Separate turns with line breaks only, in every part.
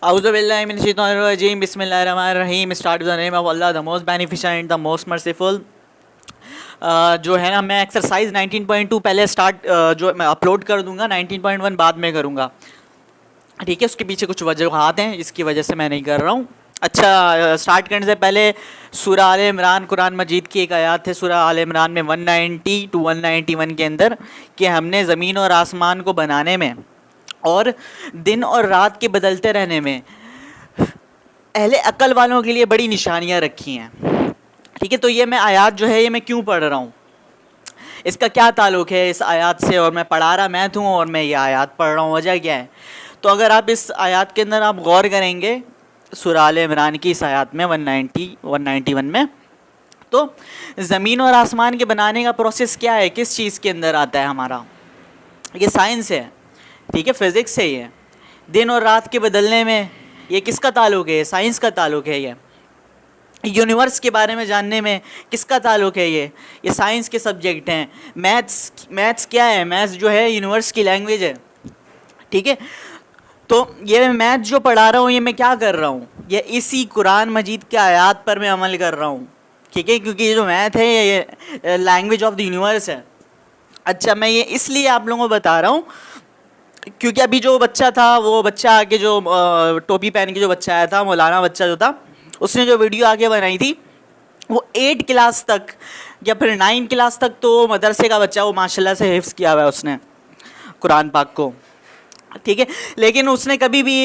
Auzubillahiminash-shaytanir-rajim. Bismillahir-rahmanir-rahim. Start with the name of Allah, the most beneficent and the most merciful. जो है ना, मैं exercise 19.2 पहले जो मैं अपलोड कर दूंगा, 19.1 बाद में करूंगा, ठीक है। उसके पीछे कुछ वजूहात हैं, इसकी वजह से मैं नहीं कर रहा हूँ। अच्छा, स्टार्ट करने से पहले सूरह आल इमरान, कुरान मजीद की एक आयत है सूरह आल इमरान में 190 to 191 के अंदर, कि हमने ज़मीन और आसमान को बनाने में और दिन और रात के बदलते रहने में अहले अक्ल वालों के लिए बड़ी निशानियाँ रखी हैं, ठीक है। तो ये मैं आयत जो है, ये मैं क्यों पढ़ रहा हूँ, इसका क्या ताल्लुक़ है इस आयत से, और मैं पढ़ा रहा मैं हूँ और मैं ये आयत पढ़ रहा हूँ, वजह क्या है। तो अगर आप इस आयत के अंदर आप गौर करेंगे, सूरह आल इमरान की इस आयत में 190 191 में, तो ज़मीन और आसमान के बनाने का प्रोसेस क्या है, किस चीज़ के अंदर आता है हमारा, ये साइंस है, ठीक है, फिज़िक्स है। ये दिन और रात के बदलने में ये किसका ताल्लुक़ है, साइंस का ताल्लुक़ है। ये यूनिवर्स के बारे में जानने में किसका ताल्लुक़ है, ये साइंस के सब्जेक्ट हैं। मैथ्स क्या है, मैथ्स जो है यूनिवर्स की लैंग्वेज है, ठीक है। तो ये मैथ जो पढ़ा रहा हूँ, ये मैं क्या कर रहा हूँ, ये इसी कुरान मजीद के आयत पर मैं अमल कर रहा हूँ, ठीक है, क्योंकि ये जो मैथ है ये लैंग्वेज ऑफ द यूनिवर्स है। अच्छा, मैं ये इसलिए आप लोगों को बता रहा हूँ क्योंकि अभी जो बच्चा था, वो बच्चा आके जो टोपी पहन के जो बच्चा आया था, मौलाना बच्चा जो था, उसने जो वीडियो आगे बनाई थी, वो 8 क्लास तक या फिर 9 क्लास तक तो मदरसे का बच्चा, वो माशाल्लाह से हिफ्ज़ किया हुआ है उसने कुरान पाक को, ठीक है। लेकिन उसने कभी भी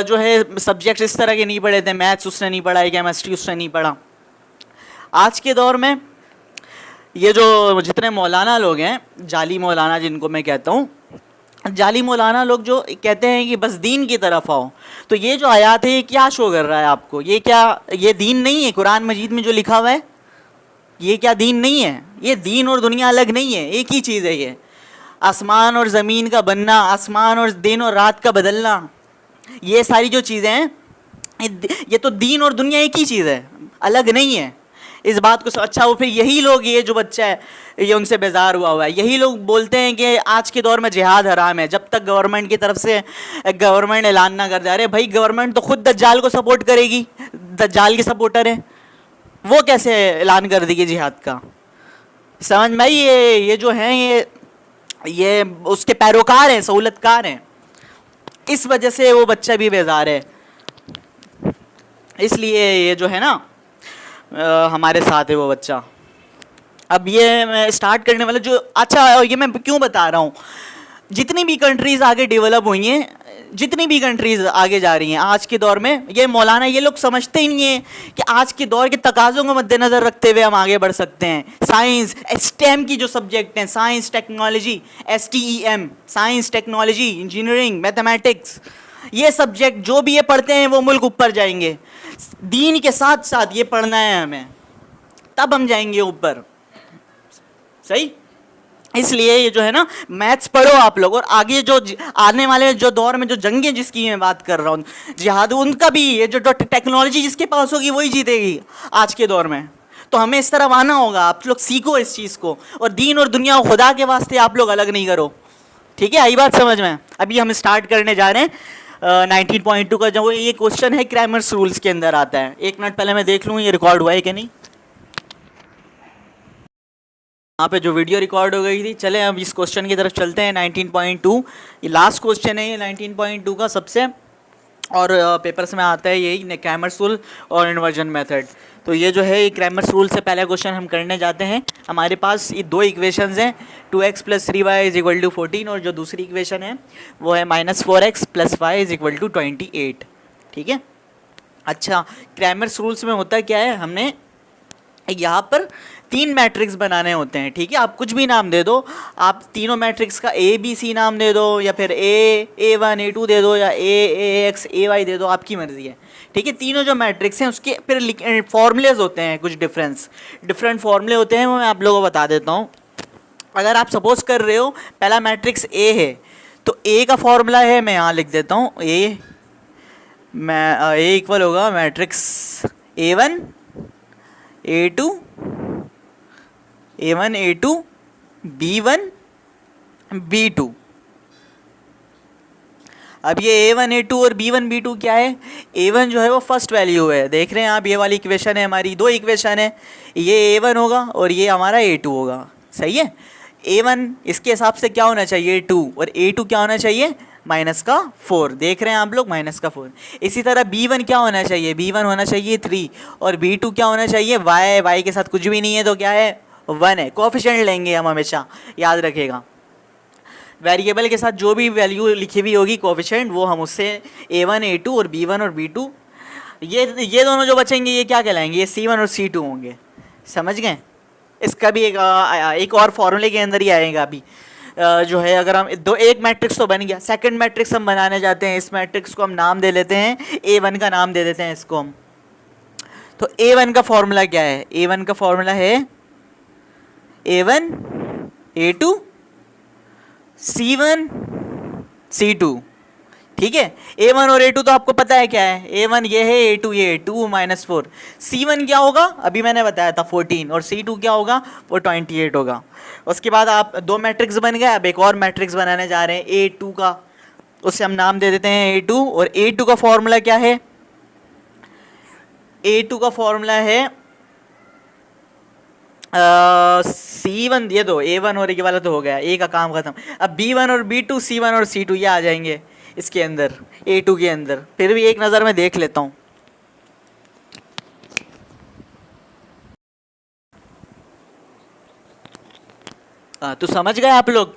जो है सब्जेक्ट्स इस तरह के नहीं पढ़े थे, मैथ्स उसने नहीं पढ़ा है, केमिस्ट्री उसने नहीं पढ़ा। आज के दौर में ये जो जितने मौलाना लोग हैं, जाली मौलाना जिनको मैं कहता हूँ, जाली मौलाना लोग जो कहते हैं कि बस दीन की तरफ आओ, तो ये जो आयत है ये क्या शो कर रहा है आपको, ये क्या, ये दीन नहीं है। कुरान मजीद में जो लिखा हुआ है ये क्या दीन नहीं है, ये दीन और दुनिया अलग नहीं है, एक ही चीज़ है। ये आसमान और ज़मीन का बनना, आसमान और दिन और रात का बदलना, ये सारी जो चीज़ें हैं, ये तो दीन और दुनिया एक ही चीज़ है, अलग नहीं है। इस बात को अच्छा, वो फिर यही लोग, ये जो बच्चा है ये उनसे बेजार हुआ है, यही लोग बोलते हैं कि आज के दौर में जिहाद हराम है, जब तक गवर्नमेंट की तरफ से गवर्नमेंट ऐलान ना कर दे। अरे भाई, गवर्नमेंट तो खुद दज्जाल को सपोर्ट करेगी, दज्जाल के सपोर्टर है, वो कैसे ऐलान कर देगी जिहाद का, समझ में। ये जो हैं ये उसके पैरोकार हैं, सहूलतकार हैं, इस वजह से वो बच्चा भी बेजार है। इसलिए ये जो है ना हमारे साथ है वो बच्चा। अब ये मैं स्टार्ट करने वाला जो, अच्छा ये मैं क्यों बता रहा हूँ, जितनी भी कंट्रीज़ आगे डेवलप हुई हैं, जितनी भी कंट्रीज़ आगे जा रही हैं आज के दौर में, ये मौलाना ये लोग समझते ही नहीं है कि आज के दौर के तकाज़ों को मद्देनज़र रखते हुए हम आगे बढ़ सकते हैं। साइंस, स्टेम की जो सब्जेक्ट हैं, science technology, STEM, science technology engineering mathematics, ये सब्जेक्ट जो भी ये पढ़ते हैं वो मुल्क ऊपर जाएंगे। दीन के साथ साथ ये पढ़ना है हमें, तब हम जाएंगे ऊपर, सही। इसलिए ये जो है ना, मैथ्स पढ़ो आप लोग, और आगे जो आने वाले जो दौर में जो जंगें जिसकी मैं बात कर रहा हूँ, जिहाद, उनका भी ये जो टेक्नोलॉजी जिसके पास होगी वही जीतेगी आज के दौर में। तो हमें इस तरह आना होगा, आप लोग सीखो इस चीज़ को, और दीन और दुनिया खुदा के वास्ते आप लोग अलग नहीं करो, ठीक है। आई बात समझ में। अभी हम स्टार्ट करने जा रहे हैं 19.2 का, जो ये क्वेश्चन है क्रैमर्स रूल्स के अंदर आता है। 1 मिनट पहले मैं देख लूँ ये रिकॉर्ड हुआ है कि नहीं। यहाँ पे जो वीडियो रिकॉर्ड हो गई थी। चले अब इस क्वेश्चन की तरफ चलते हैं। 19.2 ये लास्ट क्वेश्चन है, ये 19.2 का सबसे, और पेपर्स में आता है यही क्रैमर्स रूल और इन्वर्जन मेथड। तो ये जो है, ये क्रैमर्स रूल से पहला क्वेश्चन हम करने जाते हैं। हमारे पास ये 2 इक्वेशंस हैं, 2x + 3y = 14, और जो दूसरी इक्वेशन है वो है -4x + y = 28, ठीक है। अच्छा, क्रैमर्स रूल्स में होता क्या है, हमने यहाँ पर 3 मैट्रिक्स बनाने होते हैं, ठीक है। आप कुछ भी नाम दे दो, आप तीनों मैट्रिक्स का ABC नाम दे दो, या फिर A1 A2 दे दो, या AX AY दे दो, आपकी मर्ज़ी है, ठीक है। तीनों जो मैट्रिक्स हैं उसके फिर फॉर्मूलेज होते हैं, कुछ डिफरेंट फॉर्मूले होते हैं, वो मैं आप लोगों को बता देता हूँ। अगर आप सपोज कर रहे हो पहला मैट्रिक्स A है, तो A का फॉर्मूला है, मैं यहाँ लिख देता हूँ, A इक्वल होगा matrix A1 A2 B1 B2। अब ये A1 A2 और B1 B2 क्या है, A1 जो है वो फर्स्ट वैल्यू है, देख रहे हैं आप ये वाली इक्वेशन है हमारी, दो इक्वेशन है, ये A1 होगा और ये हमारा A2 होगा, सही है। A1 इसके हिसाब से क्या होना चाहिए 2 और A2 क्या होना चाहिए -4, देख रहे हैं आप लोग -4। इसी तरह B1 क्या होना चाहिए, B1 होना चाहिए 3 और B2 क्या होना चाहिए y के साथ कुछ भी नहीं है तो क्या है 1 है। कोएफिशिएंट लेंगे हम हमेशा, याद रखेगा, वेरिएबल के साथ जो भी वैल्यू लिखी हुई होगी कोएफिशिएंट वो हम उससे A1 A2 और B1 और B2 ये दोनों जो बचेंगे ये क्या कहलाएंगे, ये C1 और C2 होंगे, समझ गए। इसका भी एक और फॉर्मूले के अंदर ही आएगा अभी जो है, अगर हम एक मैट्रिक्स तो बन गया, सेकंड मैट्रिक्स हम बनाने जाते हैं, इस मैट्रिक्स को हम नाम दे लेते हैं A1 का नाम दे देते हैं इसको हम। तो A1 का फॉर्मूला क्या है, A1 का फॉर्मूला है A1 A2 C1 C2, ठीक है। A1 और A2 तो आपको पता है क्या है, A1 ये है, A2 ये 2 -4, C1 क्या होगा अभी मैंने बताया था 14 और C2 क्या होगा वो 28 होगा। उसके बाद आप दो मैट्रिक्स बन गए, अब एक और मैट्रिक्स बनाने जा रहे हैं A2 का, उसे हम नाम दे देते हैं A2 और A2 का फॉर्मूला क्या है, A2 का फॉर्मूला है C1, ये दो A1 और ये वाला तो हो गया, A का काम खत्म। अब B1 और B2 C1 और C2 ये आ जाएंगे इसके अंदर A2 के अंदर, फिर भी एक नज़र में देख लेता हूँ। तो समझ गए आप लोग,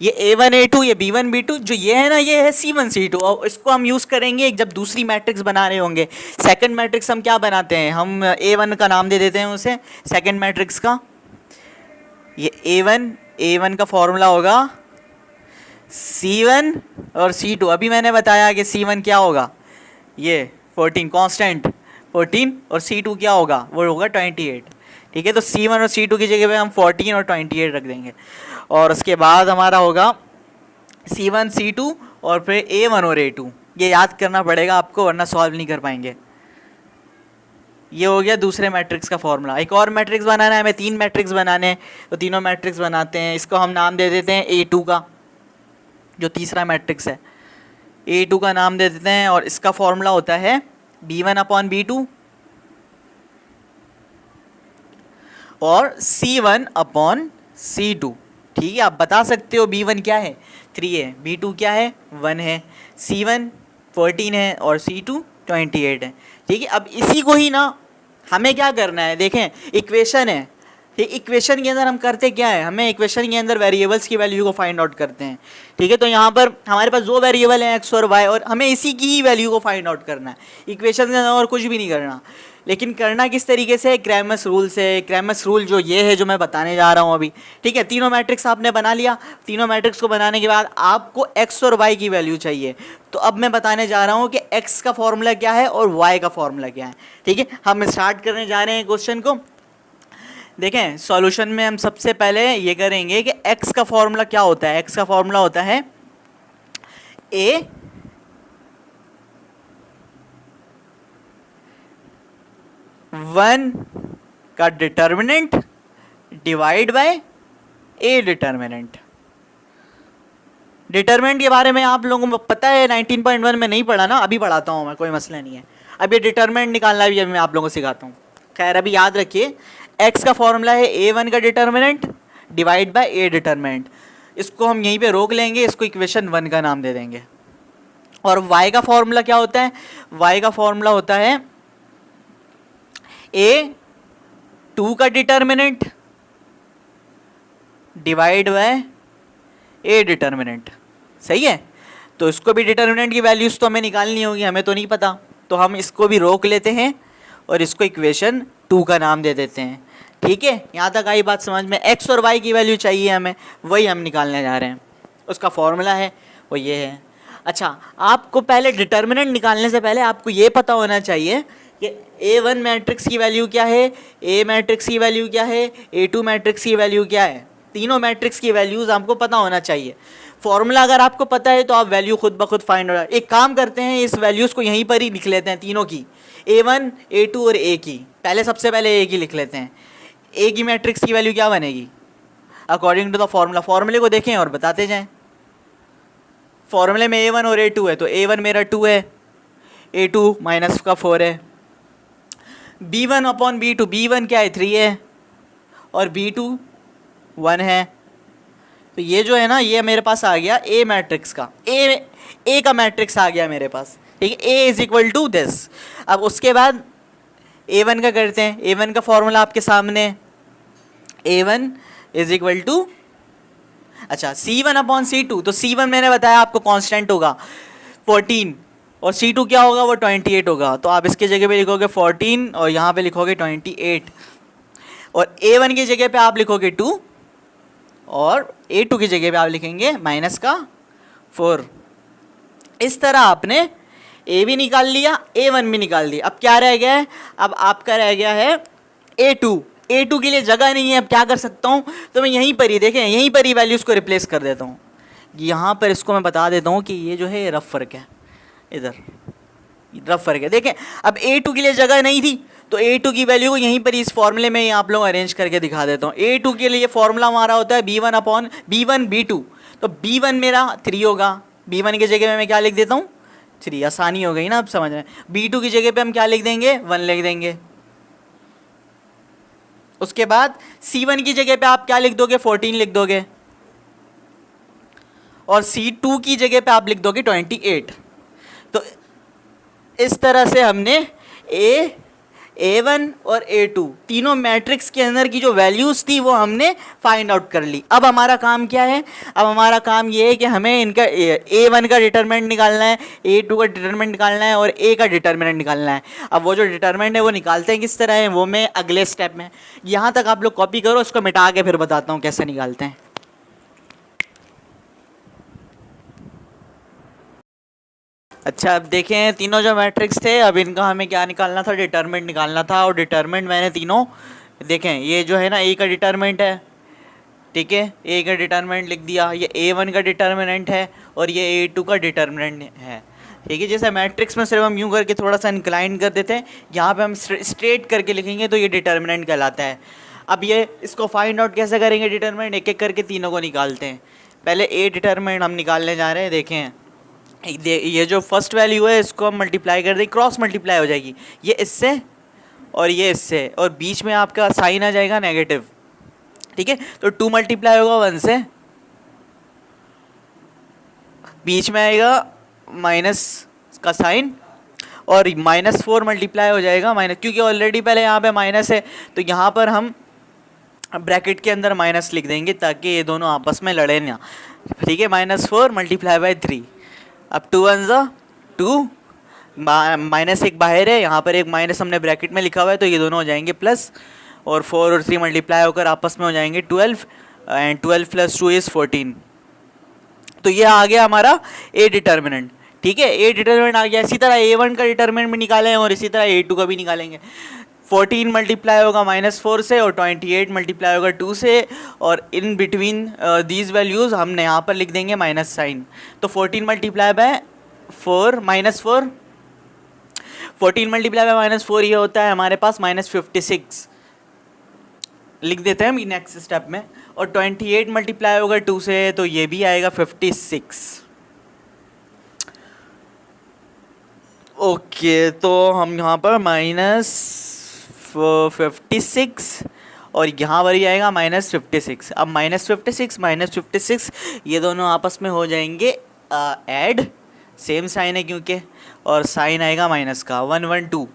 ये A1 A2 ये B1 B2 जो ये है ना ये है C1 C2, और इसको हम यूज़ करेंगे जब दूसरी मैट्रिक्स बना रहे होंगे। सेकंड मैट्रिक्स हम क्या बनाते हैं, हम A1 का नाम दे देते हैं उसे सेकंड मैट्रिक्स का, ये A1 का फॉर्मूला होगा C1 और C2। अभी मैंने बताया कि C1 क्या होगा, ये 14 कांस्टेंट 14 और C2 क्या होगा वो होगा 28, ठीक है। तो C1 और C2 की जगह पे हम 14 और 28 रख देंगे, और उसके बाद हमारा होगा C1 C2 और फिर A1 और A2, ये याद करना पड़ेगा आपको वरना सॉल्व नहीं कर पाएंगे। ये हो गया दूसरे मैट्रिक्स का फॉर्मूला। एक और मैट्रिक्स बनाना है हमें, 3 मैट्रिक्स बनाने हैं, तो तीनों मैट्रिक्स बनाते हैं। इसको हम नाम दे देते हैं A2 का, जो तीसरा मैट्रिक्स है A2 का नाम दे देते हैं, और इसका फॉर्मूला होता है B1/B2 और C1/C2, ठीक है। आप बता सकते हो B1 क्या है 3 है, B2 क्या है 1 है, C1 14 है और C2 28 है, ठीक है। अब इसी को ही ना हमें क्या करना है, देखें इक्वेशन है, ठीक, इक्वेशन के अंदर हम करते क्या है, हमें इक्वेशन के अंदर वेरिएबल्स की वैल्यू को फाइंड आउट करते हैं, ठीक है। तो यहाँ पर हमारे पास दो वेरिएबल हैं x और y, और हमें इसी की ही वैल्यू को फाइंड आउट करना है, इक्वेशन के अंदर और कुछ भी नहीं करना। लेकिन करना किस तरीके से, क्रैमर्स रूल से। क्रैमर्स रूल जो ये है जो मैं बताने जा रहा हूँ अभी, ठीक है। तीनों मैट्रिक्स आपने बना लिया, तीनों मैट्रिक्स को बनाने के बाद आपको x और y की वैल्यू चाहिए। तो अब मैं बताने जा रहा हूँ कि x का फॉर्मूला क्या है और y का फॉर्मूला क्या है, ठीक है। हम स्टार्ट करने जा रहे हैं क्वेश्चन को। देखें सॉल्यूशन में हम सबसे पहले ये करेंगे कि x का फॉर्मूला क्या होता है। x का फॉर्मूला होता है a वन का determinant divide by A determinant. Determinant के बारे में आप लोगों को पता है, 19.1 में नहीं पढ़ा ना, अभी पढ़ाता हूँ मैं, कोई मसला नहीं है। अब ये डिटर्मिनेंट निकालना भी मैं आप लोगों को सिखाता हूँ। खैर अभी याद रखिए x का फॉर्मूला है a1 का determinant divide by A determinant. इसको हम यहीं पे रोक लेंगे, इसको इक्वेशन 1 का नाम दे देंगे। और y का फॉर्मूला क्या होता है, y का फॉर्मूला होता है a2 का determinant divide by A determinant, सही है। तो इसको भी डिटर्मिनेंट की वैल्यूज तो हमें निकालनी होगी, हमें तो नहीं पता, तो हम इसको भी रोक लेते हैं और इसको इक्वेशन 2 का नाम दे देते हैं, ठीक है। यहाँ तक आई बात समझ में। x और y की वैल्यू चाहिए हमें, वही हम निकालने जा रहे हैं। उसका फॉर्मूला है वो ये है। अच्छा, आपको पहले डिटर्मिनेंट निकालने से पहले आपको ये पता होना चाहिए कि A1 मैट्रिक्स की वैल्यू क्या है, A मैट्रिक्स की वैल्यू क्या है, A2 मैट्रिक्स की वैल्यू क्या है। तीनों मैट्रिक्स की वैल्यूज़ आपको पता होना चाहिए। फॉर्मूला अगर आपको पता है तो आप वैल्यू खुद ब खुद फाइंड हो। एक काम करते हैं, इस वैल्यूज़ को यहीं पर ही लिख लेते हैं, तीनों की, A1 A2 और A की। सबसे पहले A की लिख लेते हैं। A की मैट्रिक्स की वैल्यू क्या बनेगी अकॉर्डिंग टू द फॉर्मूला। फॉर्मूले को देखें और बताते जाएं। फॉर्मूले में A1 और A2 है, तो A1 मेरा 2 है, A2 माइनस का 4 है। B1 अपॉन B2, B1 क्या है 3 है और B2 1 है। तो ये जो है ना, ये मेरे पास आ गया A मैट्रिक्स का, A का मैट्रिक्स आ गया मेरे पास, ठीक है। A is equal to this. अब उसके बाद A1 का करते हैं। A1 का फॉर्मूला आपके सामने, A1 इज इक्वल टू, अच्छा C1 अपॉन C2, तो C1 मैंने बताया आपको कांस्टेंट होगा 14 और C2 क्या होगा, वो 28 होगा। तो आप इसके जगह पे लिखोगे 14 और यहाँ पे लिखोगे 28, और A1 की जगह पे आप लिखोगे 2 और A2 की जगह पे आप लिखेंगे माइनस का 4। इस तरह आपने A भी निकाल लिया, A1 भी निकाल दिया। अब क्या रह गया है, अब आपका रह गया है A2 के लिए जगह नहीं है। अब क्या कर सकता हूँ, तो मैं यहीं पर ही, देखें यहीं पर ही वैल्यूज़ को रिप्लेस कर देता हूँ। यहाँ पर इसको मैं बता देता हूँ कि ये जो है ये रफ फ़र्क है, इधर रफ फ़र्क है। देखें अब A2 के लिए जगह नहीं थी, तो A2 की वैल्यू को यहीं पर इस फॉर्मूले में आप लोग अरेंज करके दिखा देता हूँ। A2 के लिए फॉर्मूला हमारा होता है B1 अपॉन B1 B2, तो B1 मेरा 3 होगा, B1 की जगह में मैं क्या लिख देता हूँ 3, आसानी हो गई ना अब समझ में। B2 की जगह पे हम क्या लिख देंगे 1 लिख देंगे। उसके बाद C1 की जगह पे आप क्या लिख दोगे 14 लिख दोगे, और C2 की जगह पे आप लिख दोगे 28। तो इस तरह से हमने A1 और A2 तीनों मैट्रिक्स के अंदर की जो वैल्यूज़ थी वो हमने फाइंड आउट कर ली। अब हमारा काम क्या है, अब हमारा काम ये है कि हमें इनका A1 का डिटरमिनेंट निकालना है, A2 का डिटरमिनेंट निकालना है और A का डिटरमिनेंट निकालना है। अब वो जो डिटरमिनेंट है वो निकालते हैं किस तरह है, वो मैं अगले स्टेप में, यहाँ तक आप लोग कॉपी करो, उसको मिटा के फिर बताता हूँ कैसे निकालते हैं। अच्छा अब देखें तीनों जो मैट्रिक्स थे, अब इनका हमें क्या निकालना था, डिटरमिनेंट निकालना था। और डिटरमिनेंट मैंने तीनों, देखें ये जो है ना A का डिटरमिनेंट है, ठीक है, A का डिटरमिनेंट लिख दिया, ये A1 का डिटरमिनेंट है और ये A2 का डिटरमिनेंट है, ठीक है। जैसे मैट्रिक्स में सिर्फ हम यूँ करके थोड़ा सा इंक्लाइन कर देते हैं, यहाँ पे हम स्ट्रेट करके लिखेंगे तो ये डिटरमिनेंट कहलाता है। अब ये इसको फाइंड आउट कैसे करेंगे, डिटरमिनेंट एक एक करके तीनों को निकालते हैं। पहले A डिटरमिनेंट हम निकालने जा रहे हैं। देखें ये जो फर्स्ट वैल्यू है इसको हम मल्टीप्लाई कर दें, क्रॉस मल्टीप्लाई हो जाएगी, ये इससे और ये इससे, और बीच में आपका साइन आ जाएगा नेगेटिव, ठीक है। तो 2 मल्टीप्लाई होगा 1 से, बीच में आएगा माइनस का साइन, और -4 मल्टीप्लाई हो जाएगा माइनस, क्योंकि ऑलरेडी पहले यहाँ पे माइनस है तो यहाँ पर हम ब्रैकेट के अंदर माइनस लिख देंगे ताकि ये दोनों आपस में लड़े ना, ठीक है। -4 मल्टीप्लाई बाई 3, अब 2 1 ज़ा 2, माइनस एक बाहर है, यहाँ पर एक माइनस हमने ब्रैकेट में लिखा हुआ है, तो ये दोनों हो जाएंगे प्लस, और 4 और 3 मल्टीप्लाई होकर आपस में हो जाएंगे 12, एंड 12 + 2 इज़ 14। तो ये आ गया हमारा A डिटर्मिनेंट, ठीक है। A डिटर्मिनेंट आ गया। इसी तरह A1 का डिटर्मिनेंट भी निकालें और इसी तरह A2 का भी निकालेंगे। 14 मल्टीप्लाई होगा -4 से और 28 मल्टीप्लाई होगा 2 से, और इन बिटवीन दीज वैल्यूज़ हमने यहाँ पर लिख देंगे माइनस साइन। तो 14 मल्टीप्लाई बाय 4 -4, 14 मल्टीप्लाई बाय -4 ये होता है हमारे पास -56, लिख देते हैं हम नेक्स्ट स्टेप में। और 28 मल्टीप्लाई होगा 2 से, तो ये भी आएगा 56। ओके, तो हम यहाँ पर -56 और यहाँ पर ही आएगा -56। अब -56 ये दोनों आपस में हो जाएंगे ऐड, सेम साइन है क्योंकि, और साइन आएगा माइनस का 1 1 2।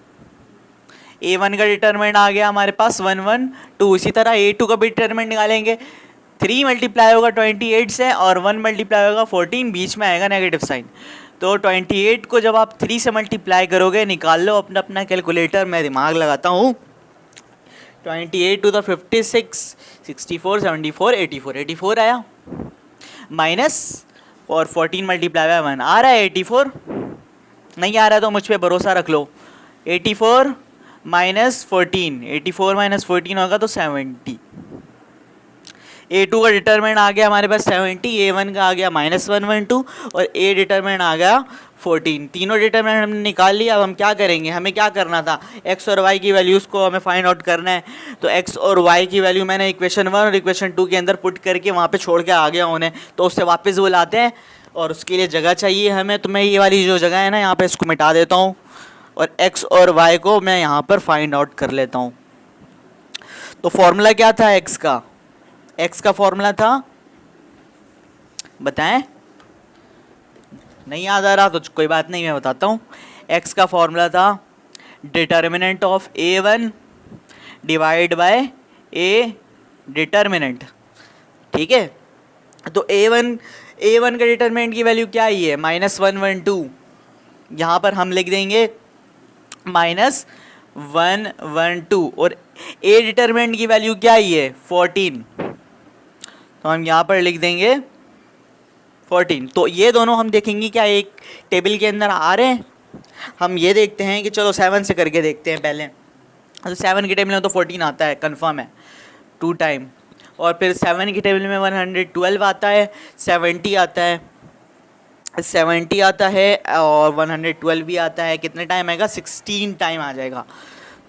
A1 का डिटरमिनेंट आ गया हमारे पास 1 1 2। इसी तरह A2 का भी डिटरमिनेंट निकालेंगे। 3 मल्टीप्लाई होगा 28 से और 1 मल्टीप्लाई होगा 14, बीच में आएगा नेगेटिव साइन। तो 28 को जब आप 3 से मल्टीप्लाई करोगे, निकाल लो अपना अपना कैलकुलेटर, मैं दिमाग लगाता हूँ। 28 टू द 56, 64 74 84, 84 आया, माइनस और 14 मल्टीप्लाई बाय 1 आ रहा है 84, नहीं आ रहा है तो मुझ पर भरोसा रख लो। 84 -14, 84 -14 होगा तो 70। A2 का डिटरमिनेंट आ गया हमारे पास 70, A1 का आ गया -1 1 2 और A डिटरमिनेंट आ गया 14। तीनों डिटरमिनेंट हमने निकाल लिया। अब हम क्या करेंगे, हमें क्या करना था, x और y की वैल्यूज़ को हमें फाइंड आउट करना है। तो x और y की वैल्यू मैंने इक्वेशन 1 और इक्वेशन 2 के अंदर पुट करके वहाँ पे छोड़ के आ गया उन्हें, तो उससे वापस बुलाते हैं और उसके लिए जगह चाहिए हमें, तो मैं ये वाली जो जगह है ना यहाँ पे इसको मिटा देता हूँ और x और y को मैं यहाँ पर फाइंड आउट कर लेता हूँ। तो फॉर्मूला क्या था x का फॉर्मूला था, बताएं? नहीं याद आ रहा तो कोई बात नहीं, मैं बताता हूँ। x का फॉर्मूला था determinant of a1 divide by a determinant, ठीक है। तो a1 का डिटर्मिनेंट की वैल्यू क्या ही है, -112। यहाँ पर हम लिख देंगे -112 और a डिटर्मिनेंट की वैल्यू क्या ही है 14, तो हम यहाँ पर लिख देंगे 14। तो ये दोनों हम देखेंगे क्या एक टेबल के अंदर आ रहे हैं। हम ये देखते हैं कि चलो 7 से करके देखते हैं पहले। तो 7 की टेबल में तो 14 आता है, कंफर्म है 2 टाइम। और फिर 7 की टेबल में 112 आता है, 70 आता है, 70 आता है और 112 भी आता है। कितने टाइम आएगा, 16 टाइम आ जाएगा।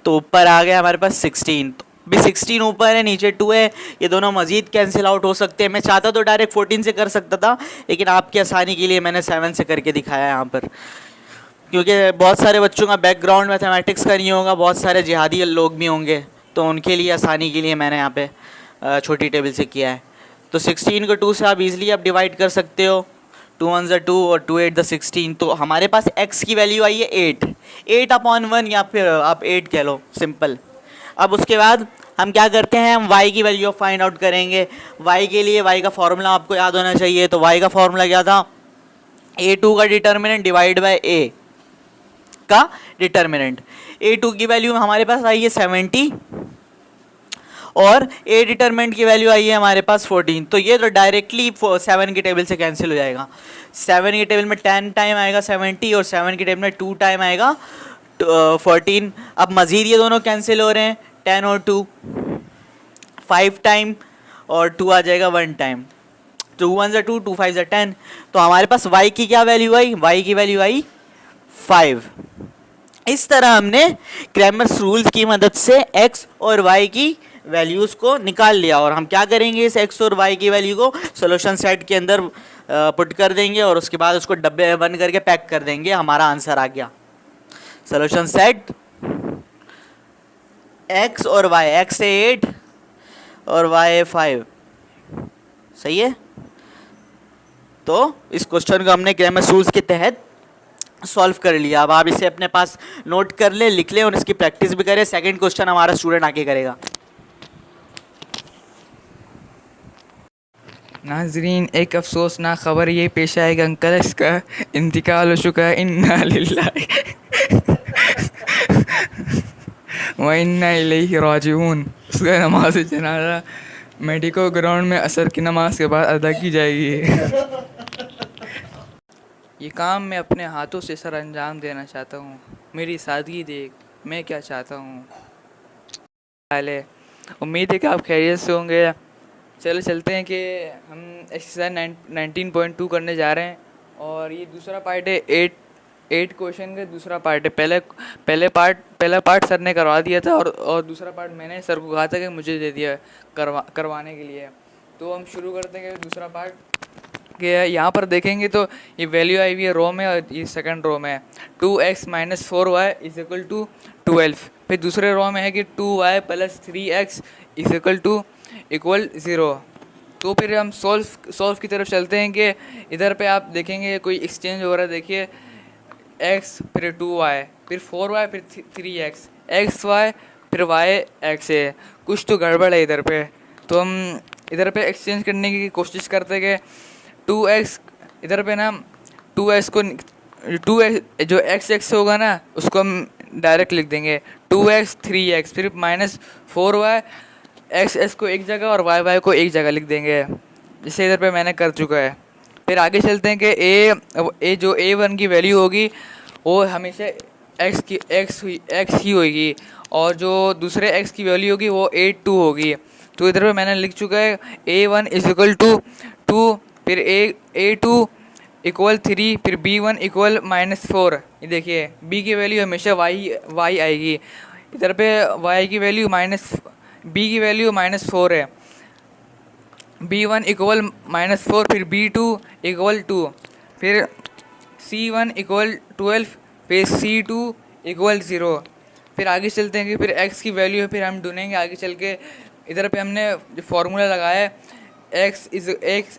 तो ऊपर आ गया हमारे पास 16, तो भी 16 ऊपर है, नीचे 2 है। ये दोनों मजीद कैंसिल आउट हो सकते हैं। मैं चाहता तो डायरेक्ट 14 से कर सकता था, लेकिन आपकी आसानी के लिए मैंने 7 से करके दिखाया यहाँ पर, क्योंकि बहुत सारे बच्चों का बैकग्राउंड मैथमेटिक्स का नहीं होगा, बहुत सारे जिहादी लोग भी होंगे, तो उनके लिए आसानी के लिए मैंने यहाँ पे छोटी टेबल से किया है। तो 16 को 2 से आप इजीली आप डिवाइड कर सकते हो, 2 1 ज़ा 2 और 2 8 ज़ा 16। तो हमारे पास x की वैल्यू आई है 8/1 या फिर आप 8 कह लो, सिंपल। अब उसके बाद हम क्या करते हैं, हम y की वैल्यू फाइंड आउट करेंगे। y के लिए y का फॉर्मूला आपको याद होना चाहिए। तो y का फॉर्मूला क्या था, a2 का डिटर्मिनेंट डिवाइड बाय a का डिटर्मिनेंट। a2 की वैल्यू हमारे पास आई है 70 और a डिटरमिनेंट की वैल्यू आई है हमारे पास 14। तो ये तो डायरेक्टली 7 की टेबल से कैंसिल हो जाएगा। 7 की टेबल में 10 टाइम आएगा 70 और 7 की टेबल में 2 टाइम आएगा 14। अब मज़ीद ये दोनों कैंसिल हो रहे हैं, 10 और 2 5 टाइम और 2 आ जाएगा 1 टाइम। 2 1 ज़ा 2, 2 5 ज़ा 10। तो हमारे पास y की क्या वैल्यू आई, y की वैल्यू आई 5। इस तरह हमने क्रैमर्स रूल्स की मदद से x और y की वैल्यूज़ को निकाल लिया। और हम क्या करेंगे, इस x और y की वैल्यू को सॉल्यूशन सेट के अंदर पुट कर देंगे और उसके बाद उसको डब्बे में बंद करके पैक कर देंगे। हमारा आंसर आ गया सॉल्यूशन सेट x और y, x है 8 और y है 5, सही है। तो इस क्वेश्चन को हमने क्रैमर्स रूल्स के तहत सॉल्व कर लिया। अब आप इसे अपने पास नोट कर ले, लिख ले और इसकी प्रैक्टिस भी करें। सेकंड क्वेश्चन हमारा स्टूडेंट आके करेगा।
नाजरीन, एक अफसोसनाक ख़बर ये पेश आई कि अंकल इसका इंतकाल हो चुका है। इन्ना लिल्लाहि व इन्ना इलैहि राजिऊन। उसका नमाज जनाजा मेडिको ग्राउंड में असर की नमाज के बाद अदा की जाएगी। ये काम मैं अपने हाथों से सर अंजाम देना चाहता हूँ। मेरी सादगी देख, मैं क्या चाहता हूँ। उम्मीद है कि आप खैरियत से होंगे। चलो चलते हैं कि हम एक्सरसाइज 19.2 करने जा रहे हैं और ये दूसरा पार्ट है। 8 क्वेश्चन का दूसरा पार्ट है। पहला पार्ट सर ने करवा दिया था और दूसरा पार्ट मैंने सर को कहा था कि मुझे दे दिया करवाने के लिए। तो हम शुरू करते हैं दूसरा पार्ट कि यहाँ पर देखेंगे तो ये वैल्यू आई हुई है रो में और ये सेकंड रो में है 2x - 4y = 12। फिर दूसरे रो में है कि 2y + 3x = 0। तो फिर हम सॉल्व की तरफ चलते हैं कि इधर पे आप देखेंगे कोई एक्सचेंज हो रहा है। देखिए x फिर 2y फिर 4y फिर 3x, xy फिर yx है। कुछ तो गड़बड़ है इधर पे। तो हम इधर पे एक्सचेंज करने की कोशिश करते हैं कि 2x इधर पे ना 2x को 2x जो x होगा ना उसको हम डायरेक्ट लिख देंगे 2x 3x फिर -4y x को एक जगह और y को एक जगह लिख देंगे, जिसे इधर पे मैंने कर चुका है। फिर आगे चलते हैं कि a जो a1 की वैल्यू होगी वो हमेशा x ही होगी और जो दूसरे x की वैल्यू होगी वो 8 2 होगी। तो इधर पे मैंने लिख चुका है a1 = 2 फिर a2 = 3 फिर b1 = -4। ये देखिए b की वैल्यू हमेशा y आएगी। इधर पे y की वैल्यू b की वैल्यू -4 है। b1 = -4 फिर b2 = 2 फिर C1 इक्वल 12, फिर C2 इक्वल 0। फिर आगे चलते हैं कि फिर x की वैल्यू है, फिर हम ढूंढेंगे आगे चल के। इधर पे हमने जो फार्मूला लगाया है x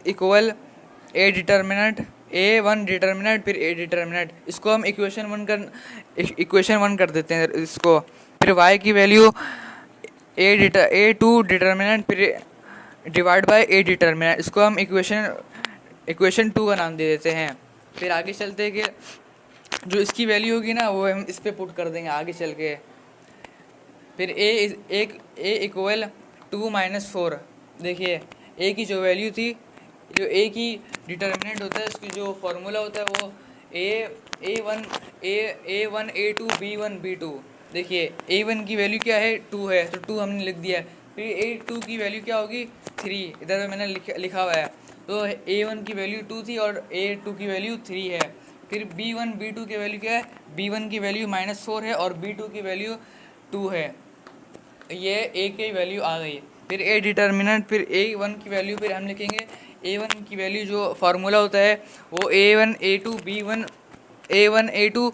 equal a determinant a1 determinant फिर a डिटर्मिनेंट, इसको हम इक्वेशन वन कर देते हैं इसको। फिर y की वैल्यू a2 डिटर्मिनेंट फिर डिवाइड बाय a डिटर्मिनेंट, इसको हम इक्वेशन 2 का नाम दे देते हैं। फिर आगे चलते हैं कि जो इसकी वैल्यू होगी ना वो हम इस पे पुट कर देंगे आगे चल के। फिर a इक्वल 2 माइनस 4, देखिए a की जो वैल्यू थी, जो a की डिटर्मिनेंट होता है उसकी जो फार्मूला होता है वो a1 a2 b1 b2। देखिए a1 की वैल्यू क्या है 2 है तो 2 हमने लिख दिया है। फिर a2 की वैल्यू क्या होगी 3, इधर मैंने लिखा हुआ है। तो a1 की वैल्यू 2 थी और a2 की वैल्यू 3 है। फिर b1 b2 की वैल्यू क्या है, b1 की वैल्यू -4 है और b2 की वैल्यू 2 है। ये a की वैल्यू आ गई। फिर a डिटर्मिनेंट, फिर a1 की वैल्यू, फिर हम लिखेंगे a1 की वैल्यू जो फार्मूला होता है वो a1 a2 b1 a1 a2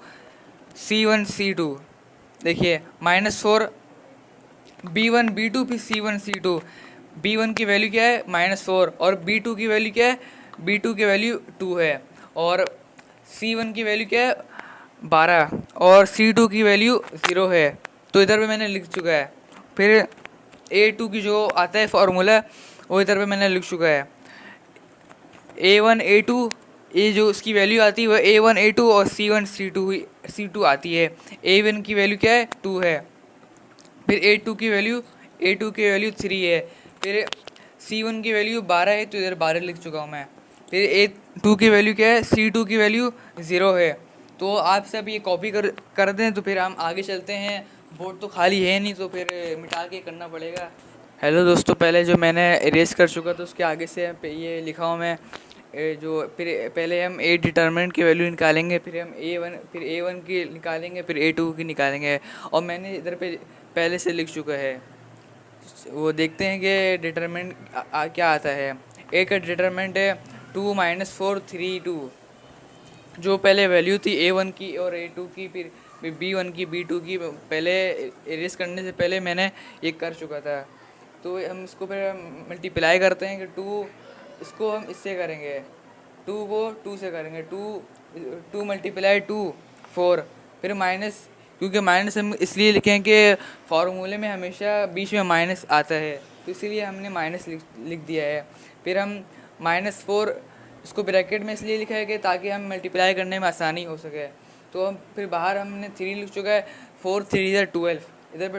c1 c2। देखिए -4 b1 b2 फिर c1 c2। b1 की वैल्यू क्या है -4 और b2 की वैल्यू क्या है, b2 की वैल्यू 2 है और c1 की वैल्यू क्या है 12 और c2 की वैल्यू 0 है। तो इधर पे मैंने लिख चुका है। फिर a2 की जो आता है फार्मूला वो इधर पे मैंने लिख चुका है। a1 a2 ये जो उसकी वैल्यू आती है वो a1 a2 और c1 c2 आती है। a1 की वैल्यू क्या है 2 है। फिर a2 की वैल्यू 3 है। फिर c1 की वैल्यू 12 है तो इधर 12 लिख चुका हूँ मैं। फिर a2 की वैल्यू क्या है, c2 की वैल्यू 0 है। तो आप सब ये कॉपी कर दें तो फिर हम आगे चलते हैं। बोर्ड तो खाली है नहीं तो फिर मिटा के करना पड़ेगा। हेलो दोस्तों, पहले जो मैंने इरेज कर चुका तो उसके आगे से ये लिखा हूँ मैं जो फिर पहले हम a डिटर्मिनेंट की वैल्यू निकालेंगे, फिर हम a1 की निकालेंगे, फिर a2 की निकालेंगे। और मैंने इधर पे पहले से लिख चुका है। वो देखते हैं कि डिटर्मिनेंट क्या आता है। a का डिटर्मिनेंट है 2 - 4 3 2। जो पहले वैल्यू थी a1 की और a2 की, फिर b1 की b2 की, पहले इरेज करने से पहले मैंने ये कर चुका था। तो हम इसको फिर मल्टीप्लाई करते हैं कि 2, इसको हम इससे करेंगे 2 को 2 से करेंगे 2 × 2 4। फिर माइनस, क्योंकि माइनस हम इसलिए लिखें कि फार्मूले में हमेशा बीच में माइनस आता है तो इसीलिए हमने माइनस लिख दिया है। फिर हम -4 इसको ब्रैकेट में इसलिए लिखा है कि ताकि हम मल्टीप्लाई करने में आसानी हो सके। तो हम फिर बाहर हमने 3 लिख चुका है, 4 3 इधर 12, इधर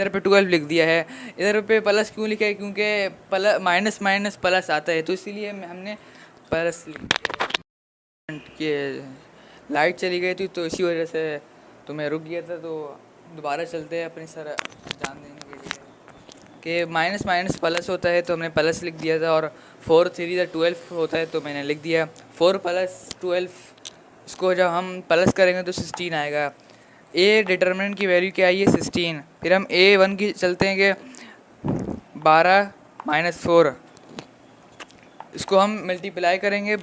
पे 12 लिख दिया है। इधर पे प्लस क्यों लिखा है, क्योंकि माइनस माइनस प्लस आता है तो इसीलिए हमने प्लस लिख दिया। कि लाइट चली गई थी तो इसी वजह से तो मैं रुक गया था। तो दोबारा चलते हैं अपने सर जान देने के लिए कि माइनस माइनस प्लस होता है तो हमने प्लस लिख दिया था। और 4 3 इधर 12 होता है तो मैंने लिख दिया 4 + 12। इसको जब हम प्लस करेंगे तो 16 आएगा। a डिटर्मिनेंट की वैल्यू क्या है, ये 16। फिर हम a1 की चलते हैं कि 12 - 4, इसको हम मल्टीप्लाई करेंगे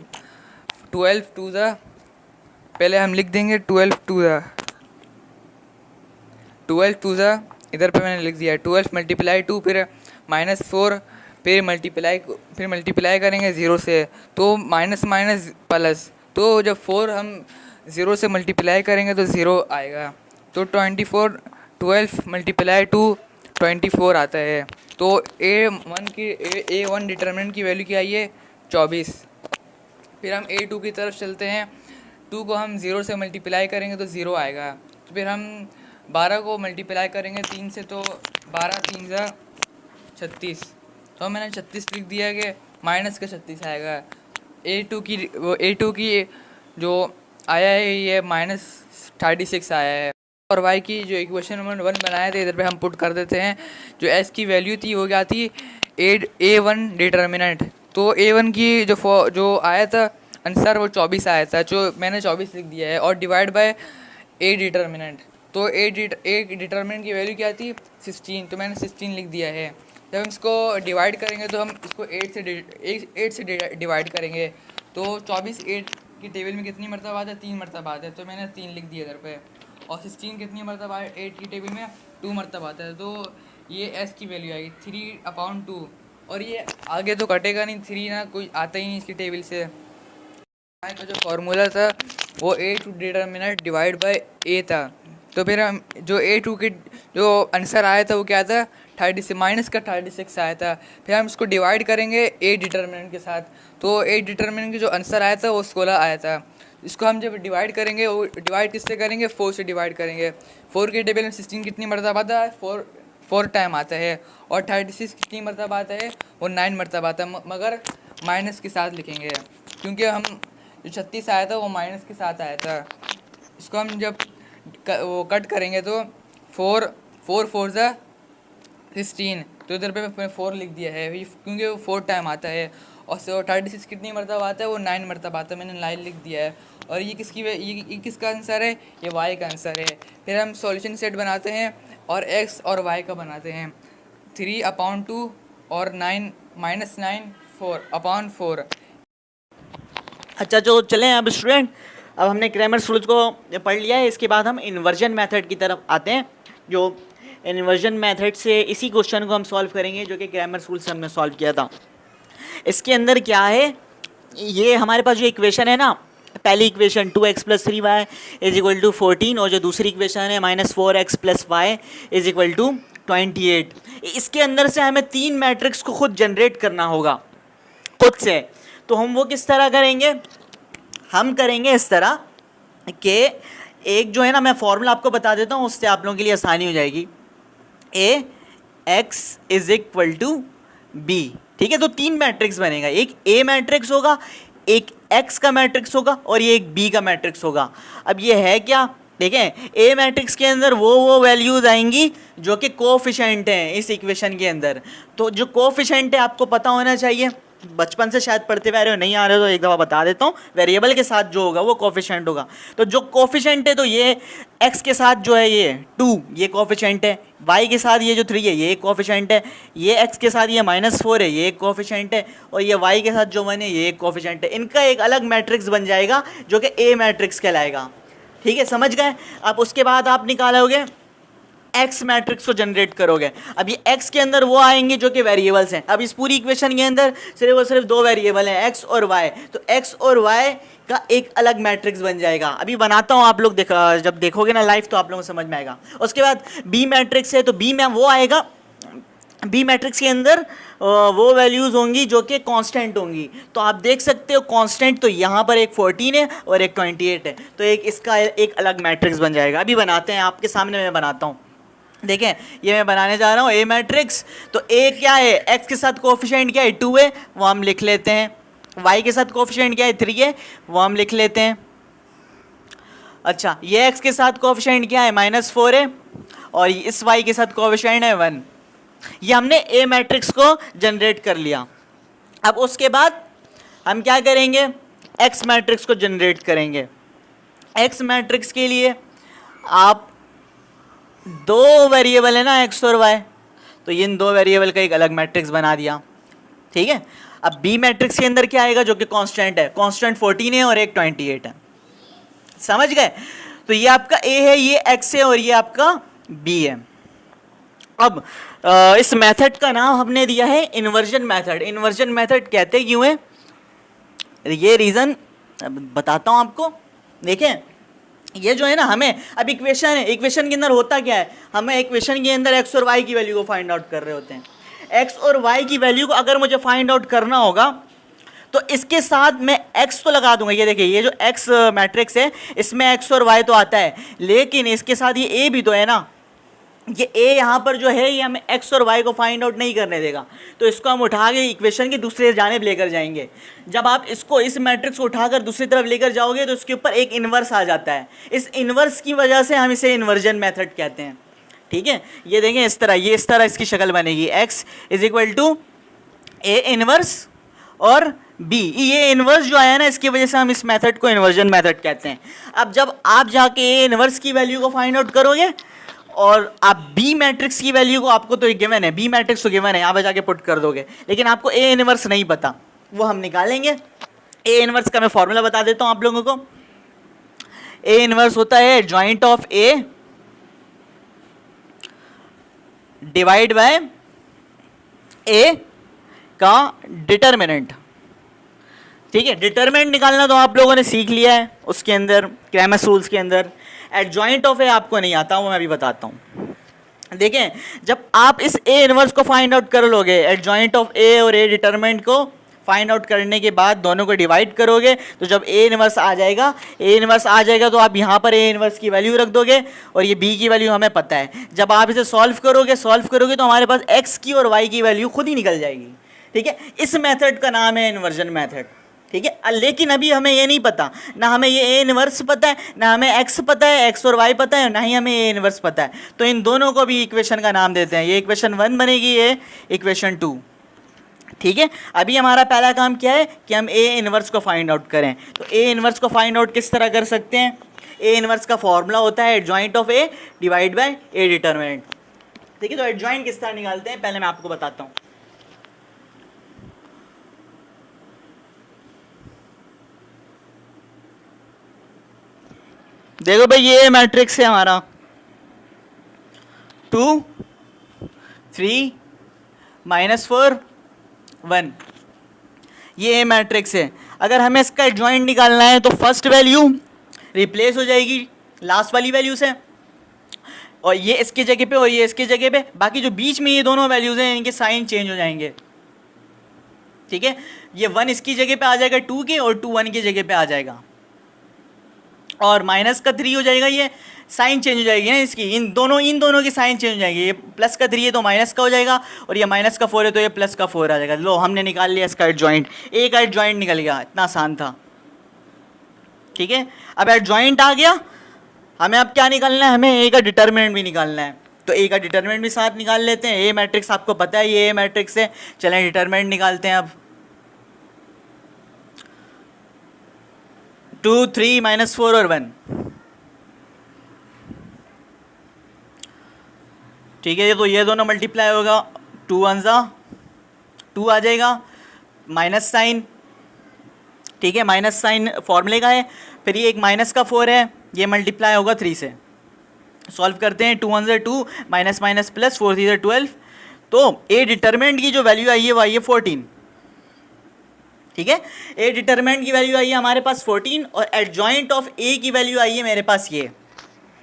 12 2 ज़ा, पहले हम लिख देंगे 12 2 ज़ा, इधर पे मैंने लिख दिया 12 × 2 फिर -4 फिर मल्टीप्लाई करेंगे 0 से तो माइनस माइनस प्लस। तो जब 4 हम 0 से मल्टीप्लाई करेंगे तो 0 आएगा। तो 24 12 × 2 24 आता है। तो a1 डिटर्मिनेंट की वैल्यू क्या आई है 24। फिर हम a2 की तरफ चलते हैं। 2 को हम 0 से मल्टीप्लाई करेंगे तो 0 आएगा। तो फिर हम 12 को मल्टीप्लाई करेंगे 3 से तो 12 3 ज़ा 36। तो मैंने 36 लिख दिया कि माइनस का 36 आएगा। a2 की जो आया है ये -36 आया है। और y की जो इक्वेशन नंबर 1 बनाए थे इधर पे हम पुट कर देते हैं। जो s की वैल्यू थी वो क्या थी a1 डिटर्मिनेंट। तो a1 की जो आया था आंसर वो 24 आया था, जो मैंने 24 लिख दिया है। और डिवाइड बाय a डिटर्मिनेंट, तो a डिटर्मिनेंट की वैल्यू क्या थी 16, तो मैंने 16 लिख दिया है। जब हम इसको डिवाइड करेंगे तो हम इसको 8 से डिवाइड करेंगे तो 24 8 की टेबल में कितनी मरतबात है, 3 मरतबात है, तो मैंने 3 लिख दिया इधर पे। और 16 कितनी मरतबा है 8 की टेबल में, 2 मरतबात है, तो ये एस की वैल्यू आएगी 3/2। और ये आगे तो कटेगा नहीं, 3 ना कोई आता ही नहीं इसकी टेबल से। का जो फार्मूला था वो A2 determinant divide by A था। तो फिर हम जो A2 के जो आंसर आया था वो क्या था, 36 माइनस का 36 आया था। फिर हम इसको डिवाइड करेंगे A डिटर्मिनेंट के साथ, तो A डिटर्मिनेंट के जो आंसर आया था वो 16 आया था। इसको हम जब डिवाइड करेंगे, वो डिवाइड किससे करेंगे, 4 से डिवाइड करेंगे। 4 के टेबल में 16 कितनी मरतबा आता है, 4 टाइम आता है। और 36 कितनी मरतबा आता है, वो 9 मरतबा आता है, मगर माइनस के साथ लिखेंगे, क्योंकि हम जो 36 आया था वो माइनस के साथ आया था। इसको हम जब वो कट करेंगे तो 4 4 ज़ा 16, तो इधर पे मैं 4 लिख दिया है क्योंकि वो 4 टाइम आता है। और 36 कितनी मरतबा आता है, वो 9 मरतबा आता है, मैंने 9 लिख दिया है। और ये किसका आंसर है, ये y का आंसर है। फिर हम सॉल्यूशन सेट बनाते हैं और x और y का बनाते हैं। 3/2 और 9 माइनस 9 4/4।
अच्छा, जो चलें अब स्टूडेंट, अब हमने क्रैमर्स रूल्स को पढ़ लिया है। इसके बाद हम इन्वर्जन मेथड की तरफ आते हैं। जो इन्वर्जन मेथड से इसी क्वेश्चन को हम सॉल्व करेंगे जो कि क्रैमर्स रूल से हमने सॉल्व किया था। इसके अंदर क्या है, ये हमारे पास जो इक्वेशन है ना, पहली इक्वेशन 2x + 3y = 14, और जो दूसरी इक्वेशन है -4x + y = 28। इसके अंदर से हमें 3 मैट्रिक्स को खुद जनरेट करना होगा खुद से। तो हम वो किस तरह करेंगे, हम करेंगे इस तरह कि एक जो है ना, मैं फॉर्मूला आपको बता देता हूँ, उससे आप लोगों के लिए आसानी हो जाएगी। Ax = B, ठीक है। तो 3 मैट्रिक्स बनेगा, एक A मैट्रिक्स होगा, एक X का मैट्रिक्स होगा, और ये एक B का मैट्रिक्स होगा। अब ये है क्या, देखें, A मैट्रिक्स के अंदर वो वैल्यूज़ आएंगी जो कि कोफिशिएंट हैं इस इक्वेशन के अंदर। तो जो कोफिशिएंट है आपको पता होना चाहिए, बचपन से शायद पढ़ते हुए आ रहे हो, नहीं आ रहे हो तो एक दफ़ा बता देता हूँ। वेरिएबल के साथ जो होगा वो कोफिशिएंट होगा। तो जो कोफिशिएंट है, तो ये x के साथ जो है ये 2, ये कोफिशिएंट है। y के साथ ये जो 3 है ये एक कोफिशिएंट है। ये x के साथ ये -4 है, ये एक कोफिशिएंट है। और ये y के साथ जो 1 है ये एक कोफिशिएंट है। इनका एक अलग मैट्रिक्स बन जाएगा जो कि A मैट्रिक्स कहलाएगा, ठीक है, समझ गए। अब उसके बाद आप निकालोगे एक्स मैट्रिक्स को जनरेट करोगे। अब ये एक्स के अंदर वो आएंगे जो कि वेरिएबल्स हैं। अब इस पूरी इक्वेशन के अंदर सिर्फ और सिर्फ 2 वेरिएबल हैं, एक्स और वाई। तो एक्स और वाई का एक अलग मैट्रिक्स बन जाएगा। अभी बनाता हूँ, आप लोग जब देखोगे ना लाइव तो आप लोगों को समझ में आएगा। उसके बाद बी मैट्रिक्स है, तो बी में वो आएगा, बी मैट्रिक्स के अंदर वो वैल्यूज़ होंगी जो कि कांस्टेंट होंगी। तो आप देख सकते हो कांस्टेंट तो यहाँ पर एक 14 है और एक 28 है, तो एक इसका एक अलग मैट्रिक्स बन जाएगा। अभी बनाते हैं, आपके सामने मैं बनाता हूँ। देखें, ये मैं बनाने जा रहा हूँ ए मैट्रिक्स। तो ए क्या है, एक्स के साथ कोफिशिएंट क्या है, 2 है, वो हम लिख लेते हैं। वाई के साथ कोफिशिएंट क्या है, 3 है, वो हम लिख लेते हैं। अच्छा, ये एक्स के साथ कोफिशिएंट क्या है, -4 है, और इस वाई के साथ कोफिशिएंट है 1। ये हमने ए मैट्रिक्स को जनरेट कर लिया। अब उसके बाद हम क्या करेंगे, एक्स मैट्रिक्स को जनरेट करेंगे। एक्स मैट्रिक्स के लिए आप 2 वेरिएबल है ना, एक्स और वाई, तो इन 2 वेरिएबल का एक अलग मैट्रिक्स बना दिया, ठीक है। अब बी मैट्रिक्स के अंदर क्या आएगा जो कि कांस्टेंट है, कांस्टेंट 14 है और एक 28 है, समझ गए। तो ये आपका ए है, ये एक्स है, और ये आपका बी है। अब इस मेथड का नाम हमने दिया है इन्वर्जन मेथड। इन्वर्जन मेथड कहते क्यों है, ये रीज़न बताता हूँ आपको। देखें, ये जो है ना, हमें अब इक्वेशन है, इक्वेशन के अंदर होता क्या है, हमें इक्वेशन के अंदर एक्स और वाई की वैल्यू को फाइंड आउट कर रहे होते हैं। एक्स और वाई की वैल्यू को अगर मुझे फाइंड आउट करना होगा तो इसके साथ मैं एक्स तो लगा दूंगा। ये देखिए, ये जो एक्स मैट्रिक्स है इसमें एक्स और वाई तो आता है, लेकिन इसके साथ ये ए भी तो है ना। ये ए यहाँ पर जो है ये हमें एक्स और वाई को फाइंड आउट नहीं करने देगा, तो इसको हम उठा के इक्वेशन की दूसरी जानिब लेकर जाएंगे। जब आप इसको, इस मैट्रिक्स को उठाकर दूसरी तरफ लेकर जाओगे तो इसके ऊपर एक इन्वर्स आ जाता है। इस इन्वर्स की वजह से हम इसे इन्वर्जन मेथड कहते हैं, ठीक है। ये देखें इस तरह, ये इस तरह इसकी शक्ल बनेगी, x = ए इन्वर्स और b। ये इन्वर्स जो आया ना, इसकी वजह से हम इस मेथड को इन्वर्जन मेथड कहते हैं। अब जब आप जाके ए इन्वर्स की वैल्यू को फाइंड आउट करोगे और आप बी मैट्रिक्स की वैल्यू को, आपको तो गिवन है, बी मैट्रिक्स तो गिवन है, यहाँ पे जाके पुट कर दोगे, लेकिन आपको ए इनवर्स नहीं पता, वो हम निकालेंगे। ए इनवर्स का मैं फॉर्मूला बता देता हूं आप लोगों को। ए इनवर्स होता है adjoint of A divide by A का डिटर्मिनेंट। ठीक है, डिटर्मिनेंट निकालना तो आप लोगों ने सीख लिया है उसके अंदर क्रैमर्स रूल्स के अंदर। एडजॉइंट ऑफ ए आपको नहीं आता, वो मैं अभी बताता हूँ। देखें, जब आप इस ए इनवर्स को फाइंड आउट कर लोगे, एडजॉइंट ऑफ ए और ए डिटर्मिनेंट को फाइंड आउट करने के बाद दोनों को डिवाइड करोगे तो जब ए इनवर्स आ जाएगा, ए इनवर्स आ जाएगा तो आप यहाँ पर ए इनवर्स की वैल्यू रख दोगे और ये बी की वैल्यू हमें पता है। जब आप इसे सॉल्व करोगे तो हमारे पास एक्स की और वाई की वैल्यू खुद ही निकल जाएगी। ठीक है, इस मेथड का नाम है इन्वर्जन मेथड। ठीक है, लेकिन अभी हमें ये नहीं पता, ना हमें ये ए इनवर्स पता है, ना हमें एक्स पता है, एक्स और वाई पता है, ना ही हमें ए इनवर्स पता है। तो इन दोनों को भी इक्वेशन का नाम देते हैं। ये इक्वेशन 1 बनेगी, ये इक्वेशन 2। ठीक है, अभी हमारा पहला काम क्या है कि हम ए इनवर्स को फाइंड आउट करें। तो ए इनवर्स को फाइंड आउट किस तरह कर सकते हैं? ए इनवर्स का फॉर्मूला होता है adjoint of A divide by A determinant. ठीक है, तो एडजॉइंट किस तरह निकालते हैं पहले मैं आपको बताता हूँ। देखो भाई, ये मैट्रिक्स है हमारा 2 3 -4 1। ये ए मैट्रिक्स है। अगर हमें इसका एडजॉइंट निकालना है तो फर्स्ट वैल्यू रिप्लेस हो जाएगी लास्ट वाली वैल्यू से, और ये इसकी जगह पे और ये इसकी जगह पे। बाकी जो बीच में ये दोनों वैल्यूज हैं इनके साइन चेंज हो जाएंगे। ठीक है, ये 1 इसकी जगह पे आ जाएगा 2 के, और 2 1 की जगह पे आ जाएगा, और माइनस का 3 हो जाएगा, ये साइन चेंज हो जाएगी ना इसकी, इन दोनों की साइन चेंज हो जाएगी। ये प्लस का 3 है तो माइनस का हो जाएगा, और ये माइनस का 4 है तो ये प्लस का 4 आ जाएगा। लो, हमने निकाल लिया इसका एडजॉइंट, ए का एडजॉइंट निकल गया, इतना आसान था। ठीक है, अब एडजॉइंट आ गया, हमें अब क्या निकालना है? हमें ए का डिटर्मिनेंट भी निकालना है। तो ए का डिटर्मिनेंट भी साथ निकाल लेते हैं। ए मैट्रिक्स आपको पता है, ये ए मैट्रिक्स है। चलें डिटर्मिनेंट निकालते हैं अब। 2 3 -4 और 1। ठीक है, तो ये दोनों मल्टीप्लाई होगा, 2 1 2 आ जाएगा, माइनस साइन। ठीक है, माइनस साइन फॉर्मूले का है। फिर ये एक माइनस का 4 है, ये मल्टीप्लाई होगा 3 से। सॉल्व करते हैं, 2 1 2 माइनस माइनस प्लस 4 3 12। तो ए डिटर्मिनेंट की जो वैल्यू आई है वो आई है 14। ठीक है, ए डिटर्मिनेंट की वैल्यू आई है हमारे पास 14, और एडजॉइंट ऑफ ए की वैल्यू आई है मेरे पास ये।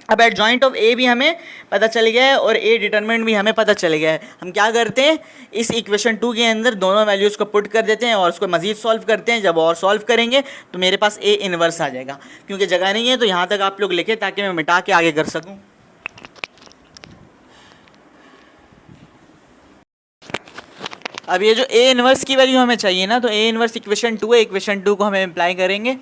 अब एडजॉइंट ऑफ ए भी हमें पता चल गया है और ए डिटर्मिनेंट भी हमें पता चल गया है। हम क्या करते हैं, इस इक्वेशन 2 के अंदर दोनों वैल्यूज़ को पुट कर देते हैं और उसको मज़ीद सॉल्व करते हैं। जब और सॉल्व करेंगे तो मेरे पास ए इनवर्स आ जाएगा। क्योंकि जगह नहीं है तो यहाँ तक आप लोग लिखें ताकि मैं मिटा के आगे कर सकूँ। अब ये जो ए इनवर्स की वैल्यू हमें चाहिए ना, तो ए इनवर्स इक्वेशन 2 है, इक्वेशन 2 को हमें अप्लाई करेंगे।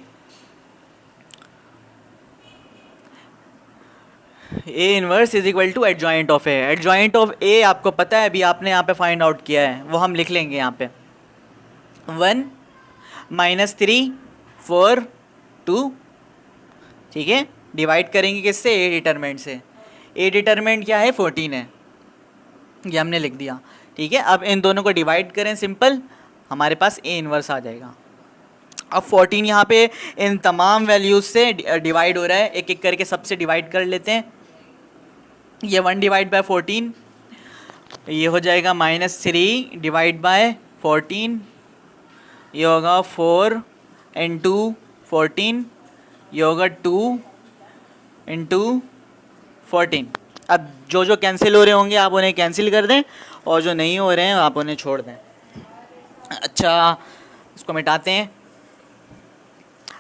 A inverse is equal to adjoint of A. Adjoint of A आपको पता है, अभी आपने यहाँ पे फाइंड आउट किया है, वो हम लिख लेंगे यहाँ पे 1 -3 4 2। ठीक है, डिवाइड करेंगे किससे? ए डिटर्मिनेंट से। ए डिटर्मिनेंट क्या है? 14 है, ये हमने लिख दिया। ठीक है, अब इन दोनों को डिवाइड करें सिंपल, हमारे पास ए इनवर्स आ जाएगा। अब 14 यहाँ पे इन तमाम वैल्यूज़ से डिवाइड हो रहा है, एक एक करके सबसे डिवाइड कर लेते हैं। ये 1 डिवाइड बाय 14, ये हो जाएगा -3 डिवाइड बाय 14, ये होगा 4 इंटू 14, ये होगा 2 इंटू 14। अब जो जो कैंसिल हो रहे होंगे आप उन्हें कैंसिल कर दें, और जो नहीं हो रहे हैं आप उन्हें छोड़ दें। अच्छा, इसको मिटाते हैं।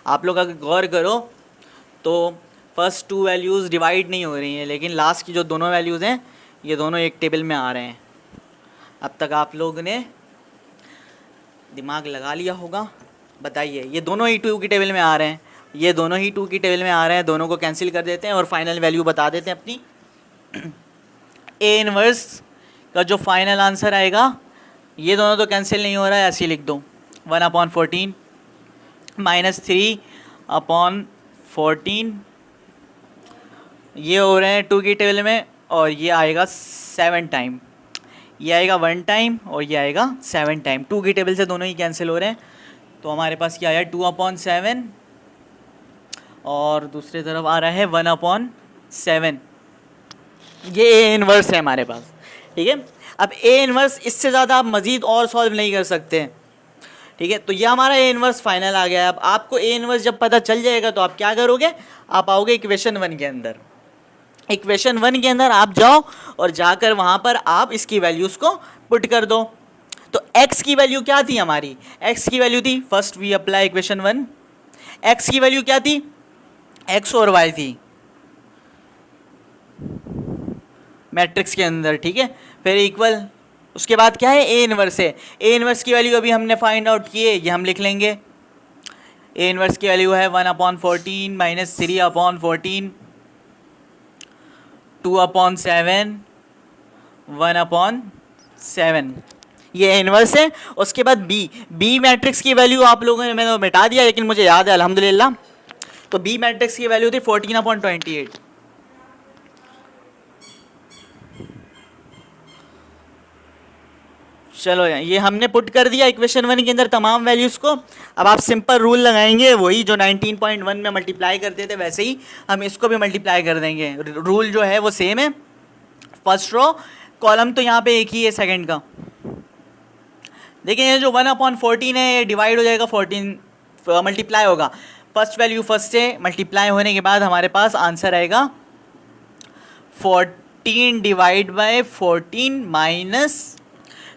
आप लोग अगर गौर करो तो फर्स्ट 2 वैल्यूज़ डिवाइड नहीं हो रही हैं, लेकिन लास्ट की जो दोनों वैल्यूज़ हैं ये दोनों एक टेबल में आ रहे हैं। अब तक आप लोग ने दिमाग लगा लिया होगा। बताइए, ये दोनों ही 2 की टेबल में आ रहे हैं, ये दोनों ही 2 की टेबल में आ रहे हैं। दोनों को कैंसिल कर देते हैं और फाइनल वैल्यू बता देते हैं अपनी। ए इनवर्स का जो फाइनल आंसर आएगा, ये दोनों तो कैंसिल नहीं हो रहा है, ऐसे ही लिख दो 1/14 -3/14। ये हो रहे हैं 2 की टेबल में, और ये आएगा 7 टाइम, ये आएगा 1 टाइम और ये आएगा 7 टाइम। 2 की टेबल से दोनों ही कैंसिल हो रहे हैं। तो हमारे पास क्या आया 2/7 और दूसरी तरफ आ रहा है 1/7। ये ए इनवर्स है हमारे पास, ठीक है। अब ए इनवर्स इससे ज़्यादा आप मज़ीद और सॉल्व नहीं कर सकते, ठीक है। तो ये हमारा ए इनवर्स फाइनल आ गया है। अब आपको ए इनवर्स जब पता चल जाएगा तो आप क्या करोगे, आप आओगे इक्वेशन 1 के अंदर। इक्वेशन 1 के अंदर आप जाओ और जाकर वहाँ पर आप इसकी वैल्यूज़ को पुट कर दो। तो x की वैल्यू क्या थी हमारी, x की वैल्यू थी, first we apply equation 1, x की वैल्यू क्या थी, x और y थी मैट्रिक्स के अंदर, ठीक है। फिर इक्वल, उसके बाद क्या है, ए इनवर्स है। ए इनवर्स की वैल्यू अभी हमने फाइंड आउट की है, ये हम लिख लेंगे। ए इनवर्स की वैल्यू है 1/14 माइनस 3/14, 2/7, 1/7, ये इनवर्स है। उसके बाद बी मैट्रिक्स की वैल्यू आप लोगों ने, मैंने मिटा दिया लेकिन मुझे याद है अल्हम्दुलिल्लाह। तो बी मैट्रिक्स की वैल्यू थी 14/28। चलो ये हमने पुट कर दिया इक्वेशन 1 के अंदर तमाम वैल्यूज़ को। अब आप सिंपल रूल लगाएंगे, वही जो 19.1 में मल्टीप्लाई करते थे वैसे ही हम इसको भी मल्टीप्लाई कर देंगे। रूल जो है वो सेम है। फर्स्ट रो कॉलम तो यहाँ पे एक ही है सेकंड का। देखिए ये जो 1/14 है ये डिवाइड हो जाएगा 14, मल्टीप्लाई होगा। फर्स्ट वैल्यू फर्स्ट से मल्टीप्लाई होने के बाद हमारे पास आंसर आएगा 14 डिवाइड बाय 14 माइनस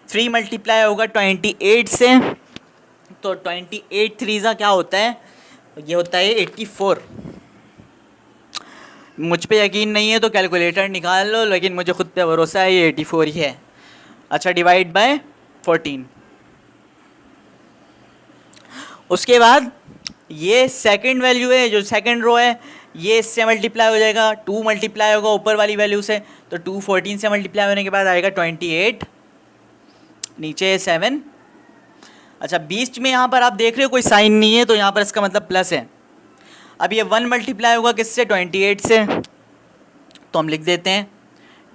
3 मल्टीप्लाई होगा 28 से। तो 28 3 क्या होता है, ये होता है 84। मुझ पे यकीन नहीं है तो कैलकुलेटर निकाल लो, लेकिन मुझे खुद पे भरोसा है ये 84 ही है। अच्छा, डिवाइड बाय 14। उसके बाद ये सेकंड वैल्यू है, जो सेकंड रो है, ये इससे मल्टीप्लाई हो जाएगा, 2 मल्टीप्लाई होगा ऊपर वाली वैल्यू से। तो 2 14 से मल्टीप्लाई होने के बाद आएगा 28, नीचे 7। अच्छा, बीच में यहाँ पर आप देख रहे हो कोई साइन नहीं है, तो यहाँ पर इसका मतलब प्लस है। अब ये 1 मल्टीप्लाई होगा किससे, 28 से। तो हम लिख देते हैं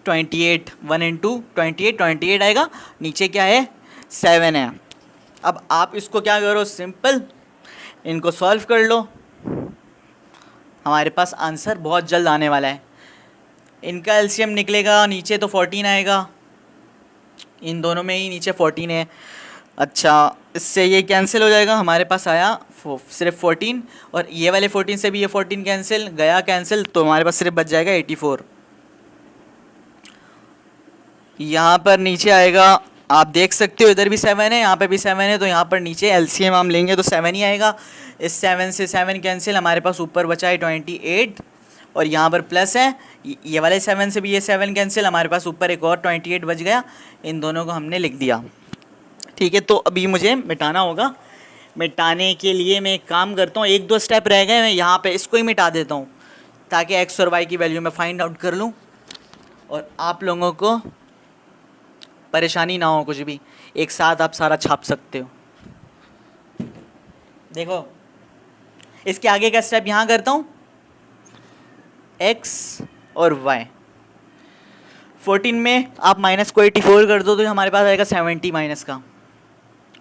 28, 1 इंटू 28 आएगा, नीचे क्या है 7 है। अब आप इसको क्या करो, सिंपल इनको सॉल्व कर लो, हमारे पास आंसर बहुत जल्द आने वाला है। इनका एलसीएम निकलेगा, नीचे तो 14 आएगा, इन दोनों में ही नीचे 14 है। अच्छा, इससे ये कैंसिल हो जाएगा, हमारे पास आया सिर्फ 14, और ये वाले 14 से भी ये 14 कैंसिल गया, कैंसिल, तो हमारे पास सिर्फ बच जाएगा 84। यहाँ पर नीचे आएगा, आप देख सकते हो इधर भी 7 है, यहाँ पे भी 7 है, तो यहाँ पर नीचे एलसीएम हम लेंगे तो 7 ही आएगा। इस 7 से 7 कैंसिल, हमारे पास ऊपर बचा है 28, और यहाँ पर प्लस है, ये वाले 7 से भी ये 7 कैंसिल, हमारे पास ऊपर एक और 28 बच गया। इन दोनों को हमने लिख दिया, ठीक है। तो अभी मुझे मिटाना होगा। मिटाने के लिए मैं एक काम करता हूँ, 1-2 स्टेप रह गए, मैं यहाँ पे इसको ही मिटा देता हूँ ताकि एक्स और वाई की वैल्यू मैं फाइंड आउट कर लूँ और आप लोगों को परेशानी ना हो कुछ भी, एक साथ आप सारा छाप सकते हो। देखो, इसके आगे का स्टेप यहाँ करता हूँ, x और y। 14 में आप माइनस को 84 कर दो तो हमारे पास आएगा 70 माइनस का,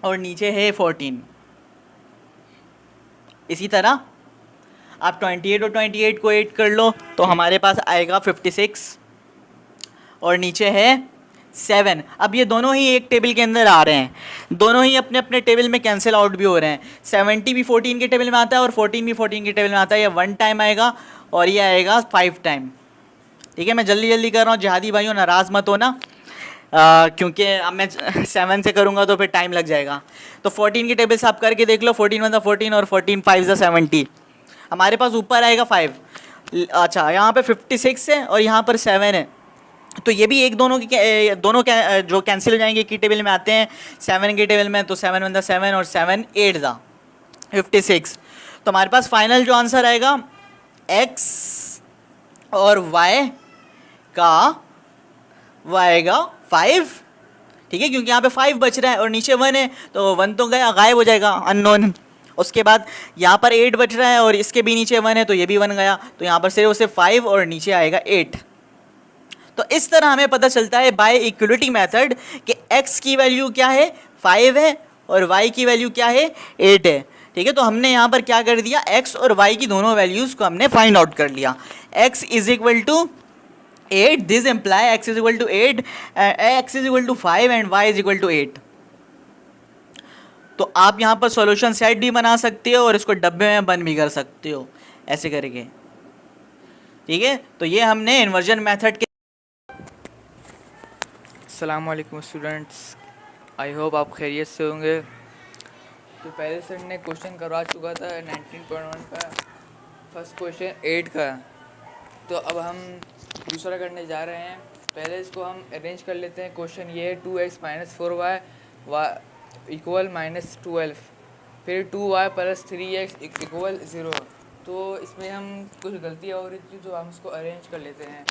और नीचे है 14। इसी तरह आप 28 और 28 को 8 कर लो तो हमारे पास आएगा 56, और नीचे है 7। अब ये दोनों ही एक टेबल के अंदर आ रहे हैं, दोनों ही अपने अपने टेबल में कैंसिल आउट भी हो रहे हैं। 70 भी 14 के टेबल में आता है और 14 भी 14 के टेबल में आता है। ये 1 टाइम आएगा और ये आएगा 5 टाइम, ठीक है। मैं जल्दी जल्दी कर रहा हूँ, जिहादी भाइयों नाराज़ मत होना, क्योंकि अब मैं 7 से करूँगा तो फिर टाइम लग जाएगा। तो 14 के टेबल से आप करके देख लो, 14 1 14 और 14 5 70। हमारे पास ऊपर आएगा 5। अच्छा, यहाँ पे 56 है और यहाँ पर 7 है, तो ये भी एक दोनों जो कैंसिल हो जाएंगे की टेबल में आते हैं 7 के टेबल में। तो 7 1 7 और 7 8 56। तो हमारे पास फाइनल जो आंसर आएगा x और y का, वो आएगा 5, ठीक है, क्योंकि यहाँ पे 5 बच रहा है और नीचे 1 है, तो 1 तो गया, गायब हो जाएगा, अननोन। उसके बाद यहाँ पर 8 बच रहा है और इसके भी नीचे 1 है, तो ये भी 1 गया, तो यहाँ पर सिर्फ 5 और नीचे आएगा 8। तो इस तरह हमें पता चलता है बाय इक्वलिटी मेथड कि x की वैल्यू क्या है, 5 है, और y की वैल्यू क्या है 8 है, ठीक है। तो हमने यहाँ पर क्या कर दिया, x और y की दोनों वैल्यूज़ को हमने फाइंड आउट कर लिया। x is equal to 8, this imply x is equal to 8, x is equal to 5 and y is equal to 8। तो आप यहाँ पर सॉल्यूशन सेट भी बना सकते हो और इसको डब्बे में बंद भी कर सकते हो ऐसे करके, ठीक है। तो ये हमने इन्वर्जन मेथड के।
अस्सलाम वालेकुम स्टूडेंट्स, आई होप आप खैरियत से होंगे। तो पहले सर ने क्वेश्चन करवा चुका था 19.1 का, फर्स्ट क्वेश्चन 8 का। तो अब हम दूसरा करने जा रहे हैं। पहले इसको हम अरेंज कर लेते हैं। क्वेश्चन ये है 2x minus 4y equal minus 12, फिर 2y प्लस 3x इक्वल 0। तो इसमें हम कुछ गलतियाँ हो रही थी, तो हम इसको अरेंज कर लेते हैं।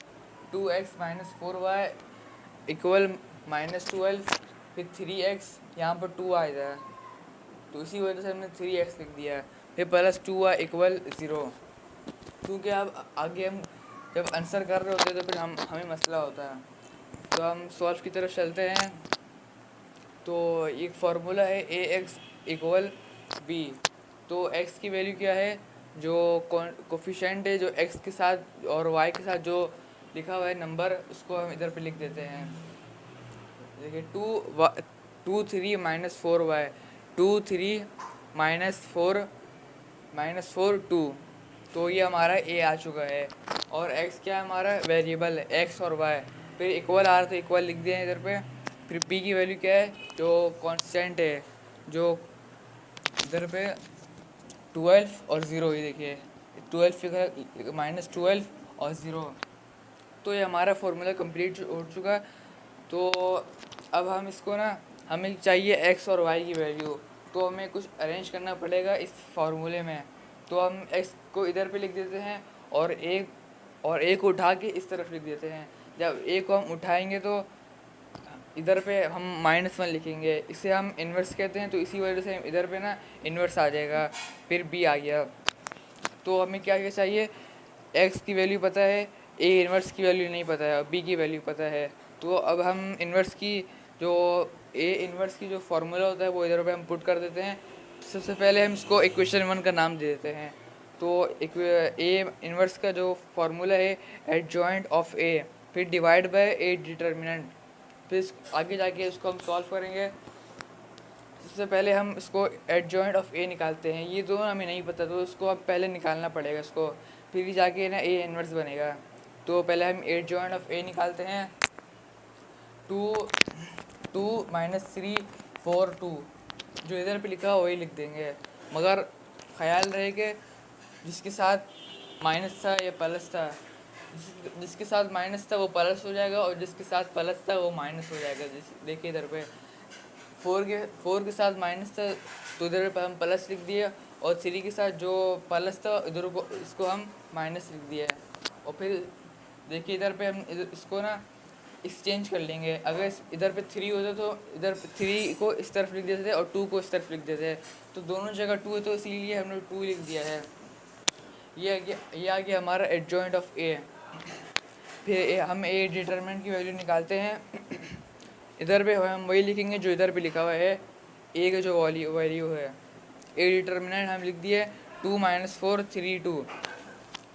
2x minus 4y equal minus 12, फिर 3x, यहाँ पर 2 आ जाए, तो इसी वजह से हमने 3x लिख दिया है। फिर प्लस 2y इक्वल 0, क्योंकि अब आगे हम जब आंसर कर रहे होते हैं तो फिर हमें मसला होता है। तो हम सॉल्व की तरफ चलते हैं। तो एक फार्मूला है ax इक्वल b। तो x की वैल्यू क्या है, जो कोफिशेंट है जो x के साथ और y के साथ जो लिखा हुआ है नंबर, उसको हम इधर पे लिख देते हैं। देखिए 2 3 माइनस 4y, 2 3 माइनस 4 2। तो ये हमारा a आ चुका है। और x क्या है, हमारा वेरिएबल है x और y। फिर इक्वल आ रहा तो इक्वल लिख दिया इधर पे। फिर p की वैल्यू क्या है, जो कांस्टेंट है, जो इधर पे 12 और 0, ये देखिए 12 माइनस 12 और 0। तो ये हमारा फार्मूला कंप्लीट हो चुका। तो अब हम इसको ना, हमें चाहिए x और y की वैल्यू, तो हमें कुछ अरेंज करना पड़ेगा इस फार्मूले में। तो हम x को इधर पे लिख देते हैं और a को उठा के इस तरफ लिख देते हैं। जब a को हम उठाएंगे तो इधर पे हम -1 लिखेंगे, इसे हम इन्वर्स कहते हैं। तो इसी वजह से इधर पे ना इन्वर्स आ जाएगा। फिर b आ गया। तो हमें क्या क्या चाहिए, x की वैल्यू पता है, a इन्वर्स की वैल्यू नहीं पता है, और b की वैल्यू पता है। तो अब हम इन्वर्स की जो a इन्वर्स की जो फार्मूला होता है वो इधर पे हम पुट कर देते हैं। सबसे पहले हम इसको इक्वेशन 1 का नाम दे देते हैं। तो a इन्वर्स का जो फार्मूला है एडजॉइंट ऑफ a, फिर डिवाइड बाय a डिटर्मिनेंट। फिर आगे जाके इसको हम सॉल्व करेंगे। सबसे पहले हम इसको एडजॉइंट ऑफ ए निकालते हैं। ये दोनों हमें नहीं पता, तो इसको अब पहले निकालना पड़ेगा इसको, फिर जाके ना ए इन्वर्स बनेगा। तो पहले हम एडजॉइंट ऑफ ए निकालते हैं। 2 माइनस 3 4 2, जो इधर पे लिखा है वही लिख देंगे, मगर ख्याल रहे कि जिसके साथ माइनस था या प्लस था, जिसके साथ माइनस था वो प्लस हो जाएगा, और जिसके साथ प्लस था वो माइनस हो जाएगा। देखिए इधर पे 4 के साथ माइनस था, तो इधर पर हम प्लस लिख दिया, और 3 के साथ जो प्लस था इधर को इसको हम माइनस लिख दिया है। और फिर देखिए इधर पे हम इसको ना एक्सचेंज कर लेंगे। अगर इधर पे 3 होता तो इधर 3 को इस तरफ लिख देते थे और 2 को इस तरफ लिख देते, तो दोनों जगह 2 है, तो इसीलिए हमने 2 लिख दिया है। ये आ गया हमारा एडजॉइंट ऑफ ए। फिर हम ए डिटरमिनेंट की वैल्यू निकालते हैं। इधर पे हम वही लिखेंगे जो इधर पे लिखा हुआ है, ए का जो वैल्यू है। ए डिटर्मिनेंट हम लिख दिए 2 माइनस 4 3 2।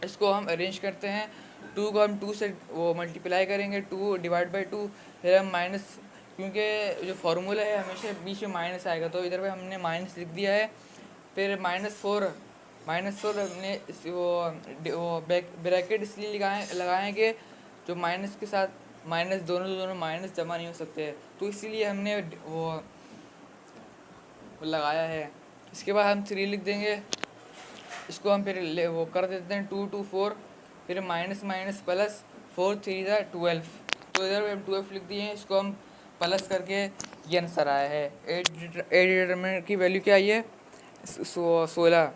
इसको हम अरेंज करते हैं। 2 को हम 2 से वो मल्टीप्लाई करेंगे, 2 डिवाइड बाई 2, फिर हम माइनस, क्योंकि जो फार्मूला है हमेशा बीच में माइनस आएगा, तो इधर पे हमने माइनस लिख दिया है। फिर -4 हमने वो ब्रैकेट इसलिए लगाए कि जो माइनस के साथ माइनस दोनों माइनस जमा नहीं हो सकते, तो इसीलिए हमने वो लगाया है। इसके बाद हम 3 लिख देंगे। इसको हम फिर वो कर देते हैं 2 2 4, फिर माइनस माइनस प्लस 4 3 12। तो इधर हम 12 लिख दिए हैं, इसको हम प्लस करके ये आंसर आया है। ए डिटरमिनेंट की वैल्यू क्या आई है, 16।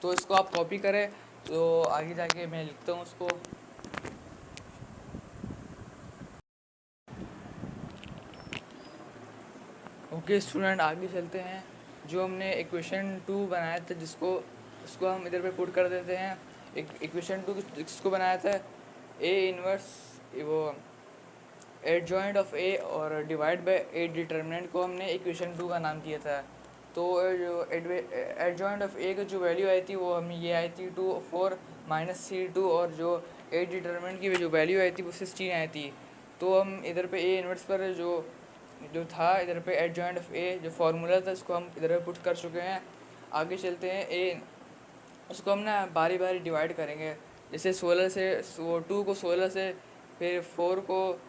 तो इसको आप कॉपी करें, तो आगे जाके मैं लिखता हूँ उसको। ओके स्टूडेंट, आगे चलते हैं। जो हमने इक्वेशन 2 बनाया था, उसको हम इधर पे पुट कर देते हैं। इक्वेशन 2 जिसको बनाया था ए इन्वर्स वो एडजॉइंट ऑफ ए और डिवाइड बाय ए डिटर्मिनेंट को हमने इक्वेशन 2 का नाम दिया था। तो जो एडजॉइंट ऑफ ए की जो वैल्यू आई थी वो हमें ये आई थी 2 4 -3 2, और जो ए डिटर्मिनेंट की जो वैल्यू आई थी वो 16 आई थी। तो हम इधर पे ए इन्वर्स पर जो जो था इधर पे एडजॉइंट ऑफ ए जो फार्मूला था इसको हम इधर पे पुट कर चुके हैं। आगे चलते हैं ए उसको हम ना बारी बारी डिवाइड करेंगे, जैसे 16 से वो 2 को 16 से, फिर 4 को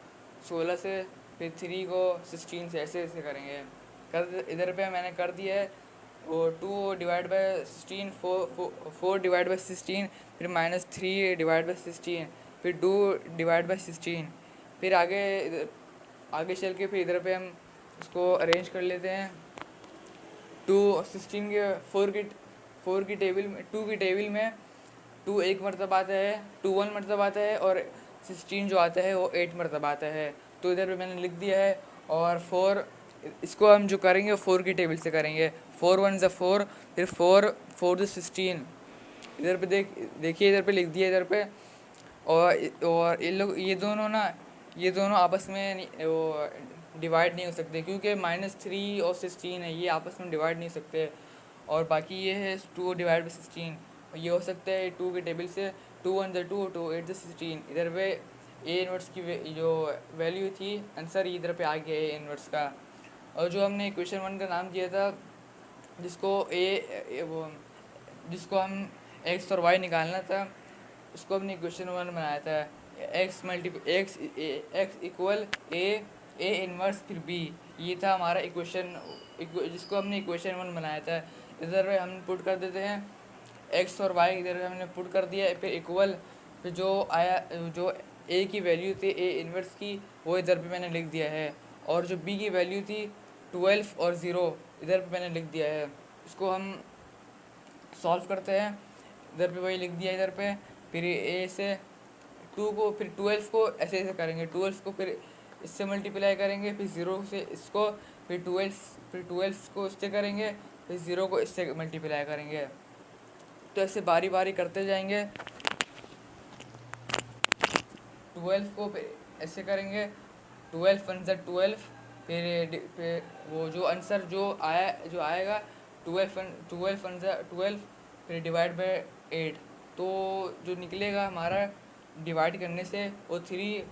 16 से, फिर 3 को 16 से, ऐसे ऐसे करेंगे। कर इधर पे मैंने कर दिया है वो 2 डिवाइड बाय 16, 4 डिवाइड बाय 16, फिर -3 डिवाइड बाय 16, फिर 2 डिवाइड बाय 16। फिर आगे चल के फिर इधर पे हम इसको अरेंज कर लेते हैं। 16 के 4 की टेबल में 2 की टेबल में 2 एक मरतबा आता है, 2 1 मरतबा आता है, और 16 जो आता है वो 8 मरतबा आता है। तो इधर पे मैंने लिख दिया है। और 4 इसको हम जो करेंगे वो 4 की टेबल से करेंगे। 4 1 ज़ा 4, फिर 4 ज़ा 16। इधर पे देखिए इधर पे लिख दिया इधर पे। और ये दोनों आपस में वो डिवाइड नहीं हो सकते, क्योंकि -3 और 16 है, ये आपस में डिवाइड नहीं हो सकते। और बाकी ये है 2 डिवाइड बाई 16, ये हो सकता है 2 के टेबल से। 2 1 ज़ा 2, 2 8 ज़ा 16। इधर पे ए इन्वर्स की जो वैल्यू थी, आंसर इधर पे आ गया ए इन्वर्स का। और जो हमने इक्वेशन 1 का नाम दिया था, जिसको हम एक्स और वाई निकालना था, उसको हमने इक्वेशन 1 बनाया था। एक्स इक्वल ए इन्वर्स फिर बी, ये था हमारा जिसको हमने इक्वेशन 1 बनाया था। इधर हम पुट कर देते हैं एक्स और वाई, इधर हमने पुट कर दिया, फिर इक्वल, फिर जो ए की वैल्यू थी ए इन्वर्स की, वो इधर पे मैंने लिख दिया है। और जो बी की वैल्यू थी 12 और 0, इधर पे मैंने लिख दिया है। इसको हम सॉल्व करते हैं, इधर पे वही लिख दिया इधर पे। फिर ए से 2 को, फिर 12 को ऐसे करेंगे, 12 को फिर इससे मल्टीप्लाई करेंगे, फिर 0 से इसको, फिर 12 को इससे करेंगे, फिर 0 को इससे मल्टीप्लाई करेंगे। तो ऐसे बारी बारी करते जाएंगे। 12 को फिर ऐसे करेंगे, 12 1 ज़ा 12, फिर वो जो आंसर जो आएगा 12 1 ज़ा 12, फिर डिवाइड बाय 8। तो जो निकलेगा हमारा डिवाइड करने से वो 3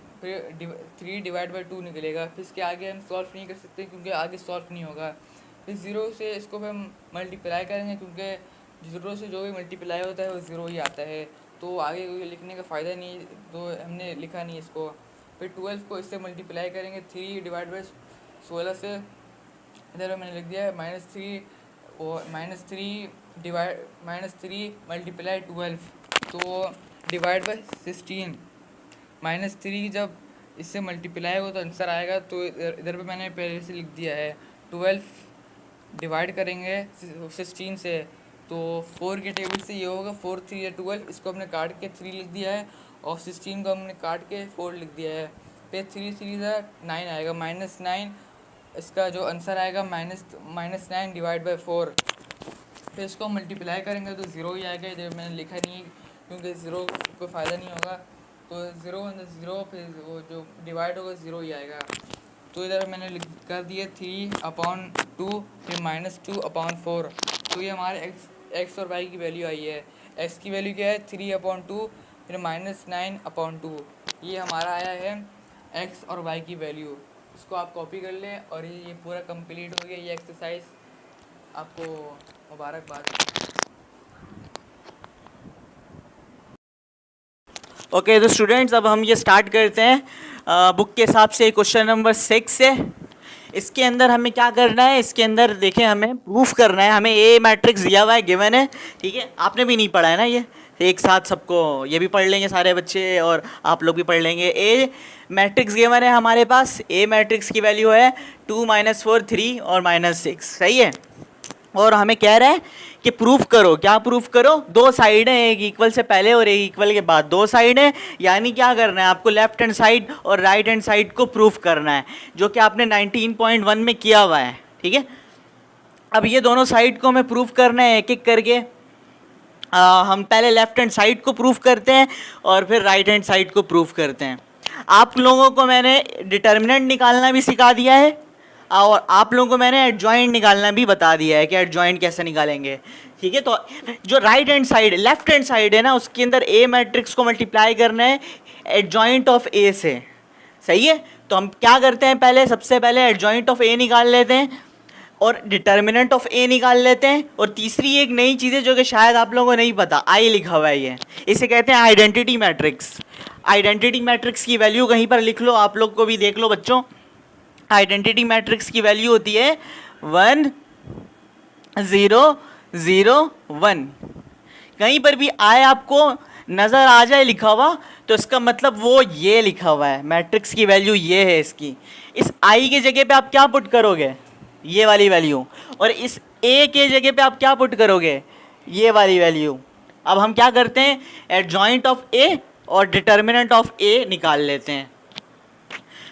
डिवाइड बाई 2 निकलेगा। फिर इसके आगे हम सॉल्व नहीं कर सकते, क्योंकि आगे सॉल्व नहीं होगा। फिर 0 से इसको हम मल्टीप्लाई करेंगे, क्योंकि 0 से जो भी मल्टीप्लाई होता है वो 0 ही आता है। तो आगे कोई लिखने का फ़ायदा नहीं, तो हमने लिखा नहीं इसको। फिर 12 को इससे मल्टीप्लाई करेंगे 3 डिवाइड बाई 16 से, इधर मैंने लिख दिया है -3 और -3 मल्टीप्लाई 12, तो डिवाइड बाई 16। -3 जब इससे मल्टीप्लाई हो तो आंसर आएगा। तो इधर पे मैंने पहले से लिख दिया है। 12 डिवाइड करेंगे 16 से, तो 4 के टेबल से ये होगा 4 3 या 12, इसको हमने काट के 3 लिख दिया है, और 16 को हमने काट के 4 लिख दिया है। फिर 3 3 ज़ा 9 आएगा, -9, इसका जो आंसर आएगा -9 डिवाइड बाई 4। फिर इसको मल्टीप्लाई करेंगे तो 0 ही आएगा। इधर मैंने लिखा नहीं है, क्योंकि 0 कोई फ़ायदा नहीं होगा। तो 0 1 0, फिर वो जो डिवाइड होगा 0 ही आएगा। तो इधर मैंने कर दिया 3/2, फिर -2/4। तो ये हमारे एक्स और वाई की वैल्यू आई है। एक्स की वैल्यू क्या है 3/2, फिर -9/2। ये हमारा आया है एक्स और वाई की वैल्यू। इसको आप कॉपी कर लें, और ये पूरा कंप्लीट हो गया ये एक्सरसाइज। आपको मुबारकबाद।
ओके तो स्टूडेंट्स, अब हम ये स्टार्ट करते हैं बुक के हिसाब से क्वेश्चन नंबर 6 से। इसके अंदर हमें क्या करना है, इसके अंदर देखें हमें प्रूफ करना है। हमें ए मैट्रिक्स दिया हुआ है, गिवन है, ठीक है। आपने भी नहीं पढ़ा है ना, ये एक साथ सबको ये भी पढ़ लेंगे सारे बच्चे, और आप लोग भी पढ़ लेंगे। ए मैट्रिक्स गिवन है हमारे पास। ए मैट्रिक्स की वैल्यू है 2 -4 3 और -6, सही है। और हमें कह रहा है कि प्रूफ करो। क्या प्रूफ करो? दो साइड हैं, एक इक्वल से पहले और एक इक्वल के बाद, दो साइड हैं। यानी क्या करना है आपको, लेफ्ट हैंड साइड और राइट हैंड साइड को प्रूफ करना है, जो कि आपने 19.1 में किया हुआ है, ठीक है। अब ये दोनों साइड को हमें प्रूफ करना है एक एक करके। हम पहले लेफ्ट हैंड साइड को प्रूफ करते हैं और फिर राइट हैंड साइड को प्रूफ करते हैं। आप लोगों को मैंने डिटर्मिनेंट निकालना भी सिखा दिया है और आप लोगों को मैंने एडजॉइंट निकालना भी बता दिया है कि एडजॉइंट कैसे निकालेंगे। ठीक है, तो जो right hand side left hand side है ना, उसके अंदर ए मैट्रिक्स को मल्टीप्लाई करना है एडजॉइंट ऑफ ए से। सही है, तो हम क्या करते हैं, पहले सबसे पहले एडजॉइंट ऑफ ए निकाल लेते हैं और डिटर्मिनेंट ऑफ ए निकाल लेते हैं। और तीसरी एक नई चीज़ है जो कि शायद आप लोगों को नहीं पता, आई लिखा हुआ है, ये इसे कहते हैं आइडेंटिटी मैट्रिक्स। आइडेंटिटी मैट्रिक्स की वैल्यू कहीं पर लिख लो, आप लोग को भी देख लो बच्चों। आइडेंटिटी मैट्रिक्स की वैल्यू होती है 1 0 0 1। कहीं पर भी आए आपको नज़र आ जाए लिखा हुआ तो इसका मतलब वो ये लिखा हुआ है, मैट्रिक्स की वैल्यू ये है इसकी। इस आई के जगह पे आप क्या पुट करोगे, ये वाली वैल्यू, और इस ए के जगह पे आप क्या पुट करोगे, ये वाली वैल्यू। अब हम क्या करते हैं, एडजॉइंट ऑफ ए और डिटर्मिनेंट ऑफ ए निकाल लेते हैं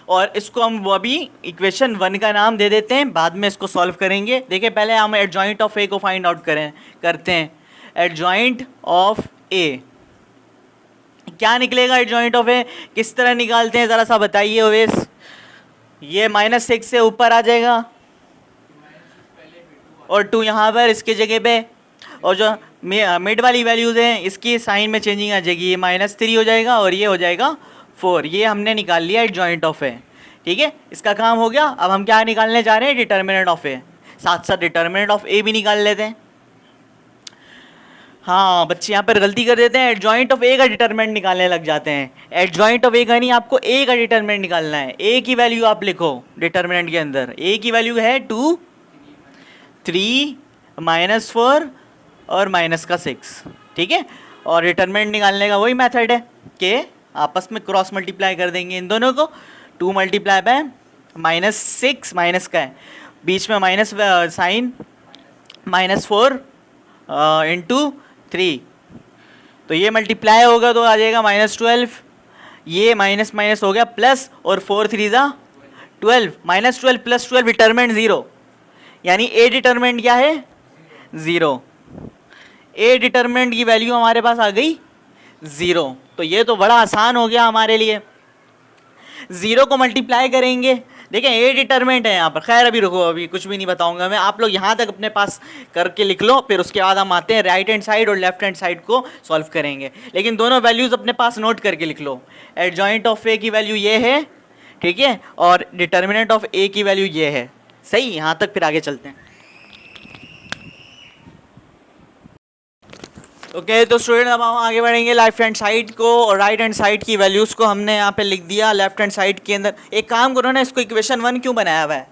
और इसको हम वो अभी इक्वेशन 1 का नाम दे देते हैं, बाद में इसको सॉल्व करेंगे। देखिए पहले हम एडजॉइंट ऑफ ए को फाइंड आउट करते हैं। एडजॉइंट ऑफ ए क्या निकलेगा, एडजॉइंट ऑफ ए किस तरह निकालते हैं ज़रा सा बताइए ओवेस। ये -6 से ऊपर आ जाएगा और 2 यहाँ पर इसके जगह पे, और जो मिड वाली वैल्यूज़ हैं इसकी साइन में चेंजिंग आ जाएगी, ये -3 हो जाएगा और ये हो जाएगा 4। ये हमने निकाल लिया एडजॉइंट ऑफ ए। ठीक है, इसका काम हो गया। अब हम क्या निकालने जा रहे हैं, डिटर्मिनेंट ऑफ ए। साथ साथ डिटर्मिनेंट ऑफ ए भी निकाल लेते हैं। हाँ बच्चे यहाँ पर गलती कर देते हैं, एडजॉइंट ऑफ ए का डिटर्मिनेंट निकालने लग जाते हैं। एडजॉइंट ऑफ ए का नहीं, आपको ए का डिटर्मिनेंट निकालना है। ए की वैल्यू आप लिखो डिटर्मिनेंट के अंदर, ए की वैल्यू है 2 3 -4 और -6। ठीक है, और डिटर्मिनेंट निकालने का वही मेथड है कि आपस में क्रॉस मल्टीप्लाई कर देंगे इन दोनों को। 2 मल्टीप्लाई बाय -6 माइनस का है, बीच में माइनस साइन, -4 इंटू 3, तो ये मल्टीप्लाई होगा तो आ जाएगा -12। ये माइनस माइनस हो गया प्लस, और 4 3 ज़ा 12, -12 + 12 डिटर्मिनेंट 0, यानी ए डिटर्मिनेंट क्या है 0। ए डिटर्मिनेंट की वैल्यू हमारे पास आ गई 0। तो ये तो बड़ा आसान हो गया हमारे लिए। 0 को मल्टीप्लाई करेंगे, देखें ए डिटर्मिनेंट है यहाँ पर। खैर अभी रुको, अभी कुछ भी नहीं बताऊंगा मैं, आप लोग यहाँ तक अपने पास करके लिख लो, फिर उसके बाद हम आते हैं राइट हैंड साइड और लेफ्ट हैंड साइड को सॉल्व करेंगे। लेकिन दोनों वैल्यूज़ अपने पास नोट करके लिख लो। एडजॉइंट ऑफ ए की वैल्यू ये है, ठीक है, और डिटर्मिनेंट ऑफ ए की वैल्यू ये है। सही, यहाँ तक फिर आगे चलते हैं। ओके तो स्टूडेंट अब हम आगे बढ़ेंगे। लेफ्ट हैंड साइड को और राइट हैंड साइड की वैल्यूज़ को हमने यहाँ पे लिख दिया। लेफ्ट हैंड साइड के अंदर एक काम करो ना, इसको इक्वेशन 1 क्यों बनाया हुआ है,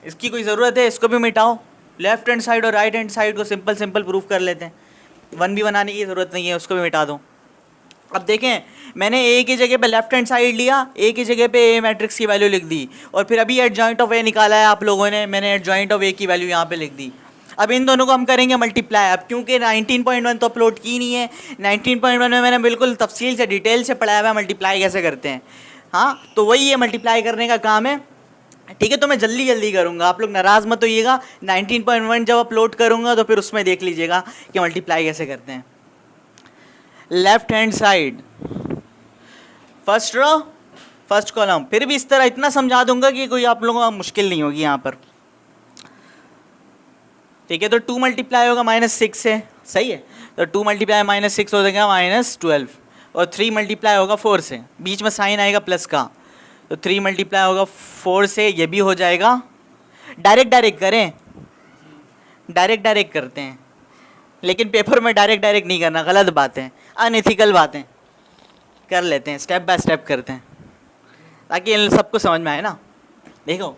इसकी कोई ज़रूरत है, इसको भी मिटाओ। लेफ्ट हैंड साइड और राइट हैंड साइड को सिंपल प्रूफ कर लेते हैं, 1 भी बनाने की ज़रूरत नहीं है, उसको भी मिटा दो। अब देखें, मैंने ए की जगह पे लेफ्ट हैंड साइड लिया, ए की जगह पे ए मैट्रिक्स की वैल्यू लिख दी, और फिर अभी एडजॉइंट ऑफ ए निकाला है आप लोगों ने, मैंने एडजॉइंट ऑफ ए की वैल्यू यहाँ पे लिख दी। अब इन दोनों को हम करेंगे मल्टीप्लाई। अब क्योंकि 19.1 तो अपलोड की नहीं है, 19.1 में मैंने बिल्कुल तफसील से डिटेल से पढ़ाया हुआ है मल्टीप्लाई कैसे करते हैं। हाँ, तो वही ये मल्टीप्लाई करने का काम है। ठीक है, तो मैं जल्दी करूँगा, आप लोग नाराज़ मत होइएगा। 19.1 जब अपलोड करूँगा तो फिर उसमें देख लीजिएगा कि मल्टीप्लाई कैसे करते हैं। Left hand side, first row first column, फिर भी इस तरह इतना समझा दूंगा कि कोई आप लोगों को मुश्किल नहीं होगी यहाँ पर। ठीक है, तो 2 मल्टीप्लाई होगा -6 से, सही है, तो 2 मल्टीप्लाई -6 हो जाएगा -12, और 3 मल्टीप्लाई होगा 4 से, बीच में साइन आएगा प्लस का, तो 3 मल्टीप्लाई होगा 4 से, ये भी हो जाएगा। डायरेक्ट करें, डायरेक्ट करते हैं, लेकिन पेपर में डायरेक्ट नहीं करना, गलत बात है, अनएथिकल बातें कर लेते हैं, स्टेप बाय स्टेप करते हैं ताकि इन सबको समझ में आए ना। देखो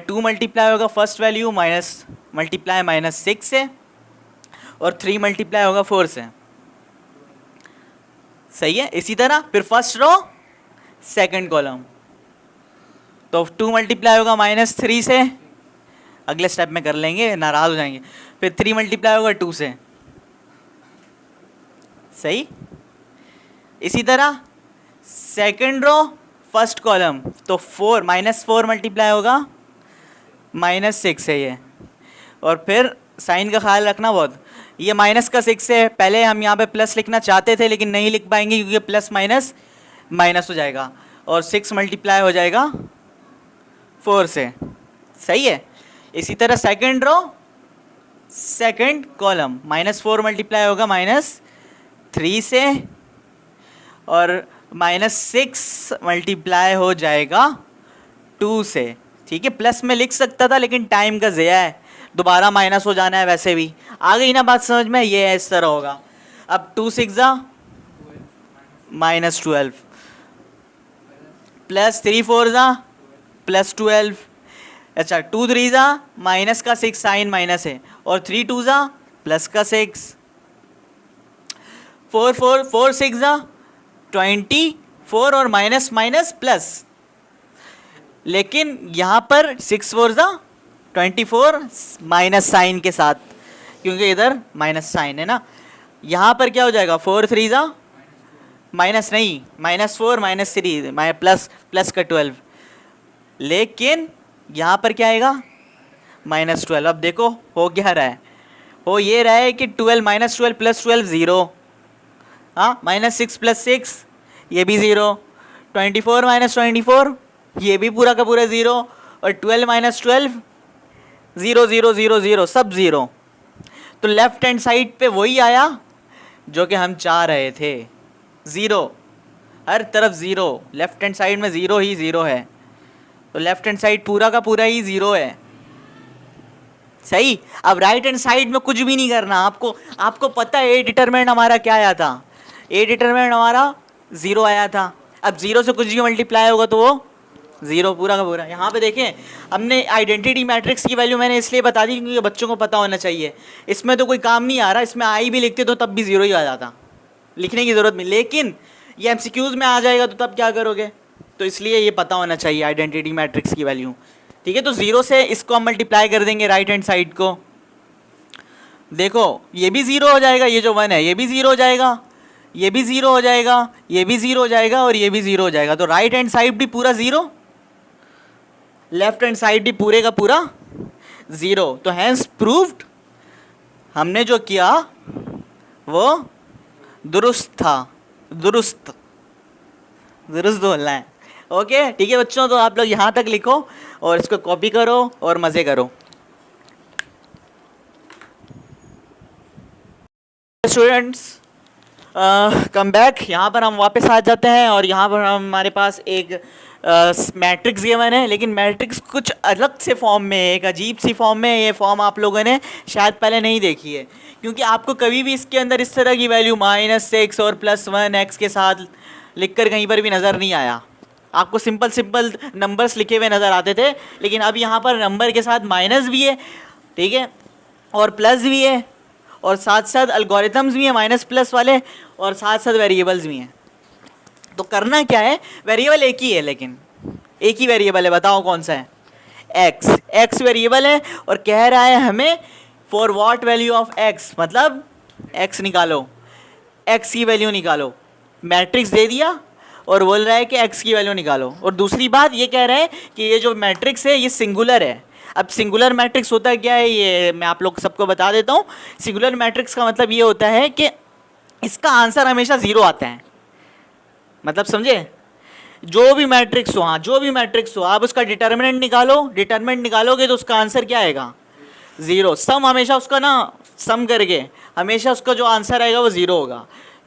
2 मल्टीप्लाई होगा फर्स्ट वैल्यू माइनस मल्टीप्लाई -6 से, और 3 मल्टीप्लाई होगा 4 से, सही है। इसी तरह फिर फर्स्ट रो सेकंड कॉलम, तो 2 मल्टीप्लाई होगा -3 से, अगले स्टेप में कर लेंगे, नाराज़ हो जाएंगे। फिर 3 मल्टीप्लाई होगा 2 से, सही। इसी तरह सेकंड रो फर्स्ट कॉलम, तो -4 मल्टीप्लाई होगा -6 से ये, और फिर साइन का ख्याल रखना बहुत, ये -6 से, पहले हम यहाँ पे प्लस लिखना चाहते थे लेकिन नहीं लिख पाएंगे क्योंकि प्लस माइनस माइनस हो जाएगा और 6 मल्टीप्लाई हो जाएगा 4 से, सही है। इसी तरह second row second column -4 multiply होगा -3 से और -6 मल्टीप्लाई हो जाएगा 2 से, ठीक है। प्लस में लिख सकता था लेकिन टाइम का ज़या है, दोबारा माइनस हो जाना है, वैसे भी आ गई ना बात समझ में, ये इस तरह होगा। अब 2 6 -12 प्लस 3 4 +12, अच्छा 2 3 माइनस का 6 साइन माइनस है और 3 2 प्लस का 6, 4 4 4 6 24 और माइनस माइनस प्लस, लेकिन यहाँ पर 6 4 24 माइनस साइन के साथ, क्योंकि इधर माइनस साइन है ना। यहाँ पर क्या हो जाएगा 4 3 माइनस नहीं -4 -3 प्लस का 12, लेकिन यहाँ पर क्या आएगा -12। अब देखो हो क्या रहा है, हो ये रहा है कि 12 -12 + 12 0, हाँ -6 + 6 ये भी 0, 24 -24 ये भी पूरा का पूरा 0 और 12 -12 0 0 0 0 सब 0। तो लेफ्ट हैंड साइड पे वही आया जो कि हम चाह रहे थे, 0, हर तरफ 0, लेफ्ट हैंड साइड में 0 ही 0 है, तो लेफ्ट हैंड साइड पूरा का पूरा ही 0 है, सही। अब राइट हैंड साइड में कुछ भी नहीं करना आपको पता है ए डिटरमिनेंट हमारा क्या आया था, ए डिटरमिनेंट हमारा 0 आया था। अब 0 से कुछ भी मल्टीप्लाई होगा तो वो 0 पूरा का पूरा। यहाँ पे देखें हमने आइडेंटिटी मैट्रिक्स की वैल्यू मैंने इसलिए बता दी क्योंकि बच्चों को पता होना चाहिए, इसमें तो कोई काम नहीं आ रहा, इसमें आई भी लिखते तो तब भी 0 ही आ जाता, लिखने की ज़रूरत नहीं, लेकिन ये MCQs में आ जाएगा तो तब क्या करोगे, तो इसलिए ये पता होना चाहिए आइडेंटिटी मैट्रिक्स की वैल्यू, ठीक है। तो 0 से इसको हम मल्टीप्लाई कर देंगे राइट हैंड साइड को, देखो ये भी 0 हो जाएगा, ये जो 1 है ये भी 0 हो जाएगा, ये भी 0 हो जाएगा, ये भी 0 हो जाएगा और ये भी 0 हो जाएगा। तो राइट हैंड साइड भी पूरा 0, लेफ्ट हैंड साइड भी पूरे का पूरा 0। तो हैंस प्रूव्ड, हमने जो किया वो दुरुस्त था, दुरुस्त बोलना है, ओके ठीक है बच्चों। तो आप लोग यहाँ तक लिखो और इसको कॉपी करो और मज़े करो। स्टूडेंट्स कम बैक, यहाँ पर हम वापस आ जाते हैं और यहाँ पर हमारे पास एक मैट्रिक्स गिवन है, लेकिन मैट्रिक्स कुछ अलग से फॉर्म में है, एक अजीब सी फॉर्म में। ये फॉर्म आप लोगों ने शायद पहले नहीं देखी है, क्योंकि आपको कभी भी इसके अंदर इस तरह की वैल्यू -6 और +1 x के साथ लिखकर कहीं पर भी नज़र नहीं आया। आपको सिंपल नंबर्स लिखे हुए नज़र आते थे, लेकिन अब यहाँ पर नंबर के साथ माइनस भी है, ठीक है, और प्लस भी है, और साथ साथ अलगोरिथम्स भी हैं माइनस प्लस वाले, और साथ साथ वेरिएबल्स भी हैं। तो करना क्या है, वेरिएबल एक ही है, लेकिन एक ही वेरिएबल है, बताओ कौन सा है, एक्स वेरिएबल है, और कह रहा है हमें for what value of x, मतलब एक्स निकालो, एक्स की वैल्यू निकालो। मैट्रिक्स दे दिया और बोल रहा है कि एक्स की वैल्यू निकालो। और दूसरी बात ये कह रहा है कि ये जो मैट्रिक्स है ये सिंगुलर है। अब सिंगुलर मैट्रिक्स होता है क्या है, ये मैं आप लोग सबको बता देता हूँ। सिंगुलर मैट्रिक्स का मतलब ये होता है कि इसका आंसर हमेशा 0 आता है, मतलब समझे, जो भी मैट्रिक्स हो, हाँ जो भी मैट्रिक्स हो, आप उसका डिटर्मिनेंट निकालो, डिटर्मिनेंट निकालोगे तो उसका आंसर क्या आएगा, 0। सम हमेशा उसका ना, सम करके हमेशा उसका जो आंसर आएगा वो 0 होगा।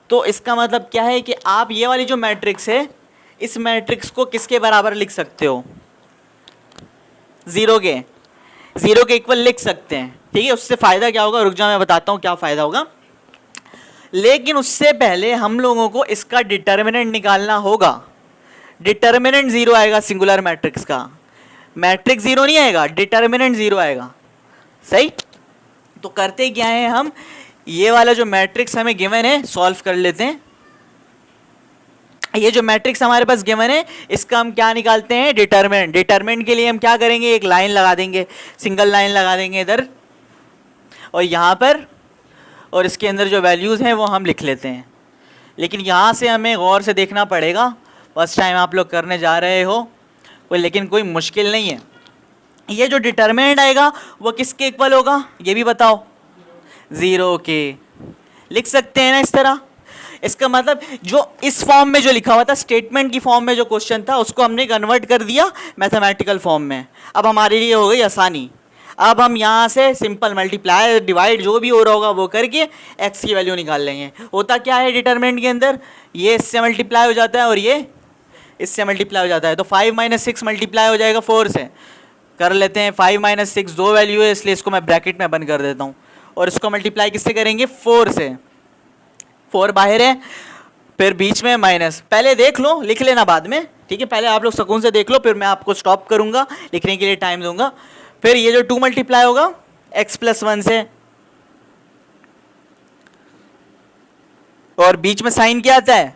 तो इसका मतलब क्या है कि आप ये वाली जो मैट्रिक्स है, इस मैट्रिक्स को किसके बराबर लिख सकते हो, 0 के इक्वल लिख सकते हैं, ठीक है। उससे फ़ायदा क्या होगा, रुक जाओ मैं बताता हूँ क्या फ़ायदा होगा। लेकिन उससे पहले हम लोगों को इसका डिटर्मिनेंट निकालना होगा। डिटर्मिनेंट 0 आएगा सिंगुलर मैट्रिक्स का, मैट्रिक्स 0 नहीं आएगा, डिटर्मिनेंट 0 आएगा, सही। तो करते क्या है, हम ये वाला जो मैट्रिक्स हमें गिवन है सॉल्व कर लेते हैं। ये जो मैट्रिक्स हमारे पास गिवन है, इसका हम क्या निकालते हैं, डिटर्मिनेंट। डिटर्मिनेंट के लिए हम क्या करेंगे, एक लाइन लगा देंगे, सिंगल लाइन लगा देंगे इधर और यहाँ पर, और इसके अंदर जो वैल्यूज़ हैं वो हम लिख लेते हैं। लेकिन यहाँ से हमें गौर से देखना पड़ेगा, फर्स्ट टाइम आप लोग करने जा रहे हो कोई, लेकिन कोई मुश्किल नहीं है। ये जो डिटर्मिनेंट आएगा वो किसके इक्वल होगा, ये भी बताओ, 0 के। लिख सकते हैं ना इस तरह। इसका मतलब जो इस फॉर्म में जो लिखा हुआ था, स्टेटमेंट की फॉर्म में जो क्वेश्चन था, उसको हमने कन्वर्ट कर दिया मैथमेटिकल फॉर्म में। अब हमारे लिए हो गई आसानी। अब हम यहाँ से सिंपल मल्टीप्लाई डिवाइड जो भी हो रहा होगा वो करके एक्स की वैल्यू निकाल लेंगे। होता क्या है डिटरमिनेंट के अंदर, ये इससे मल्टीप्लाई हो जाता है और ये इससे मल्टीप्लाई हो जाता है, तो 5 - 6 मल्टीप्लाई हो जाएगा 4 से। कर लेते हैं, 5 - 6 दो वैल्यू है, इसलिए इसको मैं ब्रैकेट में बंद कर देता हूँ और इसको मल्टीप्लाई किससे करेंगे, 4 से। 4 बाहर है, फिर बीच में माइनस। पहले देख लो, लिख लेना बाद में, ठीक है। पहले आप लोग सुकून से देख लो, फिर मैं आपको स्टॉप करूंगा, लिखने के लिए टाइम दूंगा। फिर ये जो 2 मल्टीप्लाई होगा x + 1 से, और बीच में साइन क्या आता है,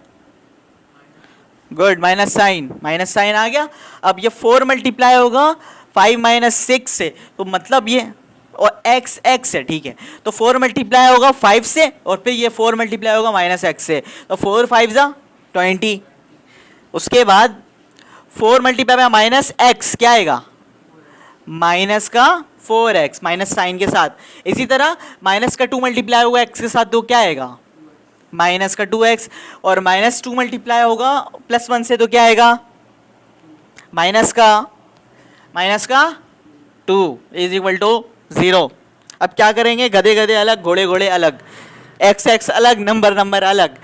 गुड, माइनस साइन आ गया। अब ये 4 मल्टीप्लाई होगा 5 - 6 से, तो मतलब ये, और x है, ठीक है। तो 4 मल्टीप्लाई होगा 5 से, और फिर ये 4 मल्टीप्लाई होगा -x से, तो 4 5 = 20। उसके बाद 4 मल्टीप्लाई बाय -x क्या आएगा, माइनस का 4x, माइनस साइन के साथ। इसी तरह माइनस का 2 मल्टीप्लाई होगा x के साथ, तो क्या आएगा, माइनस का 2x, और -2 मल्टीप्लाई होगा +1 से, तो क्या आएगा, माइनस का 2 = 0। अब क्या करेंगे, गधे गधे अलग, घोड़े घोड़े अलग, x अलग, नंबर अलग।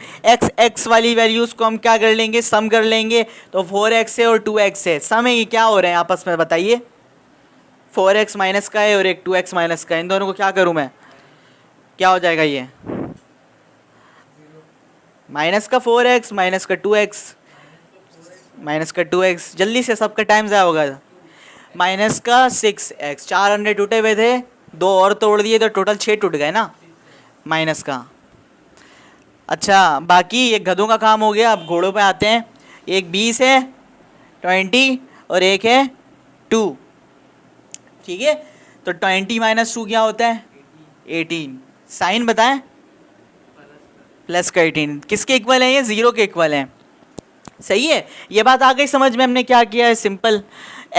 x वाली वैल्यूज को हम क्या कर लेंगे, सम कर लेंगे, तो 4x है और 2x है, सम है, ये क्या हो रहे हैं आपस में बताइए, 4x माइनस का है और एक 2x माइनस का है, इन दोनों को क्या करूं मैं, क्या हो जाएगा, ये माइनस का 4x माइनस का 2x, जल्दी से, सबका टाइम ज़ाया होगा। माइनस का 6x, 4 अंडे टूटे हुए थे, 2 और तोड़ दिए तो टोटल 6 टूट गए ना, माइनस का। अच्छा, बाकी एक गधों का काम हो गया, अब घोड़ों पे आते हैं। एक 20 है, 20, और एक है 2, ठीक है। तो 20 - 2 क्या होता है, 18। साइन बताएं, प्लस का 18, किसके इक्वल है, ये 0 के इक्वल है, सही है। ये बात आ गई समझ में, हमने क्या किया है, सिंपल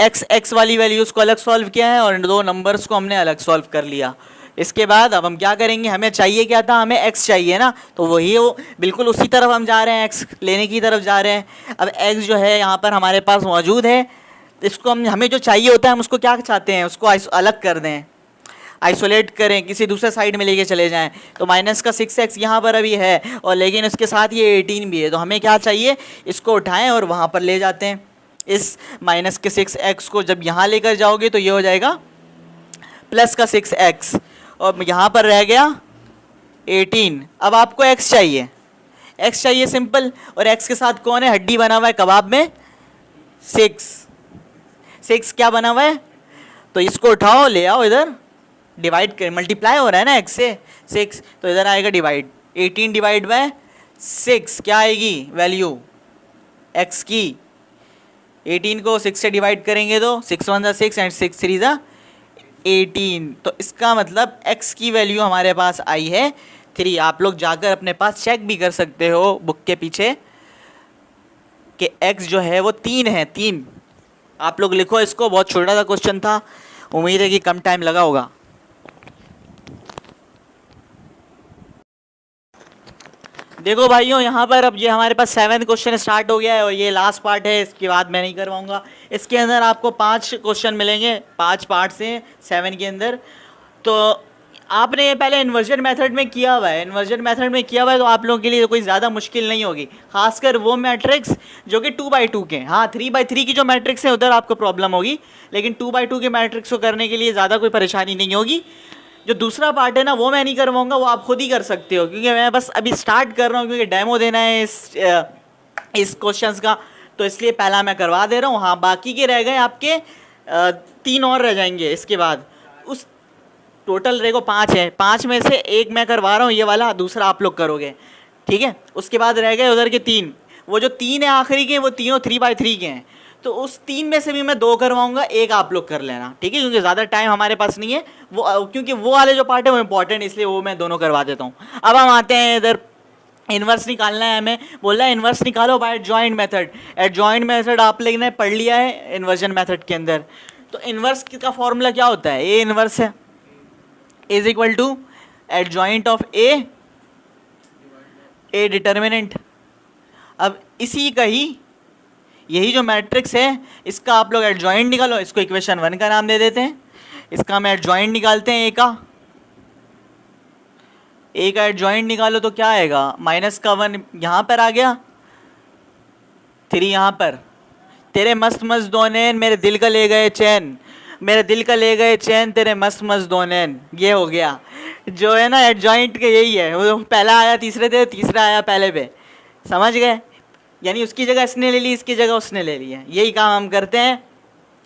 x वाली वैल्यूज को अलग सॉल्व किया है और दो नंबर्स को हमने अलग सॉल्व कर लिया। इसके बाद अब हम क्या करेंगे, हमें चाहिए क्या था, हमें x चाहिए ना, तो वही वो बिल्कुल उसी तरफ हम जा रहे हैं, x लेने की तरफ जा रहे हैं। अब x जो है यहाँ पर हमारे पास मौजूद है, इसको हमें जो चाहिए होता है हम उसको क्या चाहते हैं, उसको अलग कर दें, आइसोलेट करें, किसी दूसरे साइड में लेके चले जाएं। तो माइनस का 6x यहाँ पर अभी है, और लेकिन उसके साथ ये 18 भी है, तो हमें क्या चाहिए, इसको उठाएं और वहाँ पर ले जाते हैं। इस माइनस के 6x को जब यहाँ लेकर जाओगे तो ये हो जाएगा प्लस का 6x, और यहाँ पर रह गया 18। अब आपको x चाहिए सिंपल, और x के साथ कौन है, हड्डी बना हुआ है कबाब में, 6 क्या बना हुआ है, तो इसको उठाओ, ले आओ इधर, डिवाइड कर, मल्टीप्लाई हो रहा है ना x से 6, तो इधर आएगा डिवाइड, 18 डिवाइड बाय 6 क्या आएगी वैल्यू x की, 18 को 6 से डिवाइड करेंगे तो 6 1 = 6 एंड 6 3 = 18। तो इसका मतलब x की वैल्यू हमारे पास आई है 3। आप लोग जाकर अपने पास चेक भी कर सकते हो बुक के पीछे कि x जो है वो 3 है, 3। आप लोग लिखो इसको, बहुत छोटा सा क्वेश्चन था, उम्मीद है कि कम टाइम लगा होगा। देखो भाइयों, यहाँ पर अब ये हमारे पास 7th क्वेश्चन स्टार्ट हो गया है और ये लास्ट पार्ट है, इसके बाद मैं नहीं करवाऊँगा। इसके अंदर आपको 5 क्वेश्चन मिलेंगे, 5 पार्ट्स हैं 7 के अंदर। तो आपने ये पहले इन्वर्जन मेथड में किया हुआ है, तो आप लोगों के लिए कोई ज़्यादा मुश्किल नहीं होगी, खासकर वो मैट्रिक्स जो कि 2x2 के। हाँ, 3x3 की जो मैट्रिक्स है उधर आपको प्रॉब्लम होगी, लेकिन 2x2 के मैट्रिक्स को करने के लिए ज़्यादा कोई परेशानी नहीं होगी। जो दूसरा पार्ट है ना, वो मैं नहीं करवाऊंगा, वो आप खुद ही कर सकते हो, क्योंकि मैं बस अभी स्टार्ट कर रहा हूँ, क्योंकि डेमो देना है इस क्वेश्चंस का, तो इसलिए पहला मैं करवा दे रहा हूँ। हाँ, बाकी के रह गए आपके 3 और रह जाएंगे इसके बाद। उस टोटल रहेगा 5 है, 5 में से एक मैं करवा रहा हूँ ये वाला, दूसरा आप लोग करोगे, ठीक है। उसके बाद रह गए उधर के 3, वो जो 3 है आखिरी के, वो तीनों 3x3 के हैं, तो उस 3 में से भी मैं 2 करवाऊंगा, एक आप लोग कर लेना, ठीक है, क्योंकि ज़्यादा टाइम हमारे पास नहीं है वो, क्योंकि वो वाले जो पार्ट है वो इंपॉर्टेंट, इसलिए वो मैं दोनों करवा देता हूँ। अब हम आते हैं इधर, इन्वर्स निकालना है हमें, बोल रहा है इन्वर्स निकालो by adjoint method. Adjoint method आप लोगों ने पढ़ लिया है इन्वर्जन मेथड के अंदर। तो इन्वर्स का फॉर्मूला क्या होता है, ए इन्वर्स है is equal to adjoint of A A determinant. अब इसी का ही यही जो मैट्रिक्स है इसका आप लोग एडजॉइंट निकालो, इसको इक्वेशन 1 का नाम दे देते हैं। इसका हम एडजॉइंट निकालते हैं, ए का एडजॉइंट निकालो तो क्या आएगा, माइनस का 1 यहाँ पर आ गया, 3 यहाँ पर। तेरे मस्त मस्त दो नैन मेरे दिल का ले गए चैन, मेरे दिल का ले गए चैन तेरे मस्त मस्त दो नैन। ये हो गया जो है ना एडजॉइंट के, यही है। वो पहला आया तीसरे पे, तीसरा आया पहले पे, समझ गए। यानी उसकी जगह इसने ले ली, इसकी जगह उसने ले ली है। यही काम हम करते हैं।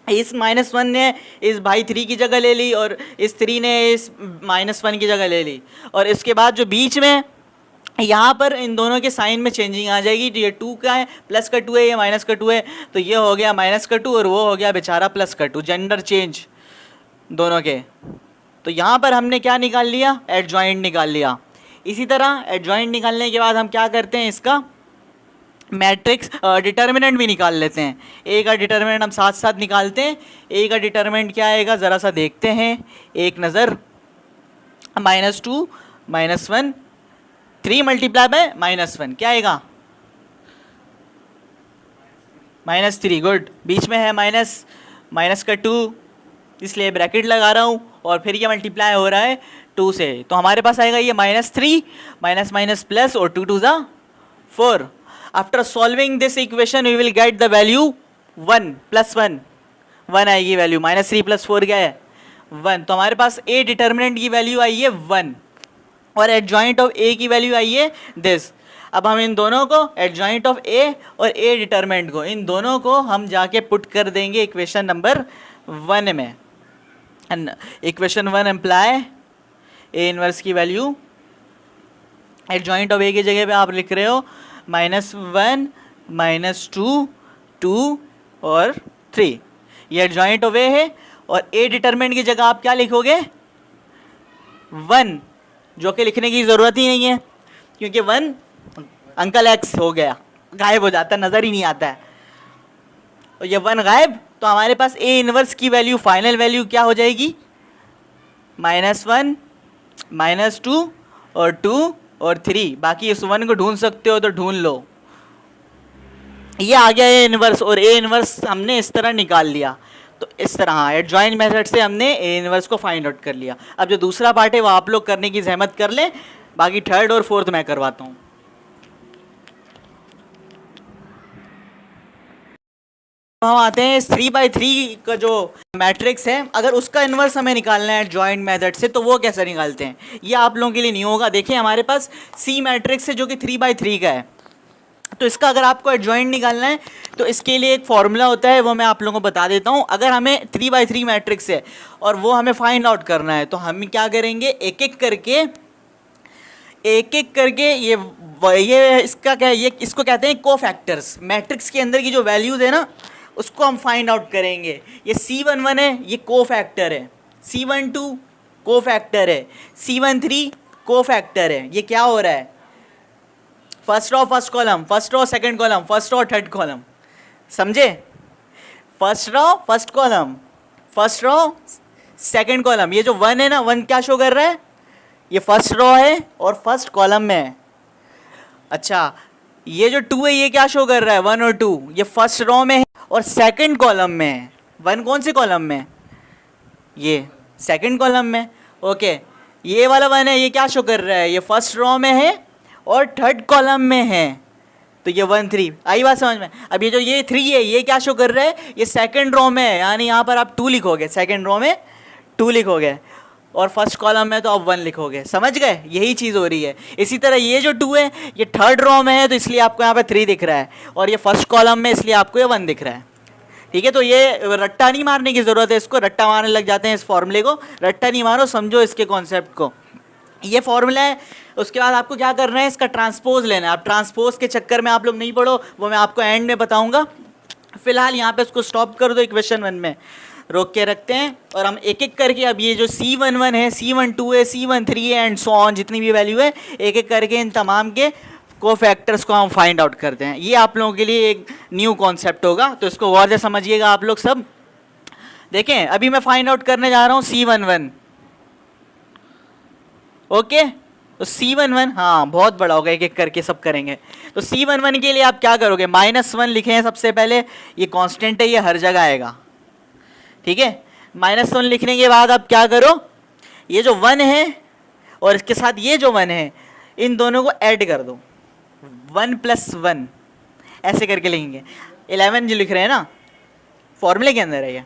इस -1 ने इस भाई 3 की जगह ले ली और इस 3 ने इस -1 की जगह ले ली। और इसके बाद जो बीच में यहाँ पर इन दोनों के साइन में चेंजिंग आ जाएगी। तो ये 2 का है, प्लस का 2 है, ये माइनस का 2 है, तो ये हो गया माइनस का 2 और वो हो गया बेचारा प्लस का 2। जेंडर चेंज दोनों के। तो यहाँ पर हमने क्या निकाल लिया, एडजॉइंट निकाल लिया। इसी तरह एडजॉइंट निकालने के बाद हम क्या करते हैं, इसका मैट्रिक्स डिटर्मिनेंट भी निकाल लेते हैं। ए का डिटर्मिनेंट हम साथ साथ निकालते हैं। ए का डिटर्मिनेंट क्या आएगा ज़रा सा देखते हैं एक नज़र। -2 -1 3 मल्टीप्लाई बाय -1 क्या आएगा, -3। गुड, बीच में है माइनस का 2 इसलिए ब्रैकेट लगा रहा हूँ और फिर ये मल्टीप्लाई हो रहा है 2 से। तो हमारे पास आएगा ये -3 माइनस माइनस प्लस और 2 2 ज़ा 4। After solving this equation we will get the value 1 + 1 1 आएगी वैल्यू। -3 + 4 क्या है 1। तो हमारे पास ए डिटर्मिनेंट की वैल्यू आई है 1 और एडजॉइंट ऑफ ए की वैल्यू आई है दिस। अब हम इन दोनों को एडजॉइंट ऑफ ए और ए डिटर्मिनेंट को, इन दोनों को हम जाके पुट कर देंगे इक्वेशन नंबर 1 में। इक्वेशन 1 एम्प्लाई ए इनवर्स की वैल्यू, एडजॉइंट ऑफ ए की जगह पे आप लिख रहे हो -1 -2 2 और 3। ये एडजॉइंट ऑफ ए है और ए डिटरमिनेंट की जगह आप क्या लिखोगे 1, जो कि लिखने की ज़रूरत ही नहीं है क्योंकि 1 अंकल एक्स हो गया, गायब हो जाता है, नज़र ही नहीं आता है। और ये 1 गायब, तो हमारे पास ए इनवर्स की वैल्यू, फाइनल वैल्यू क्या हो जाएगी -1 -2 और 2 और 3। बाकी इस 1 को ढूंढ सकते हो तो ढूंढ लो। ये आ गया ए इनवर्स और ए इनवर्स हमने इस तरह निकाल लिया। तो इस तरह एडजॉइंट मेथड से हमने ए इनवर्स को फाइंड आउट कर लिया। अब जो दूसरा पार्ट है वो आप लोग करने की जहमत कर लें, बाकी थर्ड और फोर्थ मैं करवाता हूँ। हम आते हैं इस 3/3 का जो मैट्रिक्स है, अगर उसका इन्वर्स हमें निकालना है जॉइंट मेथड से तो वो कैसे निकालते हैं, ये आप लोगों के लिए नहीं होगा। देखिए हमारे पास सी मैट्रिक्स है जो कि 3/3 का है, तो इसका अगर आपको एडजॉइंट निकालना है तो इसके लिए एक फॉर्मूला होता है, वो मैं आप लोगों को बता देता हूँ। अगर हमें 3/3 मैट्रिक्स है और वो हमें फाइंड आउट करना है तो हम क्या करेंगे, एक एक करके ये इसका क्या है, ये इसको कहते हैं कोफैक्टर्स। मैट्रिक्स के अंदर की जो वैल्यूज़ है ना उसको हम फाइंड आउट करेंगे। ये C11 है, ये कोफैक्टर है, C12 कोफैक्टर है, C13 कोफैक्टर है। ये क्या हो रहा है, first row first column, first row second column, first row third column, समझे। First row first column, first row second column. ये जो 1 है ना, 1 क्या शो कर रहा है, ये फर्स्ट रो है और फर्स्ट कॉलम में है। अच्छा, ये जो 2 है ये क्या शो कर रहा है, 1 और 2, ये फर्स्ट रो में है और सेकंड कॉलम में है। 1 कौन से कॉलम में, ये सेकंड कॉलम में। ओके, ये वाला 1 है, ये क्या शो कर रहा है, ये फर्स्ट रो में है और थर्ड कॉलम में है, तो ये 1 3। आई बात समझ में। अब ये जो ये 3 है ये क्या शो कर रहा है, ये सेकंड रो में है, यानी यहाँ पर आप 2 लिखोगे, सेकंड रो में 2 लिखोगे और फर्स्ट कॉलम में तो आप 1 लिखोगे, समझ गए। यही चीज़ हो रही है। इसी तरह ये जो 2 है ये थर्ड रो में है तो इसलिए आपको यहाँ पे 3 दिख रहा है और ये फर्स्ट कॉलम में इसलिए आपको ये 1 दिख रहा है। ठीक है, तो ये रट्टा नहीं मारने की ज़रूरत है, इसको रट्टा मारने लग जाते हैं इस फॉर्मूले को। रट्टा नहीं मारो, समझो इसके कॉन्सेप्ट को। ये फॉर्मूला है, उसके बाद आपको क्या करना है, इसका ट्रांसपोज लेना है। आप ट्रांसपोज के चक्कर में आप लोग नहीं पढ़ो, वो मैं आपको एंड में बताऊँगा। फिलहाल यहाँ पे इसको स्टॉप कर दो, इक्वेशन 1 में रोक के रखते हैं और हम एक एक करके अब ये जो C11 है, C12 है, C13 है एंड सो ऑन, जितनी भी वैल्यू है एक एक करके इन तमाम के कोफैक्टर्स को हम फाइंड आउट करते हैं। ये आप लोगों के लिए एक न्यू कॉन्सेप्ट होगा, तो इसको गौर से समझिएगा आप लोग सब। देखें, अभी मैं फाइंड आउट करने जा रहा हूँ C11। ओके, तो C11, हाँ बहुत बड़ा होगा, एक एक करके सब करेंगे। तो C11 के लिए आप क्या करोगे, -1 लिखे हैं सबसे पहले, ये कांस्टेंट है, ये हर जगह आएगा, ठीक है। -1 लिखने के बाद आप क्या करो, ये जो 1 है और इसके साथ ये जो 1 है, इन दोनों को ऐड कर दो, 1 + 1 ऐसे करके लिखेंगे। 11 जो लिख रहे हैं ना, फॉर्मूले के अंदर है ये,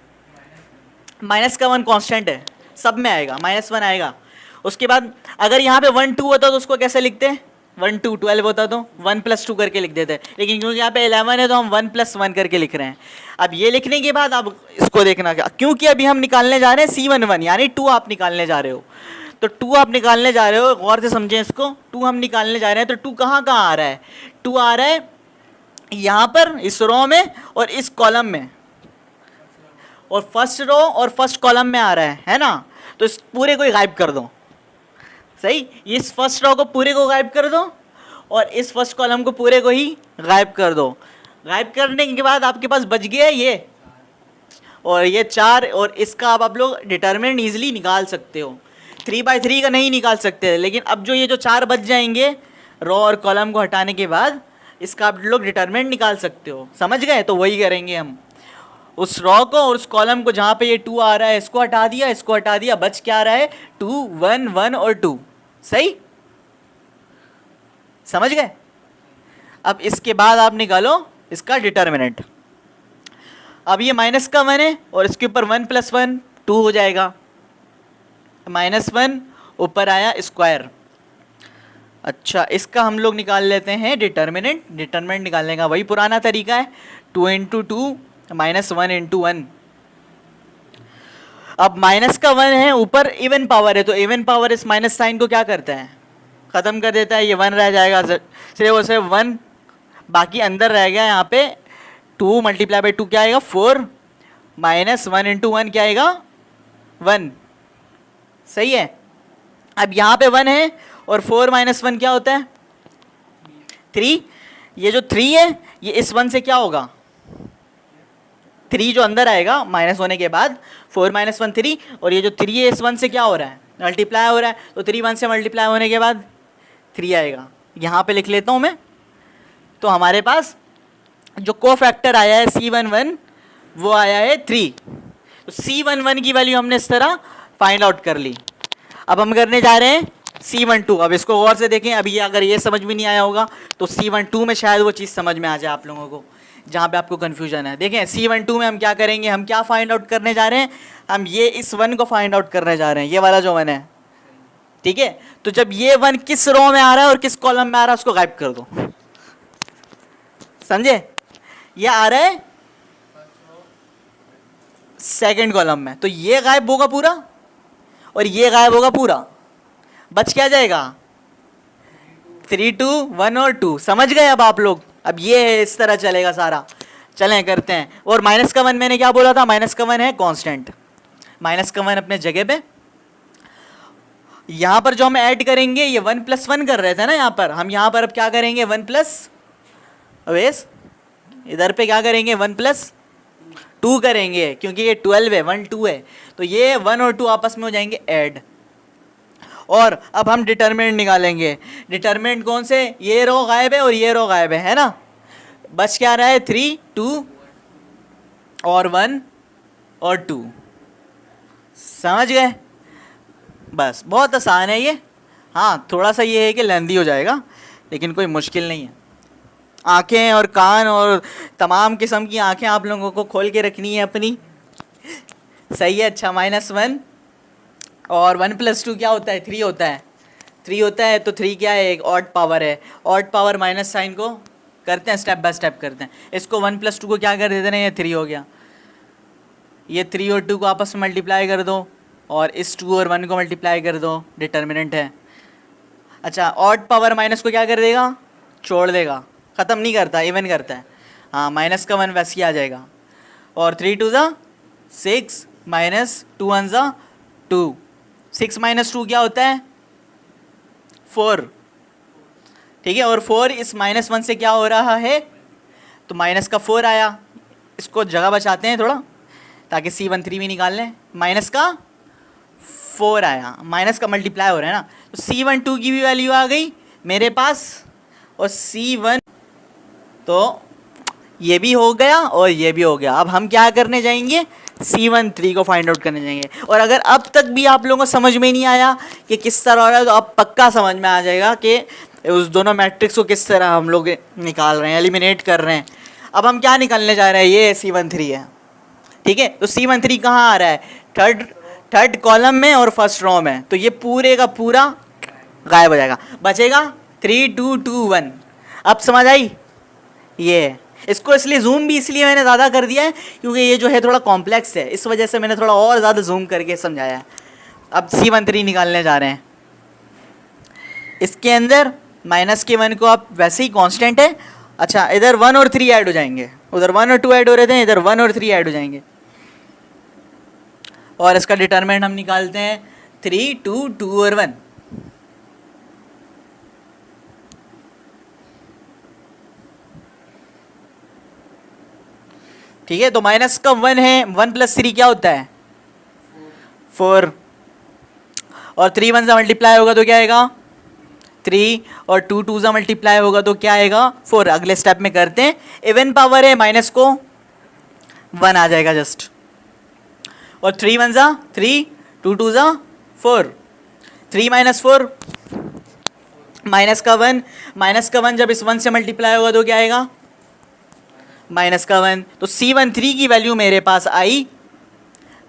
माइनस का 1 कांस्टेंट है, सब में आएगा, -1 आएगा। उसके बाद अगर यहाँ पे 1 2 होता तो उसको कैसे लिखते हैं, 1 2 12 होता तो 1 + 2 करके लिख देते, लेकिन क्योंकि यहाँ पे 11 है तो हम 1 + 1 करके लिख रहे हैं। अब ये लिखने के बाद अब इसको देखना क्या, क्योंकि अभी हम निकालने जा रहे हैं C11 यानी 2 आप निकालने जा रहे हो, तो 2 आप निकालने जा रहे हो, गौर से समझें इसको, 2 हम निकालने जा रहे हैं, तो 2 कहाँ कहाँ आ रहा है, 2 आ रहा है यहाँ पर इस रो में और इस कॉलम में, और फर्स्ट रो और फर्स्ट कॉलम में आ रहा है ना। तो इस पूरे को ही गायब कर दो, सही, इस फर्स्ट रो को पूरे को गायब कर दो और इस फर्स्ट कॉलम को पूरे को ही गायब कर दो। गायब करने के बाद आपके पास बच गया ये और ये 4, और इसका अब आप लोग डिटर्मिनेंट ईजिली निकाल सकते हो। 3/3 का नहीं निकाल सकते, लेकिन अब जो ये जो 4 बच जाएंगे रो और कॉलम को हटाने के बाद, इसका आप लोग डिटर्मिनेंट निकाल सकते हो, समझ गए। तो वही करेंगे हम, उस रो को और उस कॉलम को जहाँ पे ये 2 आ रहा है इसको हटा दिया, इसको हटा दिया, बच क्या आ रहा है 2 1 1 और 2, सही, समझ गए। अब इसके बाद आप निकालो इसका डिटर्मिनेंट। अब ये -1 है और इसके ऊपर 1 + 1 2 हो जाएगा, -1 ऊपर आया स्क्वायर। अच्छा, इसका हम लोग निकाल लेते हैं डिटर्मिनेंट। डिटर्मिनेंट निकालने का वही पुराना तरीका है, 2 × 2 -1 × 1। अब माइनस का 1 है, ऊपर इवन पावर है, तो इवन पावर इस माइनस साइन को क्या करता है, ख़त्म कर देता है, ये 1 रह जाएगा, सिर्फ और सिर्फ 1 बाकी अंदर रह गया। यहाँ पे 2 × 2 क्या आएगा 4, -1 × 1 क्या आएगा 1, सही है। अब यहाँ पे 1 है और 4 - 1 क्या होता है 3, ये जो 3 है ये इस 1 से क्या होगा, 3 जो अंदर आएगा माइनस होने के बाद, 4 - 1 3, और ये जो 3 है इस 1 से क्या हो रहा है मल्टीप्लाई हो रहा है, तो 3 1 से मल्टीप्लाई होने के बाद 3 आएगा। यहाँ पे लिख लेता हूँ मैं, तो हमारे पास जो कोफैक्टर आया है C11 वो आया है 3, तो C11 की वैल्यू हमने इस तरह फाइंड आउट कर ली। अब हम करने जा रहे हैं C12। अब इसको गौर से देखें, अभी अगर ये समझ में नहीं आया होगा तो C12 में शायद वो चीज़ समझ में आ जाए आप लोगों को जहाँ पे आपको कन्फ्यूजन है। देखें C12 में हम क्या करेंगे, हम क्या फाइंड आउट करने जा रहे हैं, हम ये इस 1 को फाइंड आउट करने जा रहे हैं, ये वाला जो 1 है, ठीक है। तो जब ये 1 किस रो में आ रहा है और किस कॉलम में आ रहा है उसको गायब कर दो, समझे। ये आ रहा है सेकंड कॉलम में, तो ये गायब होगा पूरा और ये गायब होगा पूरा, बच क्या जाएगा 3 2 1 और 2, समझ गए अब आप लोग। अब ये इस तरह चलेगा सारा, चलें करते हैं। और माइनस का 1 मैंने क्या बोला था, माइनस का 1 है कांस्टेंट, माइनस का 1 अपने जगह पे। यहाँ पर जो हम ऐड करेंगे ये 1 + 1 कर रहे थे ना, यहाँ पर हम यहाँ पर अब क्या करेंगे 1 प्लस, अवेश इधर पे क्या करेंगे 1 + 2 करेंगे, क्योंकि ये 12 है 1 2 है, तो ये 1 और 2 आपस में हो जाएंगे ऐड। और अब हम डिटर्मिनेंट निकालेंगे। डिटर्मिनेंट कौन से, ये रो गायब है और ये रो गायब है ना, बच क्या रहा है 3 2 और 1 और 2, समझ गए। बस बहुत आसान है ये, हाँ थोड़ा सा ये है कि लेंदी हो जाएगा लेकिन कोई मुश्किल नहीं है। आँखें और कान और तमाम किस्म की आँखें आप लोगों को खोल के रखनी है अपनी, सही है। अच्छा, -1 और 1 + 2 क्या होता है 3 होता है, 3 होता है, तो 3 क्या है एक ऑड पावर है, ऑड पावर माइनस साइन को करते हैं स्टेप बाय स्टेप करते हैं। इसको 1 + 2 को क्या कर देते हैं, ये 3 हो गया, ये 3 और 2 को आपस में मल्टीप्लाई कर दो और इस 2 और 1 को मल्टीप्लाई कर दो, डिटर्मिनेंट है। अच्छा, ऑड पावर माइनस को क्या कर देगा, छोड़ देगा, ख़त्म नहीं करता, इवन करता है। हाँ, माइनस का 1 वैसे ही आ जाएगा, और 3 2 ज़ा 6 -2 1 ज़ा 2, 6 - 2 क्या होता है 4, ठीक है। और 4 इस -1 से क्या हो रहा है, तो माइनस का 4 आया, इसको जगह बचाते हैं थोड़ा ताकि C13 भी निकाल लें। माइनस का 4 आया, माइनस का मल्टीप्लाई हो रहा है ना, C12 की भी वैल्यू आ गई मेरे पास, और C1, तो ये भी हो गया और ये भी हो गया। अब हम क्या करने जाएंगे, C13 को फाइंड आउट करने जाएंगे। और अगर अब तक भी आप लोगों को समझ में नहीं आया कि किस तरह हो रहा है, तो अब पक्का समझ में आ जाएगा कि उस दोनों मैट्रिक्स को किस तरह हम लोग निकाल रहे हैं, एलिमिनेट कर रहे हैं। अब हम क्या निकालने जा रहे हैं, ये C13 है, ठीक है। तो C13 कहाँ आ रहा है, थर्ड कॉलम में और फर्स्ट रो में, तो ये पूरे का पूरा गायब हो जाएगा, बचेगा 3 2 2 1। अब समझ आई, ये इसको इसलिए जूम भी इसलिए मैंने ज़्यादा कर दिया है क्योंकि ये जो है थोड़ा कॉम्प्लेक्स है, इस वजह से मैंने थोड़ा और ज़्यादा जूम करके समझाया है। अब C13 निकालने जा रहे हैं। इसके अंदर -1 को आप वैसे ही कांस्टेंट है, अच्छा इधर 1 और 3 ऐड हो जाएंगे, उधर 1 और 2 ऐड हो रहे थे, इधर 1 और 3 ऐड हो जाएंगे। और इसका डिटरमिनेंट हम निकालते हैं 3 2 2 और 1। ठीक है, तो माइनस का 1 है, 1 + 3 क्या होता है 4, और 3 1 से मल्टीप्लाई होगा तो क्या आएगा 3, और 2 2 से मल्टीप्लाई होगा तो क्या आएगा 4। अगले स्टेप में करते हैं, इवन पावर है, माइनस को 1 आ जाएगा जस्ट, और 3 1 जा 3, 2 2 जा 4, 3 - 4 माइनस का 1 जब इस 1 से मल्टीप्लाई होगा तो क्या आएगा -1। तो C13 की वैल्यू मेरे पास आई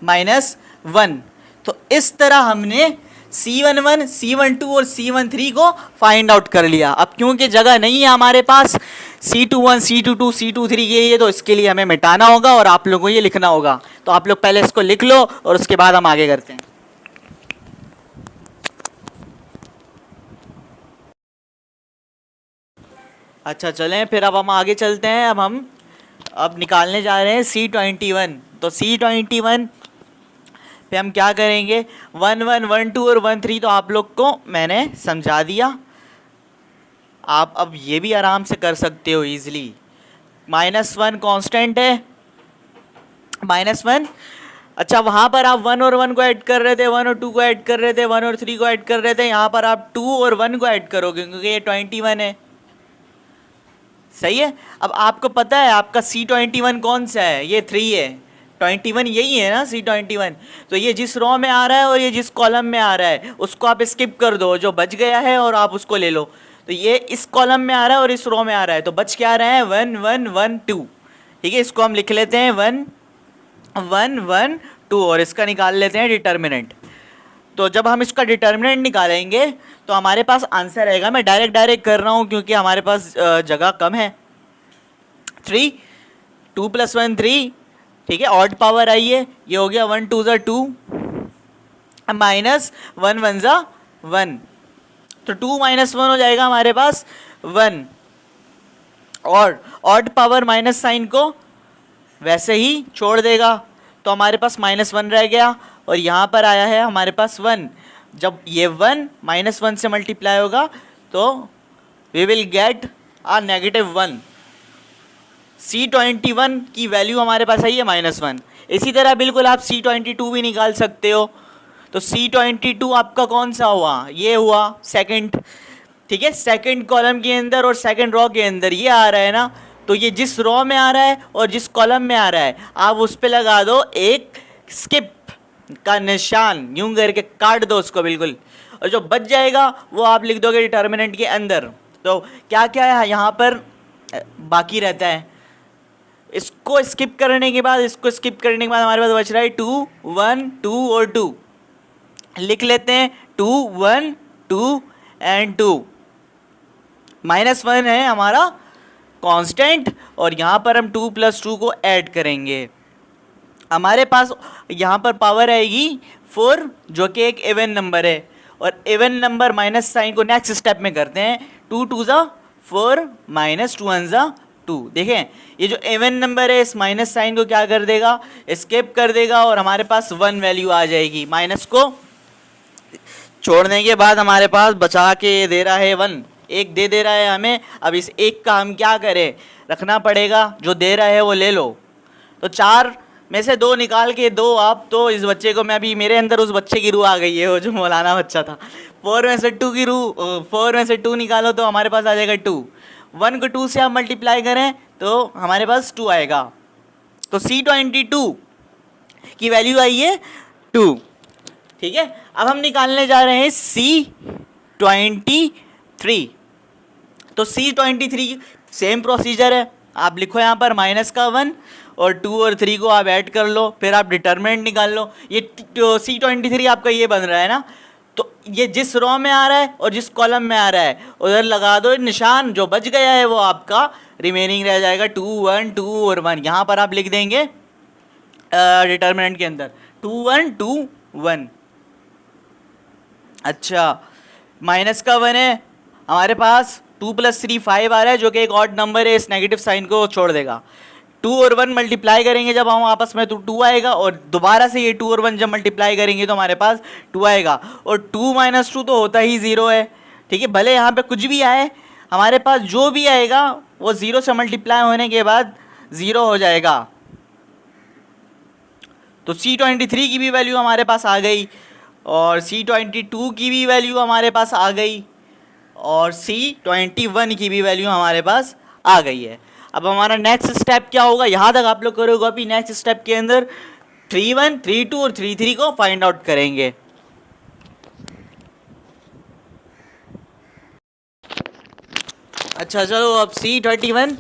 -1। तो इस तरह हमने C11, C12 और C13 को फाइंड आउट कर लिया। अब क्योंकि जगह नहीं है हमारे पास C21, C22, C23 के लिए, तो इसके लिए हमें मिटाना होगा और आप लोगों को ये लिखना होगा। तो आप लोग पहले इसको लिख लो और उसके बाद हम आगे करते हैं। अच्छा चलें, फिर अब हम आगे चलते हैं। अब निकालने जा रहे हैं C21। तो C21 पे हम क्या करेंगे, 1 1 1 2 और 1 3 तो आप लोग को मैंने समझा दिया। आप अब ये भी आराम से कर सकते हो इजीली। -1 कांस्टेंट है, -1। अच्छा वहाँ पर आप 1 और 1 को ऐड कर रहे थे, 1 और 2 को ऐड कर रहे थे, 1 और 3 को ऐड कर रहे थे, यहाँ पर आप 2 और 1 को ऐड करोगे क्योंकि ये 21 है, सही है। अब आपको पता है आपका C21 कौन सा है, ये 3 है, 21 यही है ना C21। तो ये जिस रो में आ रहा है और ये जिस कॉलम में आ रहा है उसको आप स्किप कर दो, जो बच गया है और आप उसको ले लो। तो ये इस कॉलम में आ रहा है और इस रो में आ रहा है, तो बच क्या रहा है 1 1 1 2। ठीक है, इसको हम लिख लेते हैं 1 1 1 2 और इसका निकाल लेते हैं डिटर्मिनेंट। तो जब हम इसका डिटर्मिनेंट निकालेंगे तो हमारे पास आंसर आएगा, मैं डायरेक्ट कर रहा हूँ क्योंकि हमारे पास जगह कम है। 3 2 + 1 3, ठीक है, ऑड पावर आई है, ये हो गया 1 2 = 2 -1 1 = 1, तो 2 - 1 हो जाएगा हमारे पास 1, और ऑड पावर माइनस साइन को वैसे ही छोड़ देगा, तो हमारे पास -1 रह गया, और यहाँ पर आया है हमारे पास 1। जब ये 1 -1 से मल्टीप्लाई होगा तो we will gate uh -1। C21 की वैल्यू हमारे पास आई है -1। इसी तरह बिल्कुल आप C22 भी निकाल सकते हो। तो C22 आपका कौन सा हुआ, ये हुआ सेकंड, ठीक है, सेकंड कॉलम के अंदर और सेकंड रो के अंदर ये आ रहा है ना, तो ये जिस रो में आ रहा है और जिस कॉलम में आ रहा है आप उस पर लगा दो एक स्किप का निशान, यूं करके काट दो उसको बिल्कुल, और जो बच जाएगा वो आप लिख दोगे डिटर्मिनेंट के अंदर। तो क्या क्या है यहाँ पर बाकी रहता है, इसको स्किप करने के बाद, इसको स्किप करने के बाद हमारे पास बच रहा है 2 1 2 और 2, लिख लेते हैं 2 1 2 एंड 2। -1 है हमारा कांस्टेंट, और यहाँ पर हम 2 + 2 को ऐड करेंगे, हमारे पास यहाँ पर पावर आएगी 4 जो कि एक इवन नंबर है, और इवन नंबर माइनस साइन को नेक्स्ट स्टेप में करते हैं, 2 2 = 4 -2 1 = 2। देखें ये जो इवन नंबर है इस माइनस साइन को क्या कर देगा, स्किप कर देगा, और हमारे पास 1 वैल्यू आ जाएगी। माइनस को छोड़ने के बाद हमारे पास बचा के ये दे रहा है 1, एक दे रहा है हमें। अब इस एक का हम क्या करें, रखना पड़ेगा, जो दे रहा है वो ले लो। तो 4 में से 2 निकाल के दो आप, तो इस बच्चे को मैं अभी, मेरे अंदर उस बच्चे की रूह आ गई है, वो जो मौलाना बच्चा था। 4 में से 2 की रूह, 4 में से 2 निकालो तो हमारे पास आ जाएगा 2। 1 को 2 से आप मल्टीप्लाई करें तो हमारे पास 2 आएगा। तो C22 की वैल्यू आई है 2। ठीक है, अब हम निकालने जा रहे हैं C23। तो C23 सेम प्रोसीजर है, आप लिखो यहाँ पर -1 और 2 और 3 को आप ऐड कर लो, फिर आप डिटर्मिनेंट निकाल लो। ये C23 आपका ये बन रहा है ना, तो ये जिस रो में आ रहा है और जिस कॉलम में आ रहा है उधर लगा दो निशान, जो बच गया है वो आपका रिमेनिंग रह जाएगा 2 1 2 और 1। यहाँ पर आप लिख देंगे डिटर्मिनेंट के अंदर 2 1 2 1। अच्छा, -1 है हमारे पास, 2 + 3 5 आ रहा है, जो कि एक ऑड नंबर है, इस नेगेटिव साइन को छोड़ देगा। 2 और 1 मल्टीप्लाई करेंगे जब हम आपस में, तो 2 आएगा, और दोबारा से ये 2 और 1 जब मल्टीप्लाई करेंगे तो हमारे पास 2 आएगा, और 2 - 2 तो होता ही 0 है। ठीक है, भले यहाँ पे कुछ भी आए, हमारे पास जो भी आएगा वो 0 से मल्टीप्लाई होने के बाद 0 हो जाएगा। तो C23 की भी वैल्यू हमारे पास आ गई, और C22 की भी वैल्यू हमारे पास आ गई, और C21 की भी वैल्यू हमारे पास आ गई है। अब हमारा नेक्स्ट स्टेप क्या होगा, यहाँ तक आप लोग करोगे। अभी नेक्स्ट स्टेप के अंदर 3 1 3 2 और 3 3 को फाइंड आउट करेंगे। अच्छा चलो, अब C31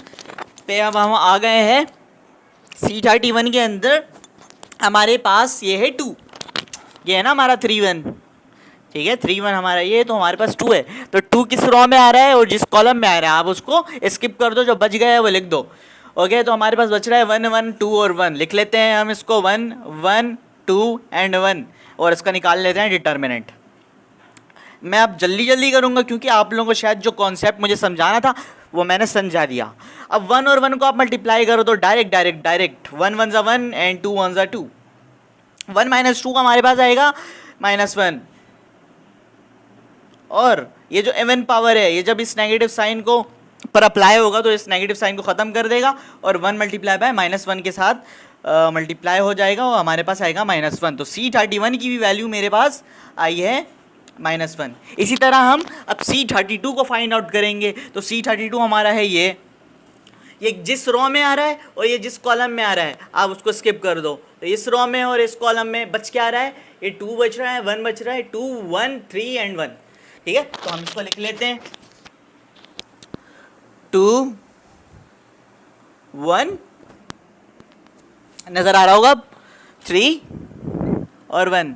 पे अब हम आ गए हैं। C31 के अंदर हमारे पास ये है 2, ये है ना हमारा 3 1। ठीक है, 3 1 हमारा ये, तो हमारे पास 2 है। तो 2 किस रो में आ रहा है और जिस कॉलम में आ रहा है आप उसको स्किप कर दो, जो बच गया है वो लिख दो। ओके, तो हमारे पास बच रहा है 1 1 2 और 1। लिख लेते हैं हम इसको 1 1 2 एंड 1, और इसका निकाल लेते हैं डिटर्मिनेंट। मैं अब जल्दी जल्दी करूँगा क्योंकि आप लोगों को शायद जो कॉन्सेप्ट मुझे समझाना था वो मैंने समझा दिया। अब 1 और 1 को आप मल्टीप्लाई करो तो डायरेक्ट 1 1 * 1 एंड 2 1 * 2। 1 - 2 का हमारे पास आएगा -1, और ये जो इवन पावर है, ये जब इस नेगेटिव साइन को पर अप्लाई होगा तो इस नेगेटिव साइन को ख़त्म कर देगा, और 1 मल्टीप्लाई बाय -1 के साथ मल्टीप्लाई हो जाएगा, और हमारे पास आएगा -1। तो C31 की भी वैल्यू मेरे पास आई है -1। इसी तरह हम अब C32 को फाइंड आउट करेंगे। तो C32 हमारा है ये जिस रो में आ रहा है और ये जिस कॉलम में आ रहा है आप उसको स्किप कर दो। तो इस रो में और इस कॉलम में बच क्या आ रहा है, ये 2 बच रहा है, 1 बच रहा है, 2 1 3 एंड 1। ठीक है, तो हम इसको लिख लेते हैं 2 1, नजर आ रहा होगा अब, 3 और 1।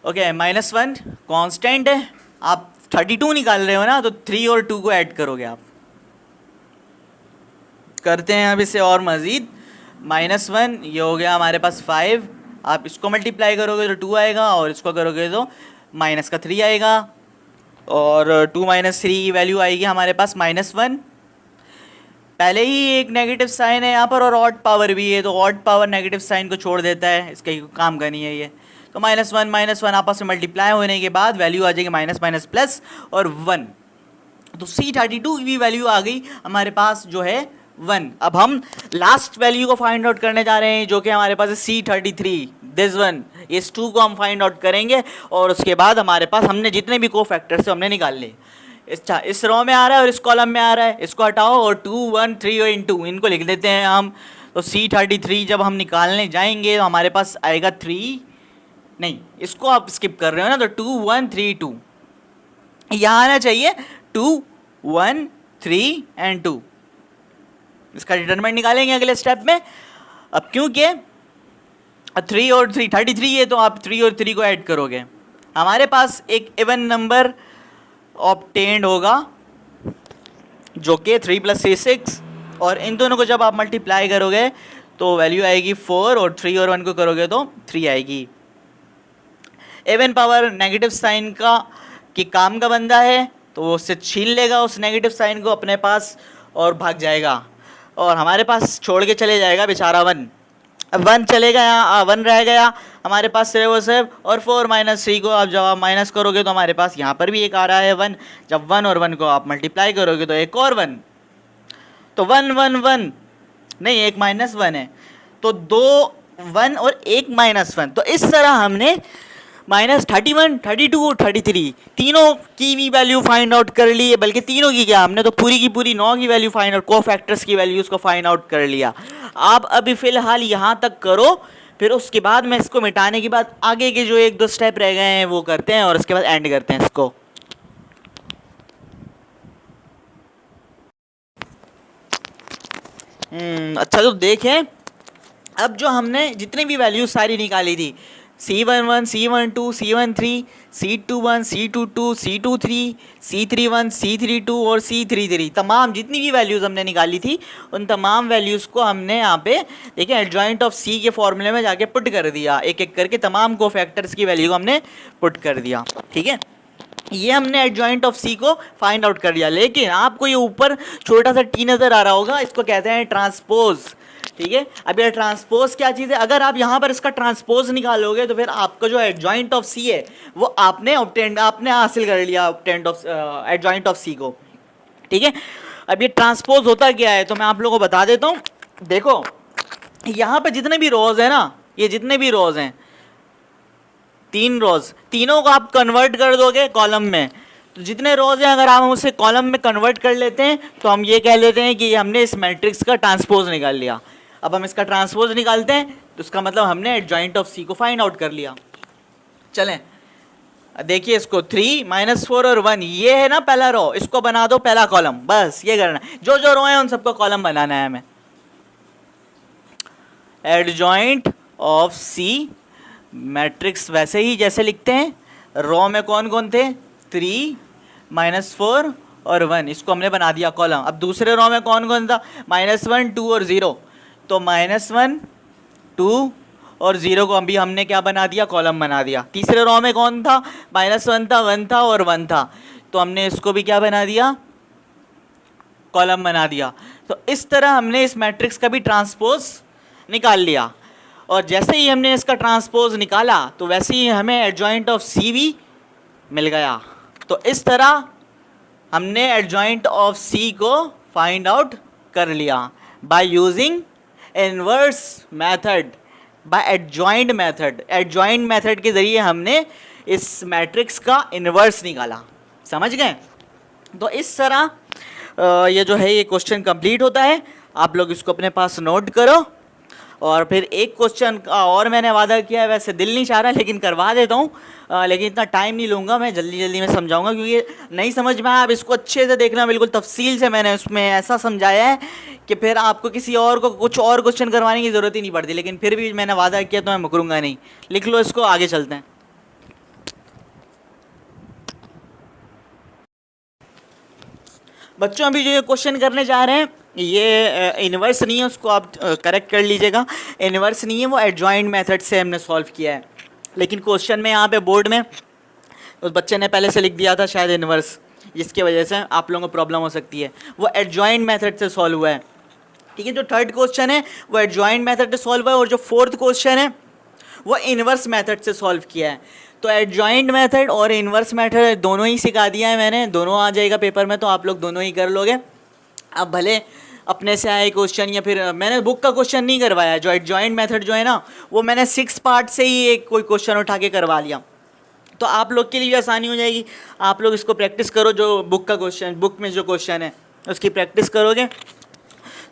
ओके, -1 कांस्टेंट है, आप 32 निकाल रहे हो ना, तो 3 और 2 को ऐड करोगे आप। करते हैं अब इसे और मज़ीद। -1 ये हो गया हमारे पास 5, आप इसको मल्टीप्लाई करोगे तो 2 आएगा, और इसको करोगे तो -3 आएगा, और 2 - 3 की वैल्यू आएगी हमारे पास -1। पहले ही एक नेगेटिव साइन है यहाँ पर और ऑड पावर भी है, तो ऑड पावर नेगेटिव साइन को छोड़ देता है, इसका काम का नहीं है ये। तो -1 आपस में मल्टीप्लाई होने के बाद वैल्यू आ जाएगी माइनस प्लस और 1। तो C32 की भी वैल्यू आ गई हमारे पास जो है 1। अब हम लास्ट वैल्यू को फाइंड आउट करने जा रहे हैं, जो कि हमारे पास है C33, दिस वन। इस 2 को हम फाइंड आउट करेंगे, और उसके बाद हमारे पास हमने जितने भी को फैक्टर्स हमने निकाल लिए। अच्छा, इस रो में आ रहा है और इस कॉलम में आ रहा है, इसको हटाओ, और 2 1 3 और 2 इनको लिख देते हैं हम। तो C33 जब हम निकालने जाएंगे तो हमारे पास आएगा 3, नहीं इसको आप स्किप कर रहे हो ना, तो 2 1 3 2 यहाँ आना चाहिए, 2 1 3 एंड 2। इसका डिटरमिनेंट निकालेंगे अगले स्टेप में। अब क्योंकि 3 और 3 33 है, तो आप 3 और 3 को ऐड करोगे, हमारे पास एक इवन नंबर ऑब्टेन्ड होगा जो कि 3 + 3 6, और इन दोनों को जब आप मल्टीप्लाई करोगे तो वैल्यू आएगी 4, और 3 और 1 को करोगे तो 3 आएगी। इवन पावर नेगेटिव साइन की काम का बंदा है, तो वो उससे छीन लेगा उस नेगेटिव साइन को अपने पास और भाग जाएगा, और हमारे पास छोड़ के चले जाएगा बेचारा 1। अब 1 चलेगा, यहाँ 1 रह गया हमारे पास सिर्फ और सिर्फ, और 4 - 3 को आप जब आप माइनस करोगे तो हमारे पास यहाँ पर भी एक आ रहा है 1। जब 1 और 1 को आप मल्टीप्लाई करोगे तो एक और 1, तो 1 1 1 नहीं, एक -1 है, तो 2 1 और एक -1, तो इस तरह हमने -31, 32, 33 तीनों की भी वैल्यू फाइंड आउट कर ली है, बल्कि तीनों की क्या, हमने तो पूरी की पूरी 9 की वैल्यू फाइंड आउट, कोफैक्टर्स की वैल्यूज़ को फाइंड आउट कर लिया। आप अभी फ़िलहाल यहाँ तक करो, फिर उसके बाद में इसको मिटाने के बाद आगे के जो 1-2 स्टेप रह गए हैं वो करते हैं और उसके बाद एंड करते हैं इसको। अच्छा, तो देखें, अब जो हमने जितनी भी वैल्यूज सारी निकाली थी, C11, C12, C13, C21, C22, C23, C31, C32 और C33, तमाम जितनी भी वैल्यूज़ हमने निकाली थी उन तमाम वैल्यूज़ को हमने यहाँ पे देखिए एडजॉइंट ऑफ C के फॉर्मूले में जाके पुट कर दिया, एक एक करके तमाम कोफैक्टर्स की वैल्यू को हमने पुट कर दिया। ठीक है, ये हमने एडजॉइंट ऑफ C को फाइंड आउट कर लिया। लेकिन आपको ये ऊपर छोटा सा T नज़र आ रहा होगा, इसको कहते हैं ट्रांसपोज। ठीक है, अब ये ट्रांसपोज क्या चीज़ है, अगर आप यहाँ पर इसका ट्रांसपोज निकालोगे तो फिर आपका जो एडजॉइंट ऑफ C है वो आपने हासिल कर लिया एडजॉइंट ऑफ C को। ठीक है, अब ये ट्रांसपोज होता क्या है तो मैं आप लोगों को बता देता हूँ। देखो, यहाँ पे जितने भी रोज है ना, ये जितने भी रोज हैं, 3 रोज, तीनों को आप कन्वर्ट कर दोगे कॉलम में, तो जितने रोज हैं अगर हम उसे कॉलम में कन्वर्ट कर लेते हैं तो हम ये कह लेते हैं कि हमने इस मैट्रिक्स का ट्रांसपोज निकाल लिया। अब हम इसका ट्रांसपोज निकालते हैं तो उसका मतलब हमने एडजॉइंट ऑफ C को फाइंड आउट कर लिया। चलें, देखिए इसको 3, -4 और 1, ये है ना पहला रो, इसको बना दो पहला कॉलम, बस ये करना है। जो जो रो है उन सबको कॉलम बनाना है हमें। एडजॉइंट ऑफ C मैट्रिक्स वैसे ही जैसे लिखते हैं, रो में कौन कौन थे, 3, -4 और 1, इसको हमने बना दिया कॉलम। अब दूसरे रो में कौन कौन था, -1, 2 और 0, तो -1, 2 और 0 को अभी हमने क्या बना दिया, कॉलम बना दिया। तीसरे रो में कौन था, -1 था, 1 था और 1 था, तो हमने इसको भी क्या बना दिया, कॉलम बना दिया। तो इस तरह हमने इस मैट्रिक्स का भी ट्रांसपोज निकाल लिया, और जैसे ही हमने इसका ट्रांसपोज निकाला तो वैसे ही हमें एडजॉइंट ऑफ C भी मिल गया। तो इस तरह हमने एडजॉइंट ऑफ C को फाइंड आउट कर लिया by using inverse method, by adjoint method. Adjoint method के ज़रिए हमने इस मैट्रिक्स का इनवर्स निकाला। समझ गए? तो इस तरह ये जो है ये क्वेश्चन कंप्लीट होता है। आप लोग इसको अपने पास नोट करो। और फिर एक क्वेश्चन का और मैंने वादा किया है, वैसे दिल नहीं चाह रहा लेकिन करवा देता हूँ, लेकिन इतना टाइम नहीं लूँगा, मैं जल्दी जल्दी में समझाऊंगा, क्योंकि नहीं समझ में आया आप इसको अच्छे से देखना, बिल्कुल तफसील से मैंने उसमें ऐसा समझाया है कि फिर आपको किसी और को कुछ और क्वेश्चन करवाने की ज़रूरत ही नहीं पड़ती। लेकिन फिर भी मैंने वादा किया तो मैं मुकरूँगा नहीं। लिख लो इसको, आगे चलते हैं। बच्चों अभी जो ये क्वेश्चन करने जा रहे हैं ये इन्वर्स नहीं है, उसको आप करेक्ट कर लीजिएगा। इन्वर्स नहीं है, वो एडजॉइंट मेथड से हमने सॉल्व किया है। लेकिन क्वेश्चन में यहाँ पे बोर्ड में उस बच्चे ने पहले से लिख दिया था शायद इन्वर्स, जिसकी वजह से आप लोगों को प्रॉब्लम हो सकती है। वो एडजॉइंट मेथड से सॉल्व हुआ है। ठीक है, जो थर्ड क्वेश्चन है वो एडजॉइंट मेथड से सॉल्व हुआ है, और जो फोर्थ क्वेश्चन है वो इन्वर्स मेथड से सॉल्व किया है। तो एडजॉइंट मेथड और इन्वर्स मेथड दोनों ही सिखा दिया है मैंने, दोनों आ जाएगा पेपर में, तो आप लोग दोनों ही कर लोगे। अब भले अपने से आए क्वेश्चन, या फिर मैंने बुक का क्वेश्चन नहीं करवाया। जो एडजॉइंट मेथड जो है ना, वो मैंने 6 पार्ट से ही एक कोई क्वेश्चन उठा के करवा लिया, तो आप लोग के लिए भी आसानी हो जाएगी। आप लोग इसको प्रैक्टिस करो, जो बुक का क्वेश्चन, बुक में जो क्वेश्चन है उसकी प्रैक्टिस करोगे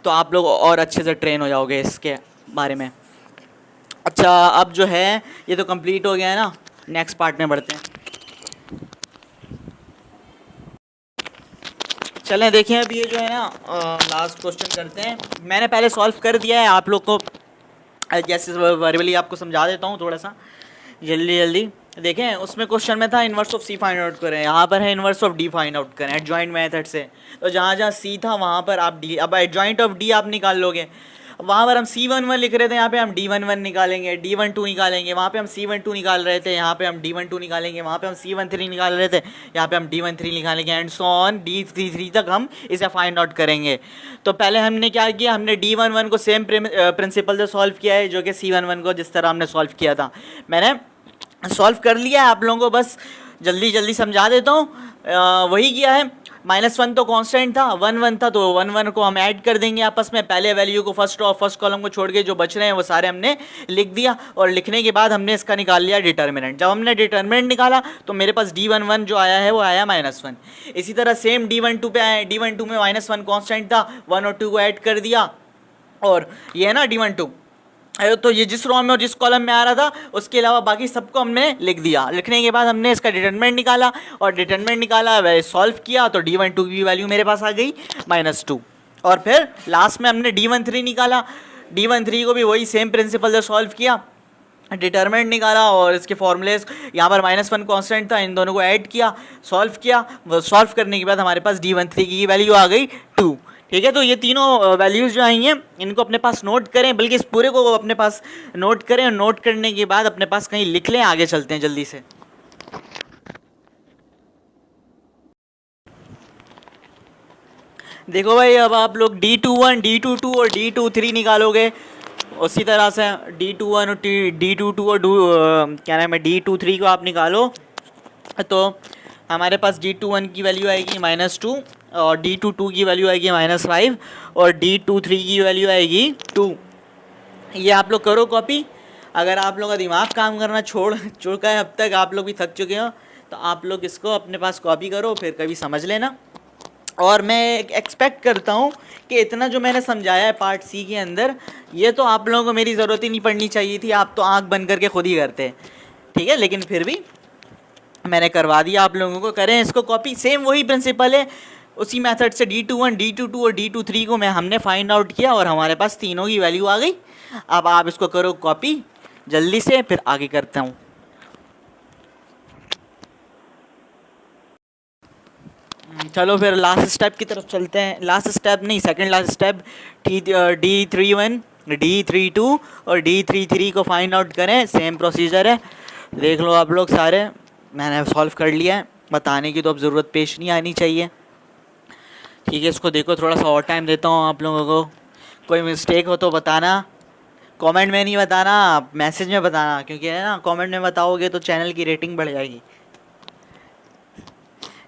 तो आप लोग और अच्छे से ट्रेन हो जाओगे इसके बारे में। अच्छा, अब जो है ये तो कंप्लीट हो गया है ना, नेक्स्ट पार्ट में बढ़ते हैं। चलें देखिए, अब ये जो है ना लास्ट क्वेश्चन करते हैं। मैंने पहले सॉल्व कर दिया है, आप लोग को जैसे वर्बली आपको समझा देता हूँ थोड़ा सा जल्दी जल्दी। देखें, उसमें क्वेश्चन में था inverse of C find out करें, यहाँ पर है inverse of D find out करें एडजॉइंट मेथड से। तो जहाँ जहाँ C था वहाँ पर आप D, अब एडजॉइंट ऑफ D आप निकाल लोगे। वहाँ पर हम C11 लिख रहे थे, यहाँ पे हम D11 निकालेंगे, D12 निकालेंगे, वहाँ पे हम C12 निकाल रहे थे, यहाँ पे हम D12 निकालेंगे, वहाँ पे हम C13 निकाल रहे थे, यहाँ पे हम D13 निकालेंगे, एंड सो ऑन D33 तक हम इसे फाइंड आउट करेंगे। तो पहले हमने क्या किया, हमने D11 को सेम प्रिंसिपल से सॉल्व किया है जो कि C11 को जिस तरह हमने सॉल्व किया था। मैंने सॉल्व कर लिया है, आप लोगों को बस जल्दी जल्दी समझा देता हूँ। वही किया है, -1 तो कांस्टेंट था, 1 था, तो 1 को हम ऐड कर देंगे आपस में। पहले वैल्यू को फर्स्ट कॉलम को छोड़ के जो बच रहे हैं वो सारे हमने लिख दिया, और लिखने के बाद हमने इसका निकाल लिया डिटर्मिनेंट। जब हमने डिटर्मिनेंट निकाला तो मेरे पास D11 जो आया है वो आया -1। इसी तरह सेम D12 पे आया, D12 में -1 कांस्टेंट था, 1 और 2 को ऐड कर दिया, और ये है ना D12, तो ये जिस रो में और जिस कॉलम में आ रहा था उसके अलावा बाकी सबको हमने लिख दिया। लिखने के बाद हमने इसका डिटरमिनेंट निकाला, और डिटरमिनेंट निकाला वह सॉल्व किया, तो D12 की वैल्यू मेरे पास आ गई -2। और फिर लास्ट में हमने D13 निकाला। D13 को भी वही सेम प्रिंसिपल से सॉल्व किया, डिटरमिनेंट निकाला, और इसके फॉर्मूलेस यहाँ पर -1 कांस्टेंट था, इन दोनों को ऐड किया, सॉल्व किया। वो सॉल्व करने के बाद हमारे पास D13 की वैल्यू आ गई 2। ठीक है, तो ये तीनों वैल्यूज़ जो आई हैं इनको अपने पास नोट करें, बल्कि इस पूरे को अपने पास नोट करें, और नोट करने के बाद अपने पास कहीं लिख लें। आगे चलते हैं जल्दी से। देखो भाई, अब आप लोग D21, D22 और D23 निकालोगे। उसी तरह से D21 और D22 और क्या नाम है D23 को आप निकालो, तो हमारे पास D21 की वैल्यू आएगी -2, और D22 की वैल्यू आएगी -5, और D23 की वैल्यू आएगी 2। ये आप लोग करो कॉपी। अगर आप लोगों का दिमाग काम करना छोड़ चुका है, अब तक आप लोग भी थक चुके हो, तो आप लोग इसको अपने पास कॉपी करो, फिर कभी समझ लेना। और मैं एक्सपेक्ट करता हूँ कि इतना जो मैंने समझाया है पार्ट सी के अंदर, ये तो आप लोगों को मेरी ज़रूरत ही नहीं पड़नी चाहिए थी, आप तो आँख बंद करके खुद ही करते। ठीक है, लेकिन फिर भी मैंने करवा दिया आप लोगों को। करें इसको कॉपी, सेम वही प्रिंसिपल है, उसी मेथड से D21, D22 और D23 को हमने फाइंड आउट किया, और हमारे पास तीनों की वैल्यू आ गई। अब आप इसको करो कॉपी जल्दी से, फिर आगे करता हूँ। चलो फिर लास्ट स्टेप की तरफ चलते हैं। लास्ट स्टेप नहीं, second last step, D31, D32 और D33 को फाइंड आउट करें। सेम प्रोसीजर है, देख लो आप लोग सारे, मैंने सॉल्व कर लिया है, बताने की तो अब ज़रूरत पेश नहीं आनी चाहिए। ठीक है, इसको देखो, थोड़ा सा और टाइम देता हूँ आप लोगों को। कोई मिस्टेक हो तो बताना, कमेंट में नहीं बताना, मैसेज में बताना, क्योंकि है ना, कमेंट में बताओगे तो चैनल की रेटिंग बढ़ जाएगी।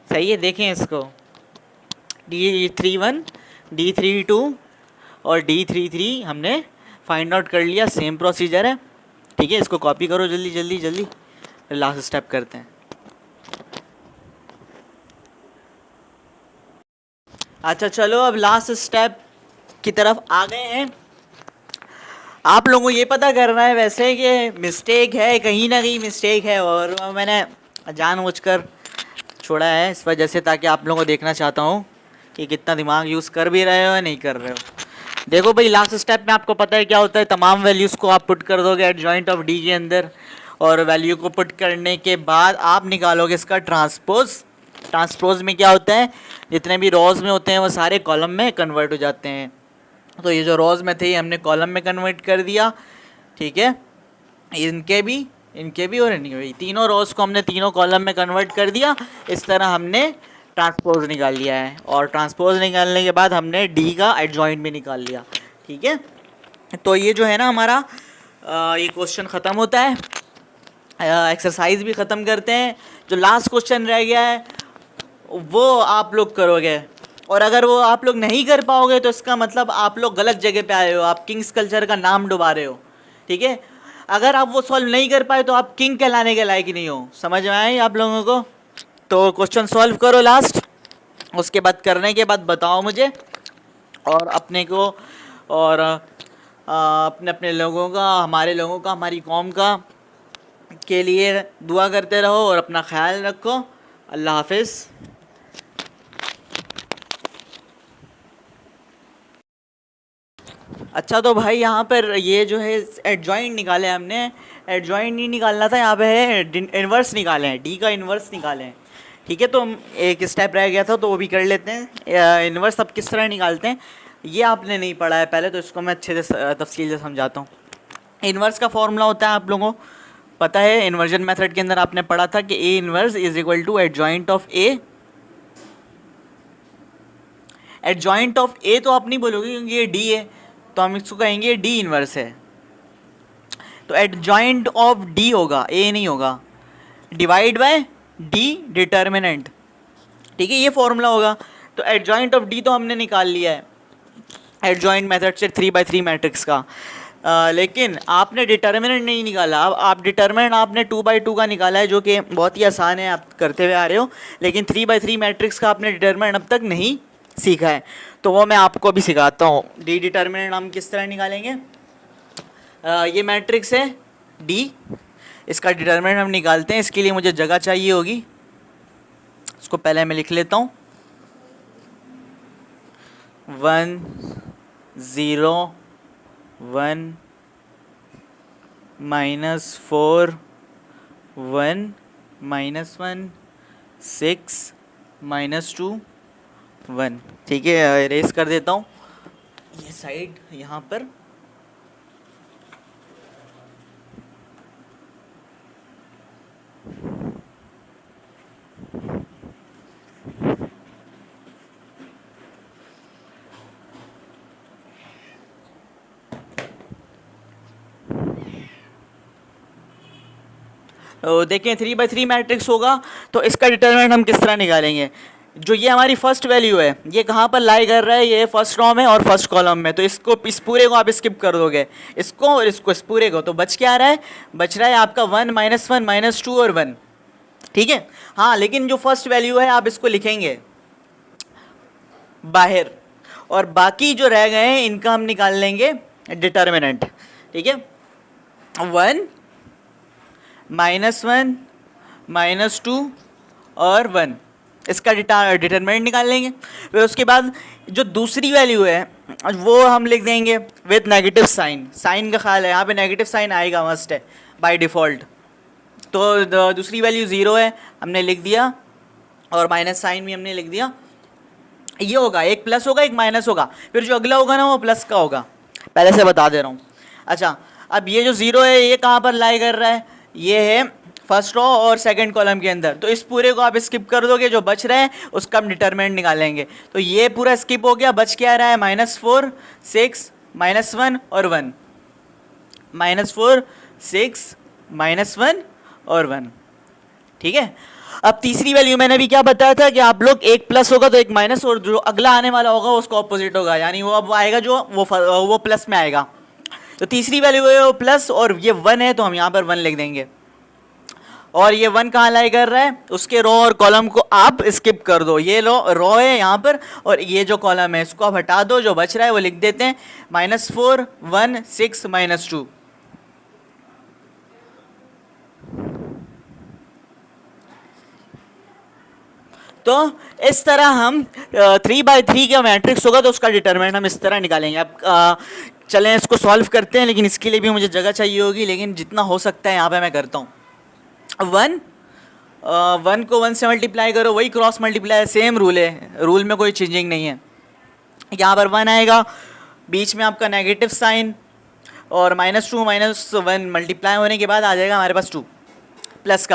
सही है, देखें इसको, D31, D32 और D33 हमने फाइंड आउट कर लिया, सेम प्रोसीजर है। ठीक है, इसको कॉपी करो जल्दी जल्दी जल्दी, लास्ट स्टेप करते हैं। अच्छा चलो, अब लास्ट स्टेप की तरफ आ गए हैं। आप लोगों को ये पता करना है वैसे कि मिस्टेक है, कहीं ना कहीं मिस्टेक है, और मैंने जानबूझकर छोड़ा है इस वजह से, ताकि आप लोगों को देखना चाहता हूँ कि कितना दिमाग यूज़ कर भी रहे हो या नहीं कर रहे हो। देखो भाई, लास्ट स्टेप में आपको पता है क्या होता है, तमाम वैल्यूज़ को आप पुट कर दोगे एडजॉइंट ऑफ डी के अंदर, और वैल्यू को पुट करने के बाद आप निकालोगे इसका ट्रांसपोज। ट्रांसपोज में क्या होता है, जितने भी रोज़ में होते हैं वो सारे कॉलम में कन्वर्ट हो जाते हैं। तो ये जो रोज़ में थे ये हमने कॉलम में कन्वर्ट कर दिया। ठीक है, इनके भी और इनके भी, तीनों रोज़ को हमने तीनों कॉलम में कन्वर्ट कर दिया। इस तरह हमने ट्रांसपोज निकाल लिया है, और ट्रांसपोज निकालने के बाद हमने डी का एडजॉइंट भी निकाल लिया। ठीक है, तो ये जो है ना हमारा ये क्वेश्चन ख़त्म होता है, एक्सरसाइज भी ख़त्म करते हैं। जो लास्ट क्वेश्चन रह गया है वो आप लोग करोगे, और अगर वो आप लोग नहीं कर पाओगे तो इसका मतलब आप लोग गलत जगह पे आए हो, आप किंग्स कल्चर का नाम डुबा रहे हो। ठीक है, अगर आप वो सॉल्व नहीं कर पाए तो आप किंग कहलाने के लायक ही नहीं हो। समझ में आए आप लोगों को? तो क्वेश्चन सॉल्व करो लास्ट, उसके बाद करने के बाद बताओ मुझे, और अपने को और अपने अपने लोगों का, हमारे लोगों का, हमारी कौम का के लिए दुआ करते रहो, और अपना ख्याल रखो। अल्लाह हाफिज़। अच्छा तो भाई, यहाँ पर ये जो है एडजॉइंट निकाले हमने, एडजॉइंट नहीं निकालना था, यहाँ पे है इन्वर्स निकाले हैं, डी का इन्वर्स निकाले हैं। ठीक है, तो एक स्टेप रह गया था तो वो भी कर लेते हैं। इन्वर्स अब किस तरह निकालते हैं ये आपने नहीं पढ़ा है पहले, तो इसको मैं अच्छे से तफसील से समझाता हूँ। इन्वर्स का फॉर्मूला होता है, आप लोगों को पता है, इन्वर्जन मेथड के अंदर आपने पढ़ा था कि A inverse is equal to adjoint of A. Adjoint of A तो आप नहीं बोलोगे क्योंकि ये डी है, तो हम इसको कहेंगे डी इन्वर्स है। तो एडजॉइंट ऑफ डी होगा, ए नहीं होगा, डिवाइड बाय डी डिटर्मिनेंट। ठीक है, ये फॉर्मूला होगा। तो एडजॉइंट ऑफ डी तो हमने निकाल लिया है एडजॉइंट मेथड से 3/3 मैट्रिक्स का। लेकिन आपने डिटर्मिनेंट नहीं निकाला। अब आप डिटर्मिनेंट आपने 2/2 का निकाला है, जो कि बहुत ही आसान है, आप करते हुए आ रहे हो। लेकिन 3/3 मैट्रिक्स का आपने डिटर्मिनेंट अब तक नहीं सीखा है, तो वो मैं आपको अभी सिखाता हूँ। डी डिटर्मिनेंट हम किस तरह निकालेंगे। ये मैट्रिक्स है डी, इसका डिटर्मिनेंट हम निकालते हैं। इसके लिए मुझे जगह चाहिए होगी, इसको पहले मैं लिख लेता हूँ। 1 0 1 -4 1 -1 6 -2 1। ठीक है, इरेज कर देता हूँ ये साइड यहाँ पर। देखें 3/3 मैट्रिक्स होगा, तो इसका डिटरमिनेंट हम किस तरह निकालेंगे। जो ये हमारी फर्स्ट वैल्यू है, ये कहाँ पर लाई कर रहा है, ये फर्स्ट रो में और फर्स्ट कॉलम में। तो इसको, इस पूरे को आप स्किप कर दोगे, इसको और इसको, इस पूरे को। तो बच क्या रहा है, बच रहा है आपका 1 -1 -2 और 1। ठीक है, हाँ, लेकिन जो फर्स्ट वैल्यू है आप इसको लिखेंगे बाहर, और बाकी जो रह गए हैं इनका हम निकाल लेंगे डिटर्मिनेंट। ठीक है, 1 -1 -2 और 1, इसका डिटरमिनेंट निकाल लेंगे। फिर उसके बाद जो दूसरी वैल्यू है वो हम लिख देंगे विद नेगेटिव साइन। साइन का ख्याल है, यहाँ पे नेगेटिव साइन आएगा, मस्ट है बाय डिफ़ॉल्ट। तो दूसरी वैल्यू 0 है, हमने लिख दिया, और माइनस साइन भी हमने लिख दिया। ये होगा, एक प्लस होगा एक माइनस होगा, फिर जो अगला होगा ना वो प्लस का होगा, पहले से बता दे रहा हूँ। अच्छा, अब ये जो 0 है ये कहाँ पर लाई कर रहा है, ये है फर्स्ट रो और सेकंड कॉलम के अंदर। तो इस पूरे को आप स्किप कर दोगे, जो बच रहा है उसका हम डिटरमिनेंट निकालेंगे। तो ये पूरा स्किप हो गया, बच क्या रहा है, -4 6 -1 और 1, -4 6 -1 और 1। ठीक है, अब तीसरी वैल्यू मैंने भी क्या बताया था कि आप लोग एक प्लस होगा तो एक माइनस, और जो अगला आने वाला होगा उसका ऑपोजिट होगा, यानी वो अब आएगा जो वो प्लस में आएगा। तो तीसरी वैल्यू है वो प्लस, और ये 1 है तो हम यहाँ पर 1 लिख देंगे। और ये 1 कहाँ लाई कर रहा है, उसके रो और कॉलम को आप स्किप कर दो। ये रो है यहाँ पर, और ये जो कॉलम है इसको आप हटा दो, जो बच रहा है वो लिख देते हैं -4 1 6 -2। तो इस तरह हम 3/3 का मैट्रिक्स होगा तो उसका डिटरमिनेंट हम इस तरह निकालेंगे। अब चलें इसको सॉल्व करते हैं, लेकिन इसके लिए भी मुझे जगह चाहिए होगी, लेकिन जितना हो सकता है यहाँ पे मैं करता हूँ। 1 को 1 से मल्टीप्लाई करो, वही क्रॉस मल्टीप्लाई, सेम रूल है, रूल में कोई चेंजिंग नहीं है। यहाँ पर 1 आएगा, बीच में आपका नेगेटिव साइन, और -2 -1 मल्टीप्लाई होने के बाद आ जाएगा हमारे पास 2 प्लस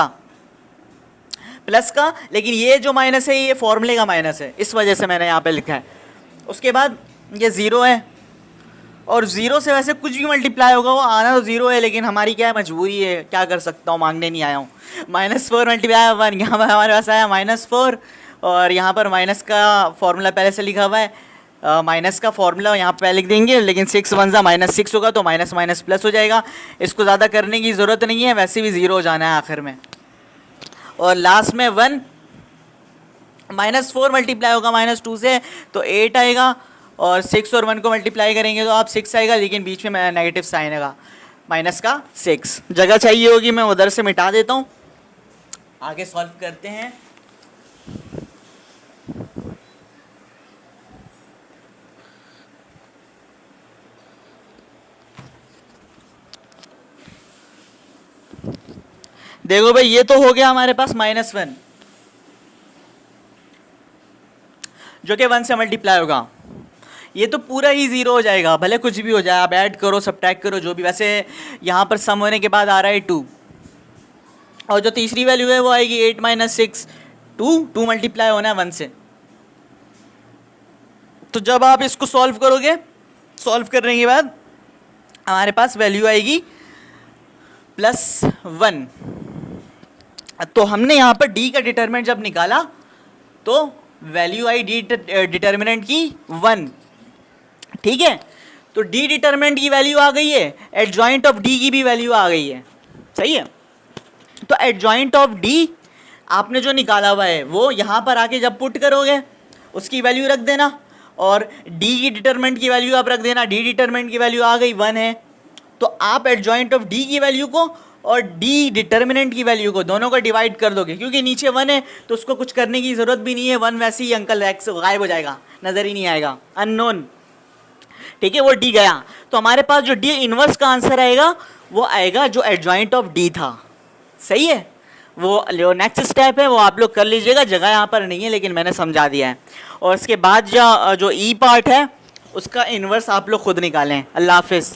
का। लेकिन ये जो माइनस है ये फॉर्मूले का माइनस है, इस वजह से मैंने यहाँ पे लिखा है। उसके बाद ये 0 है, और 0 से वैसे कुछ भी मल्टीप्लाई होगा वो आना तो 0 है, लेकिन हमारी क्या है, मजबूरी है, क्या कर सकता हूँ, मांगने नहीं आया हूँ। -4 मल्टीप्लाई 1, यहाँ पर हमारे पास आया -4, और यहाँ पर माइनस का फॉर्मूला पहले से लिखा हुआ है, माइनस का फॉर्मूला यहाँ पे लिख देंगे, लेकिन 6 1 -6 होगा तो माइनस माइनस प्लस हो जाएगा। इसको ज़्यादा करने की ज़रूरत नहीं है, वैसे भी 0 हो जाना है आखिर में। और लास्ट में 1 -4 मल्टीप्लाई होगा -2 से तो 8 आएगा, और 6 और 1 को मल्टीप्लाई करेंगे तो आप 6 आएगा, लेकिन बीच में नेगेटिव साइन आएगा माइनस का 6। जगह चाहिए होगी, मैं उधर से मिटा देता हूँ, आगे सॉल्व करते हैं। देखो भाई, ये तो हो गया हमारे पास -1, जो कि 1 से मल्टीप्लाई होगा। ये तो पूरा ही 0 हो जाएगा, भले कुछ भी हो जाए, आप ऐड करो सब्ट्रैक्ट करो जो भी। वैसे यहाँ पर सम होने के बाद आ रहा है 2, और जो तीसरी वैल्यू है वो आएगी 8 -6 2 मल्टीप्लाई होना है 1 से। तो जब आप इसको सॉल्व करोगे, सॉल्व करने के बाद हमारे पास वैल्यू आएगी +1। तो हमने यहाँ पर d का डिटरमिनेंट जब निकाला तो वैल्यू आई डी डिटर्मिनेंट की 1, ठीक है। तो डी डिटर्मिनेंट की वैल्यू आ गई है, एडजॉइंट ऑफ डी की भी वैल्यू आ गई है, सही है। तो एडजॉइंट ऑफ डी आपने जो निकाला हुआ है वो यहाँ पर आके जब पुट करोगे उसकी वैल्यू रख देना, और डी की डिटर्मिनेंट की वैल्यू आप रख देना। डी डिटर्मिनेंट की वैल्यू आ गई 1 है, तो आप एडजॉइंट ऑफ डी की वैल्यू को और डी डिटर्मिनेंट की वैल्यू को दोनों को डिवाइड कर दोगे, क्योंकि नीचे 1 है तो उसको कुछ करने की ज़रूरत भी नहीं है, 1 वैसे ही अंकल एक्स गायब हो जाएगा, नज़र ही नहीं आएगा, अननोन, ठीक है। वो डी गया, तो हमारे पास जो डी इनवर्स का आंसर आएगा वो आएगा जो एडजॉइंट ऑफ डी था, सही है। वो जो नेक्स्ट स्टेप है वो आप लोग कर लीजिएगा, जगह यहाँ पर नहीं है लेकिन मैंने समझा दिया है। और इसके बाद जो ई पार्ट है उसका इन्वर्स आप लोग खुद निकालें। अल्लाह हाफिज़।